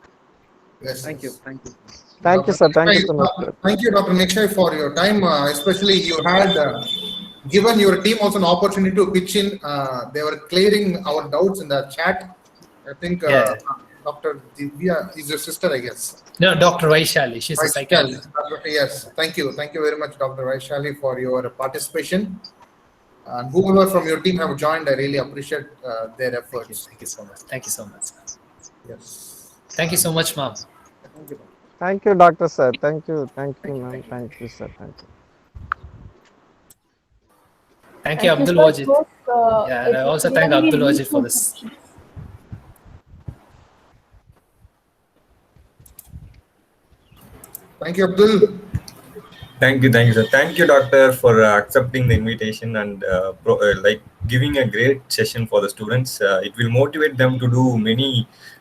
Yes. Thank you. Thank you. Thank you, sir. Thank you so much, sir. Thank you, Dr. Nikshai, for your time. Especially you had given your team also an opportunity to pitch in. They were clearing our doubts in the chat. I think Dr. Divya is your sister, I guess. No, Dr. Vaishali. She's a psychiatrist. Yes. Thank you. Thank you very much, Dr. Vaishali, for your participation. And whoever from your team have joined, I really appreciate their efforts. Thank you so much. Thank you so much. Yes. Thank you so much, ma'am. Thank you, Doctor Sir. Thank you, ma'am. Thank you, sir. Thank you. Thank you, Abdul sir. Wajid. Yeah, and I also thank Abdul Wajid for this. Thank you, Abdul. Thank you, sir. Thank you, Doctor, for accepting the invitation and like giving a great session for the students. It will motivate them to do many